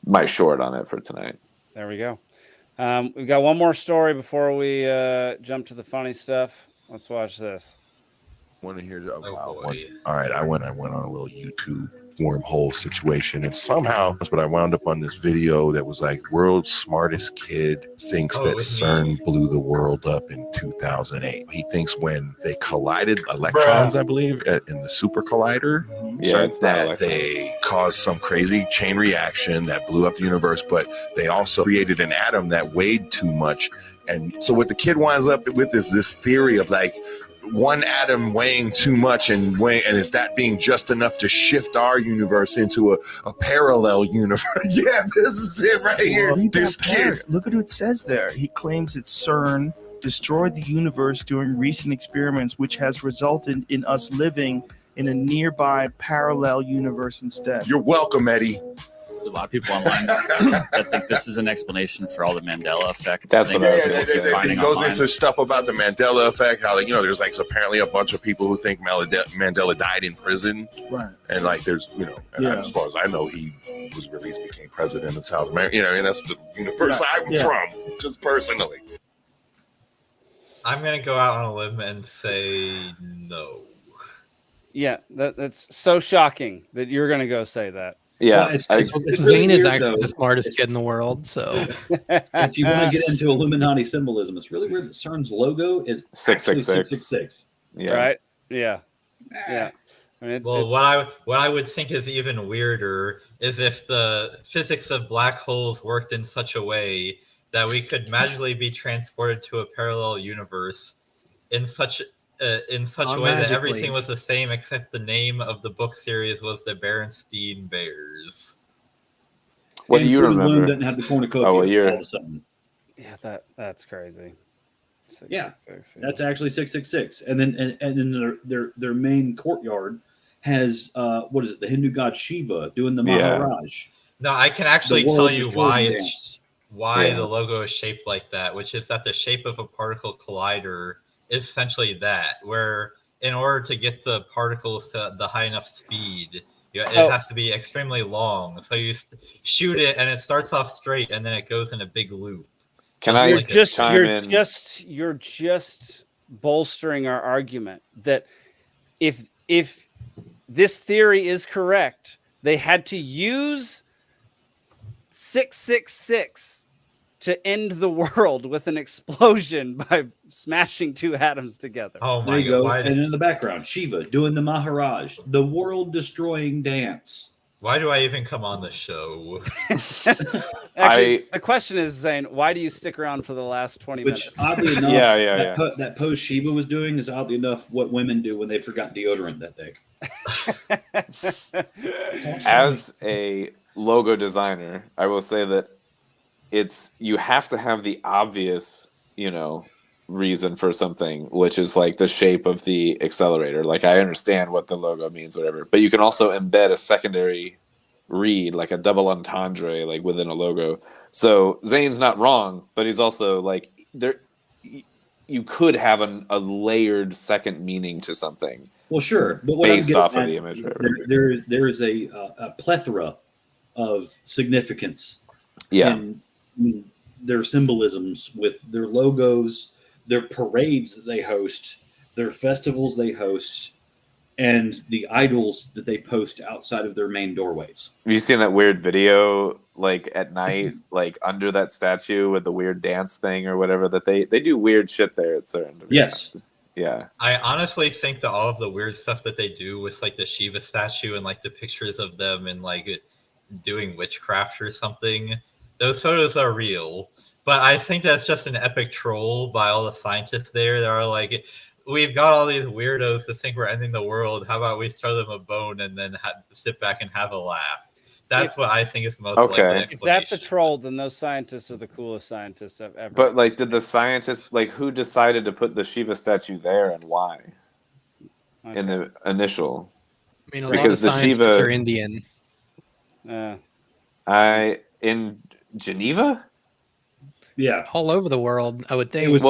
Speaker 3: my short on it for tonight.
Speaker 1: There we go. We've got one more story before we jump to the funny stuff. Let's watch this.
Speaker 10: Want to hear? All right, I went on a little YouTube wormhole situation, and somehow, but I wound up on this video that was like, world's smartest kid thinks that CERN blew the world up in 2008. He thinks when they collided electrons, I believe, in the super collider, that they caused some crazy chain reaction that blew up the universe, but they also created an atom that weighed too much. And so what the kid winds up with is this theory of like, one atom weighing too much and is that being just enough to shift our universe into a parallel universe? Yeah, this is it right here. This kid.
Speaker 11: Look at what it says there. He claims that CERN destroyed the universe during recent experiments, which has resulted in us living in a nearby parallel universe instead.
Speaker 10: You're welcome, Eddie.
Speaker 12: A lot of people online that think this is an explanation for all the Mandela effect.
Speaker 3: That's what I was
Speaker 10: going to say. It goes into stuff about the Mandela effect, how there's like apparently a bunch of people who think Mandela died in prison,
Speaker 11: right?
Speaker 10: And like there's as far as I know, he was released, became president of South America. And that's the universe I'm from, just personally.
Speaker 2: I'm gonna go out on a limb and say no.
Speaker 1: Yeah, that's so shocking that you're gonna go say that.
Speaker 3: Yeah,
Speaker 5: well, Zane is actually the smartest kid in the world. So,
Speaker 4: if you want to get into Illuminati symbolism, it's really weird that CERN's logo is
Speaker 3: 666.
Speaker 1: Yeah. Right? Yeah. Yeah. I mean,
Speaker 2: what I would think is even weirder is if the physics of black holes worked in such a way that we could magically be transported to a parallel universe in such a way that everything was the same except the name of the book series was the Berenstein Bears.
Speaker 3: What do you remember?
Speaker 4: Didn't have the cornucopia
Speaker 3: all
Speaker 4: of a sudden.
Speaker 1: Yeah, that's crazy.
Speaker 4: That's actually 666, and then their main courtyard has what is it? The Hindu god Shiva doing the Maharaj.
Speaker 2: No, I can actually tell you why the logo is shaped like that, which is that the shape of a particle collider is essentially that, where in order to get the particles to the high enough speed, it has to be extremely long. So you shoot it, and it starts off straight, and then it goes in a big loop.
Speaker 1: You're just bolstering our argument that if this theory is correct, they had to use 666 to end the world with an explosion by smashing two atoms together.
Speaker 2: Oh my
Speaker 4: there you go. And in the background, Shiva doing the Maharaj, the world-destroying dance.
Speaker 2: Why do I even come on the show?
Speaker 1: Actually, the question is, Zane, why do you stick around for the last 20 minutes?
Speaker 4: Which, oddly enough, that pose Shiva was doing is oddly enough what women do when they forgot deodorant that day.
Speaker 3: As a logo designer, I will say that you have to have the obvious, reason for something, which is like the shape of the accelerator. Like I understand what the logo means, whatever, but you can also embed a secondary read, like a double entendre, like within a logo. So Zane's not wrong, but he's also like there. You could have a layered second meaning to something.
Speaker 4: Well, sure, but what
Speaker 3: based off of the image.
Speaker 4: There is a plethora of significance.
Speaker 3: Yeah.
Speaker 4: In their symbolisms with their logos, their parades that they host, their festivals they host, and the idols that they post outside of their main doorways.
Speaker 3: Have you seen that weird video, like at night, like under that statue with the weird dance thing or whatever? That they do weird shit there at CERN.
Speaker 4: Yes.
Speaker 3: Yeah.
Speaker 2: I honestly think that all of the weird stuff that they do with like the Shiva statue and like the pictures of them and like doing witchcraft or something, those photos are real. But I think that's just an epic troll by all the scientists there that are like, we've got all these weirdos to think we're ending the world. How about we throw them a bone and then sit back and have a laugh? That's what I think is most likely.
Speaker 1: If that's a troll, then those scientists are the coolest scientists I've ever.
Speaker 3: But like, did the scientists who decided to put the Shiva statue there and why? Okay. In the initial,
Speaker 5: I mean, a lot of scientists are Indian.
Speaker 3: In Geneva.
Speaker 4: Yeah,
Speaker 5: all over the world, I would think.
Speaker 4: It was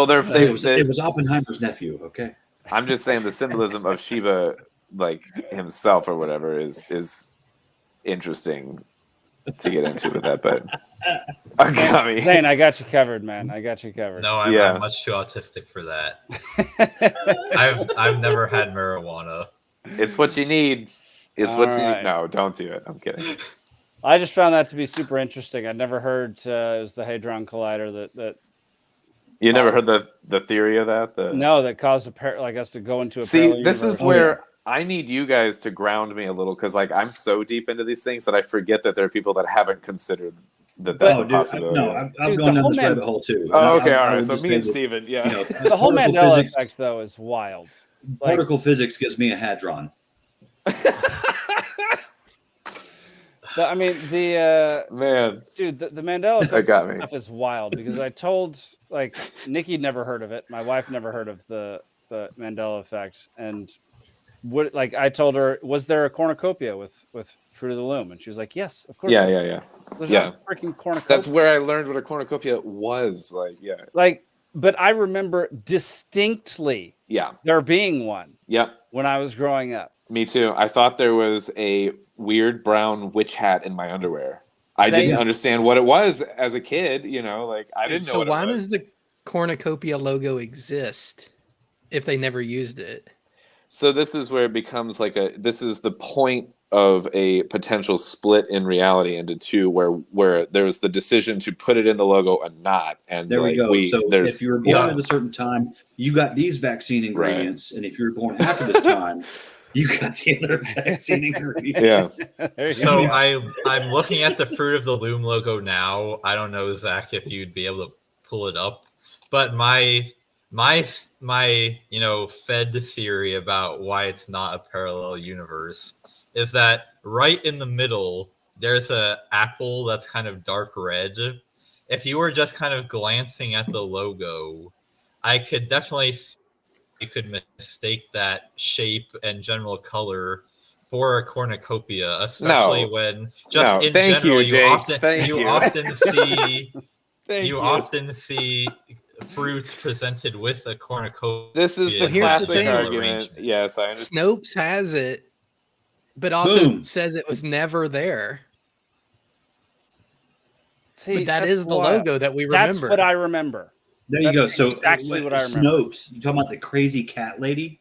Speaker 4: Oppenheimer's nephew. Okay,
Speaker 3: I'm just saying the symbolism of Shiva, like himself or whatever, is interesting to get into with that. But
Speaker 1: Zane, I got you covered, man. I got you covered.
Speaker 2: No, I'm much too autistic for that. I've never had marijuana.
Speaker 3: It's what you need. It's what you need. No, don't do it. I'm kidding.
Speaker 1: I just found that to be super interesting. I'd never heard it was the Hadron Collider that.
Speaker 3: You never heard the theory of that?
Speaker 1: No, that caused us to go into a.
Speaker 3: See, this is where I need you guys to ground me a little, because like I'm so deep into these things that I forget that there are people that haven't considered that's a
Speaker 4: dude,
Speaker 3: possibility.
Speaker 4: I've
Speaker 1: Dude,
Speaker 4: gone
Speaker 1: the
Speaker 4: down
Speaker 1: whole
Speaker 4: this rabbit hole too.
Speaker 3: Oh,
Speaker 4: And
Speaker 3: okay, all
Speaker 4: I
Speaker 3: right.
Speaker 4: would
Speaker 3: So
Speaker 4: just
Speaker 3: me
Speaker 4: say
Speaker 3: and
Speaker 4: that,
Speaker 3: Steven, yeah.
Speaker 4: you know,
Speaker 1: the whole
Speaker 4: particle
Speaker 1: Mandela
Speaker 4: physics,
Speaker 1: effect, though, is wild. Like,
Speaker 4: particle physics gives me a hadron.
Speaker 1: I mean, the
Speaker 3: Man,
Speaker 1: dude, the Mandela
Speaker 3: that
Speaker 1: effect
Speaker 3: got me.
Speaker 1: stuff is wild because I told like Nikki never heard of it. My wife never heard of the Mandela effect, and what like I told her, was there a cornucopia with Fruit of the Loom? And she was like, yes, of course.
Speaker 3: Yeah.
Speaker 1: There's
Speaker 3: Yeah.
Speaker 1: not a freaking cornucopia.
Speaker 3: That's where I learned what a cornucopia was. Like, yeah.
Speaker 1: Like, but I remember distinctly there being one.
Speaker 3: Yep.
Speaker 1: When I was growing up.
Speaker 3: Me too. I thought there was a weird brown witch hat in my underwear. I didn't understand what it was as a kid, you know, like I didn't know
Speaker 5: So
Speaker 3: what
Speaker 5: why
Speaker 3: it was.
Speaker 5: does the cornucopia logo exist if they never used it?
Speaker 3: So this is where it becomes like this is the point of a potential split in reality into two where there's the decision to put it in the logo and not. And
Speaker 4: there we go. So
Speaker 3: there's,
Speaker 4: if you were born at a certain time, you got these vaccine ingredients. And if you were born after this time, you got the other vaccine ingredients.
Speaker 2: So I'm looking at the Fruit of the Loom logo now. I don't know, Zach, if you'd be able to pull it up, but my you know, fed theory about why it's not a parallel universe is that right in the middle there's a apple that's kind of dark red. If you were just kind of glancing at the logo, I could definitely see you could mistake that shape and general color for a cornucopia, especially when just in general you often see fruits presented with a cornucopia.
Speaker 3: This is the classic argument. Yes, I understand.
Speaker 5: Snopes has it, but also says it was never there.
Speaker 1: See,
Speaker 5: but that is the logo that we remember.
Speaker 1: That's what I remember.
Speaker 4: There you go. So
Speaker 1: exactly what I remember.
Speaker 4: Snopes, you talking about the crazy cat lady?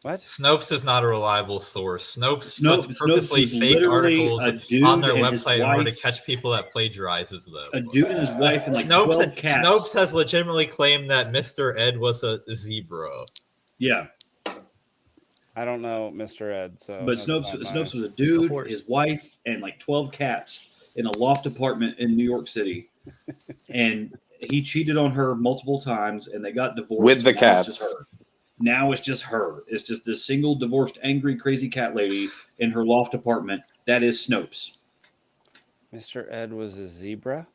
Speaker 1: What?
Speaker 2: Snopes is not a reliable source. Snopes puts purposely fake articles on their website in order to catch people that plagiarizes them.
Speaker 4: A dude and his wife and like 12 cats.
Speaker 2: Snopes has legitimately claimed that Mr. Ed was a zebra.
Speaker 4: Yeah.
Speaker 1: I don't know Mr. Ed. So,
Speaker 4: but Snopes was a dude, his wife, and like 12 cats in a loft apartment in New York City, and he cheated on her multiple times, and they got divorced.
Speaker 3: With the cats.
Speaker 4: Now it's just her. It's just this single divorced, angry, crazy cat lady in her loft apartment. That is Snopes.
Speaker 1: Mr. Ed was a zebra?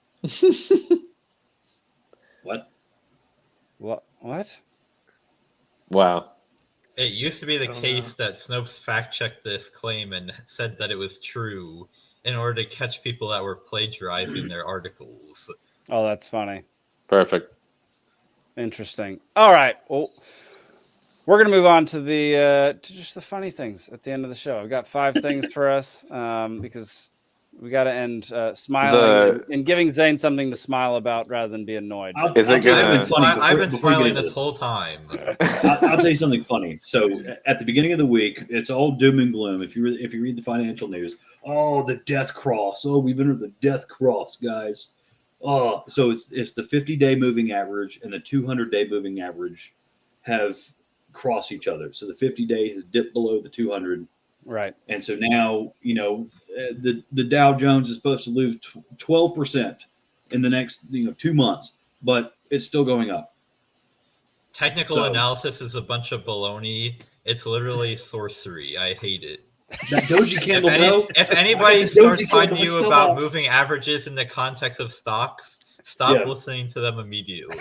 Speaker 4: What?
Speaker 1: What?
Speaker 3: Wow.
Speaker 2: It used to be the case that Snopes fact-checked this claim and said that it was true in order to catch people that were plagiarizing their articles.
Speaker 1: Oh, that's funny.
Speaker 3: Perfect.
Speaker 1: Interesting. All right. Well, we're going to move on to the to just the funny things at the end of the show. I've got 5 things for us because we got to end smiling and giving Zane something to smile about rather than be annoyed.
Speaker 2: I've been smiling this whole time.
Speaker 4: I'll tell you something funny. So at the beginning of the week, it's all doom and gloom. If you read the financial news, oh, the death cross. Oh, we've entered the death cross, guys. Oh, so it's the 50-day moving average and the 200-day moving average have crossed each other. So the 50-day has dipped below the 200.
Speaker 1: Right.
Speaker 4: And so now, you know, the Dow Jones is supposed to lose 12% in the next 2 months, but it's still going up.
Speaker 2: Technical analysis is a bunch of baloney. It's literally sorcery. I hate it.
Speaker 4: That doji candle,
Speaker 2: if anybody starts telling you about moving averages in the context of stocks, stop listening to them immediately.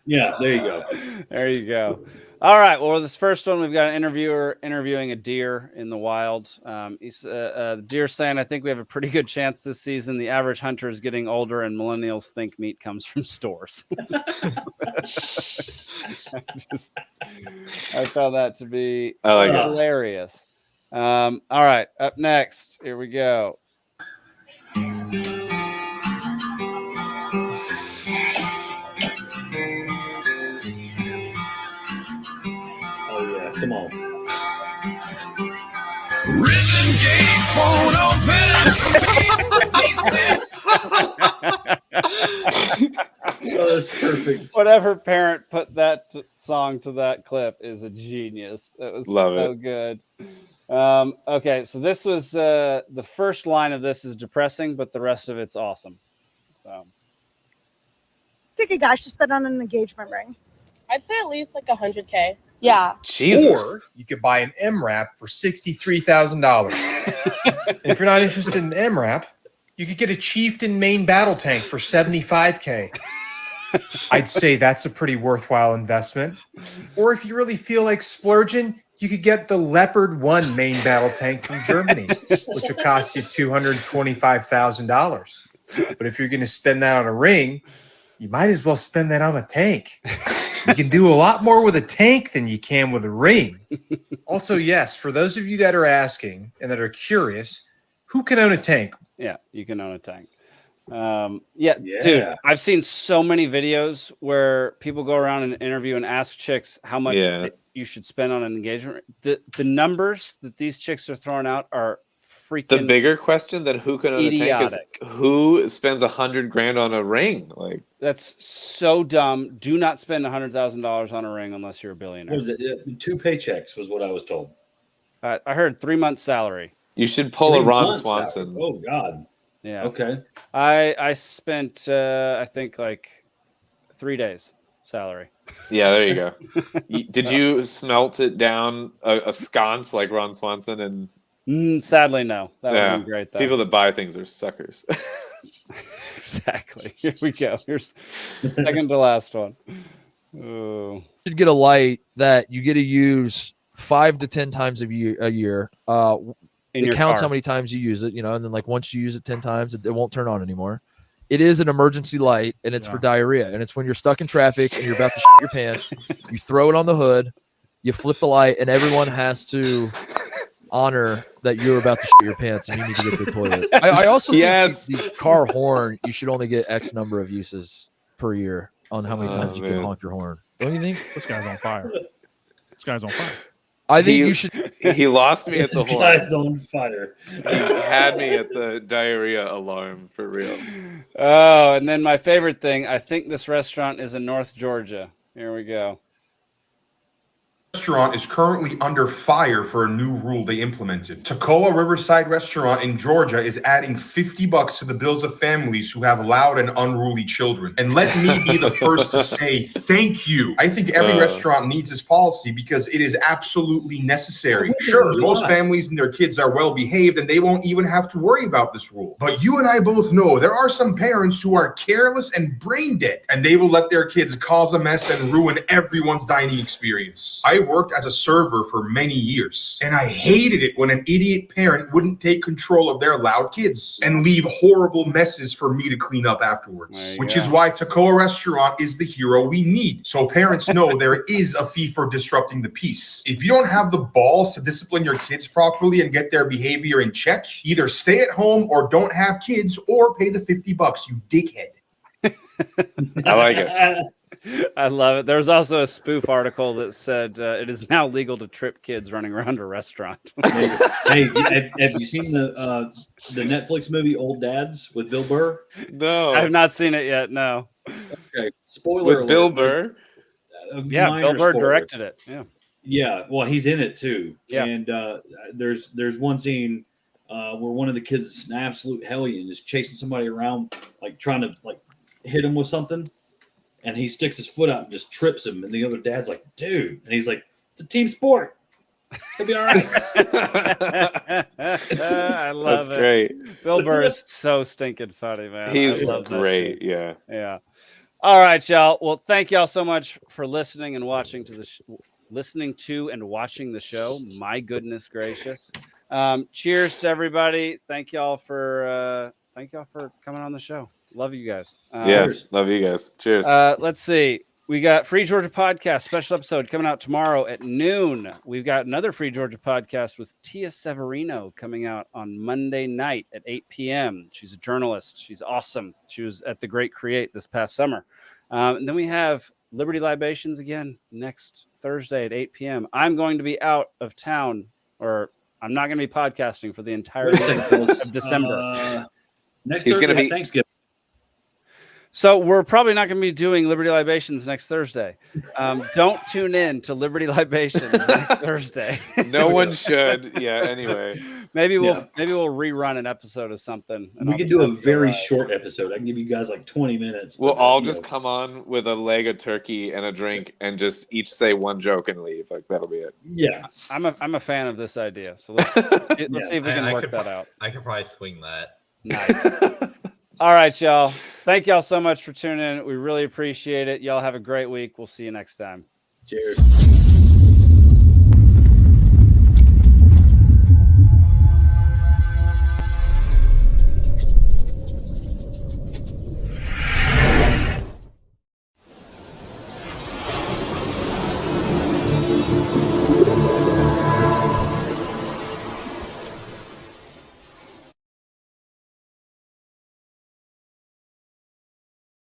Speaker 4: Yeah, there you go.
Speaker 1: There you go. All right. Well, this first one, we've got an interviewer interviewing a deer in the wild. He's the deer saying, I think we have a pretty good chance this season. The average hunter is getting older and millennials think meat comes from stores. I found that to be hilarious. All right. Up next, here we go.
Speaker 4: Come on.
Speaker 13: Prison gates won't open.
Speaker 4: Oh, that's perfect.
Speaker 1: Whatever parent put that song to that clip is a genius. That was so good. Okay, so this was the first line of this is depressing, but the rest of it's awesome.
Speaker 14: I think a guy should spend on an engagement ring. I'd say at least like $100K. Yeah.
Speaker 15: Or you could buy an MRAP for $63,000. If you're not interested in MRAP, you could get a Chieftain main battle tank for $75K. I'd say that's a pretty worthwhile investment. Or if you really feel like splurging, you could get the Leopard 1 main battle tank from Germany, which would cost you $225,000. But if you're going to spend that on a ring, you might as well spend that on a tank. You can do a lot more with a tank than you can with a ring. Also, yes, for those of you that are asking and that are curious, who can own a tank?
Speaker 1: Yeah, you can own a tank. Dude, I've seen so many videos where people go around and interview and ask chicks how much you should spend on an engagement. The numbers that these chicks are throwing out are freaking
Speaker 3: the bigger question than who can own a tank is who spends $100,000 on a ring. Like,
Speaker 1: that's so dumb. Do not spend $100,000 on a ring unless you're a billionaire.
Speaker 4: What was it? 2 paychecks was what I was told.
Speaker 1: I heard 3 months salary.
Speaker 3: You should pull a Ron Swanson.
Speaker 4: Oh God.
Speaker 1: Yeah.
Speaker 4: Okay.
Speaker 1: I spent I think like 3 days salary.
Speaker 3: Yeah, there you go. Did you smelt it down a sconce like Ron Swanson? And
Speaker 1: sadly, no. That would be great, though.
Speaker 3: People that buy things are suckers.
Speaker 1: Exactly. Here we go. Here's second to last one. Oh.
Speaker 16: You should get a light that you get to use 5 to 10 times a year. It counts how many times you use it, and then like once you use it 10 times, it won't turn on anymore. It is an emergency light, and it's for diarrhea. And it's when you're stuck in traffic and you're about to shit your pants, you throw it on the hood, you flip the light, and everyone has to honor that you're about to shit your pants and you need to get to the toilet. I also think the car horn, you should only get X number of uses per year on how many times you can honk your horn. Don't you think?
Speaker 17: This guy's on fire. This guy's on fire.
Speaker 16: I think you should.
Speaker 3: He lost me at the horn.
Speaker 4: This guy's on fire.
Speaker 3: He had me at the diarrhea alarm for real.
Speaker 1: Oh, and then my favorite thing. I think this restaurant is in North Georgia. Here we go.
Speaker 18: Restaurant is currently under fire for a new rule they implemented. Toccoa Riverside Restaurant in Georgia is adding $50 to the bills of families who have loud and unruly children. And let me be the first to say thank you. I think every restaurant needs this policy because it is absolutely necessary. Sure, most families and their kids are well behaved and they won't even have to worry about this rule. But you and I both know there are some parents who are careless and brain dead, and they will let their kids cause a mess and ruin everyone's dining experience. I worked as a server for many years, and I hated it when an idiot parent wouldn't take control of their loud kids and leave horrible messes for me to clean up afterwards, which is why Toccoa Restaurant is the hero we need. So parents know there is a fee for disrupting the peace. If you don't have the balls to discipline your kids properly and get their behavior in check, either stay at home or don't have kids or pay the $50, you dickhead.
Speaker 3: I like it.
Speaker 1: I love it. There's also a spoof article that said it is now legal to trip kids running around a restaurant.
Speaker 4: Hey, have you seen the Netflix movie Old Dads with Bill Burr?
Speaker 3: No,
Speaker 1: I have not seen it yet. No.
Speaker 4: Okay, spoiler
Speaker 3: with Bill Burr.
Speaker 1: Yeah, Bill Burr directed it. Yeah.
Speaker 4: Yeah, well, he's in it too.
Speaker 1: Yeah.
Speaker 4: And there's one scene where one of the kids, an absolute hellion, is chasing somebody around, like trying to like hit him with something. And he sticks his foot out and just trips him. And the other dad's like, dude. And he's like, it's a team sport. He'll be all right.
Speaker 1: I love
Speaker 3: That's
Speaker 1: it.
Speaker 3: great.
Speaker 1: Bill Burr is so stinking funny, man.
Speaker 3: He's
Speaker 1: I love that
Speaker 3: great.
Speaker 1: dude.
Speaker 3: Yeah.
Speaker 1: Yeah. All right, y'all. Well, thank y'all so much for listening and watching to listening to and watching the show. My goodness gracious. Cheers to everybody. Thank y'all for coming on the show. Love you guys.
Speaker 3: Love you guys. Cheers.
Speaker 1: Let's see. We got Free Georgia Podcast special episode coming out tomorrow at noon. We've got another Free Georgia Podcast with Tia Severino coming out on Monday night at 8 p.m. She's a journalist. She's awesome. She was at the Great Create this past summer. And then we have Liberty Libations again next Thursday at 8 p.m. I'm going to be out of town, or I'm not going to be podcasting for the entire month of December.
Speaker 4: Next Thursday, Thanksgiving.
Speaker 1: So we're probably not going to be doing Liberty Libations next Thursday. Don't tune in to Liberty Libations next Thursday.
Speaker 3: No one should. Yeah. Anyway,
Speaker 1: maybe we'll rerun an episode of something.
Speaker 4: We could do a very short episode. I can give you guys like 20 minutes.
Speaker 3: We'll all just come on with a leg of turkey and a drink, and just each say one joke and leave. Like that'll be it.
Speaker 4: Yeah,
Speaker 1: I'm a fan of this idea. So let's see if we can work that out.
Speaker 2: I could probably swing that.
Speaker 1: Nice. All right, y'all. Thank y'all so much for tuning in. We really appreciate it. Y'all have a great week. We'll see you next time.
Speaker 4: Cheers.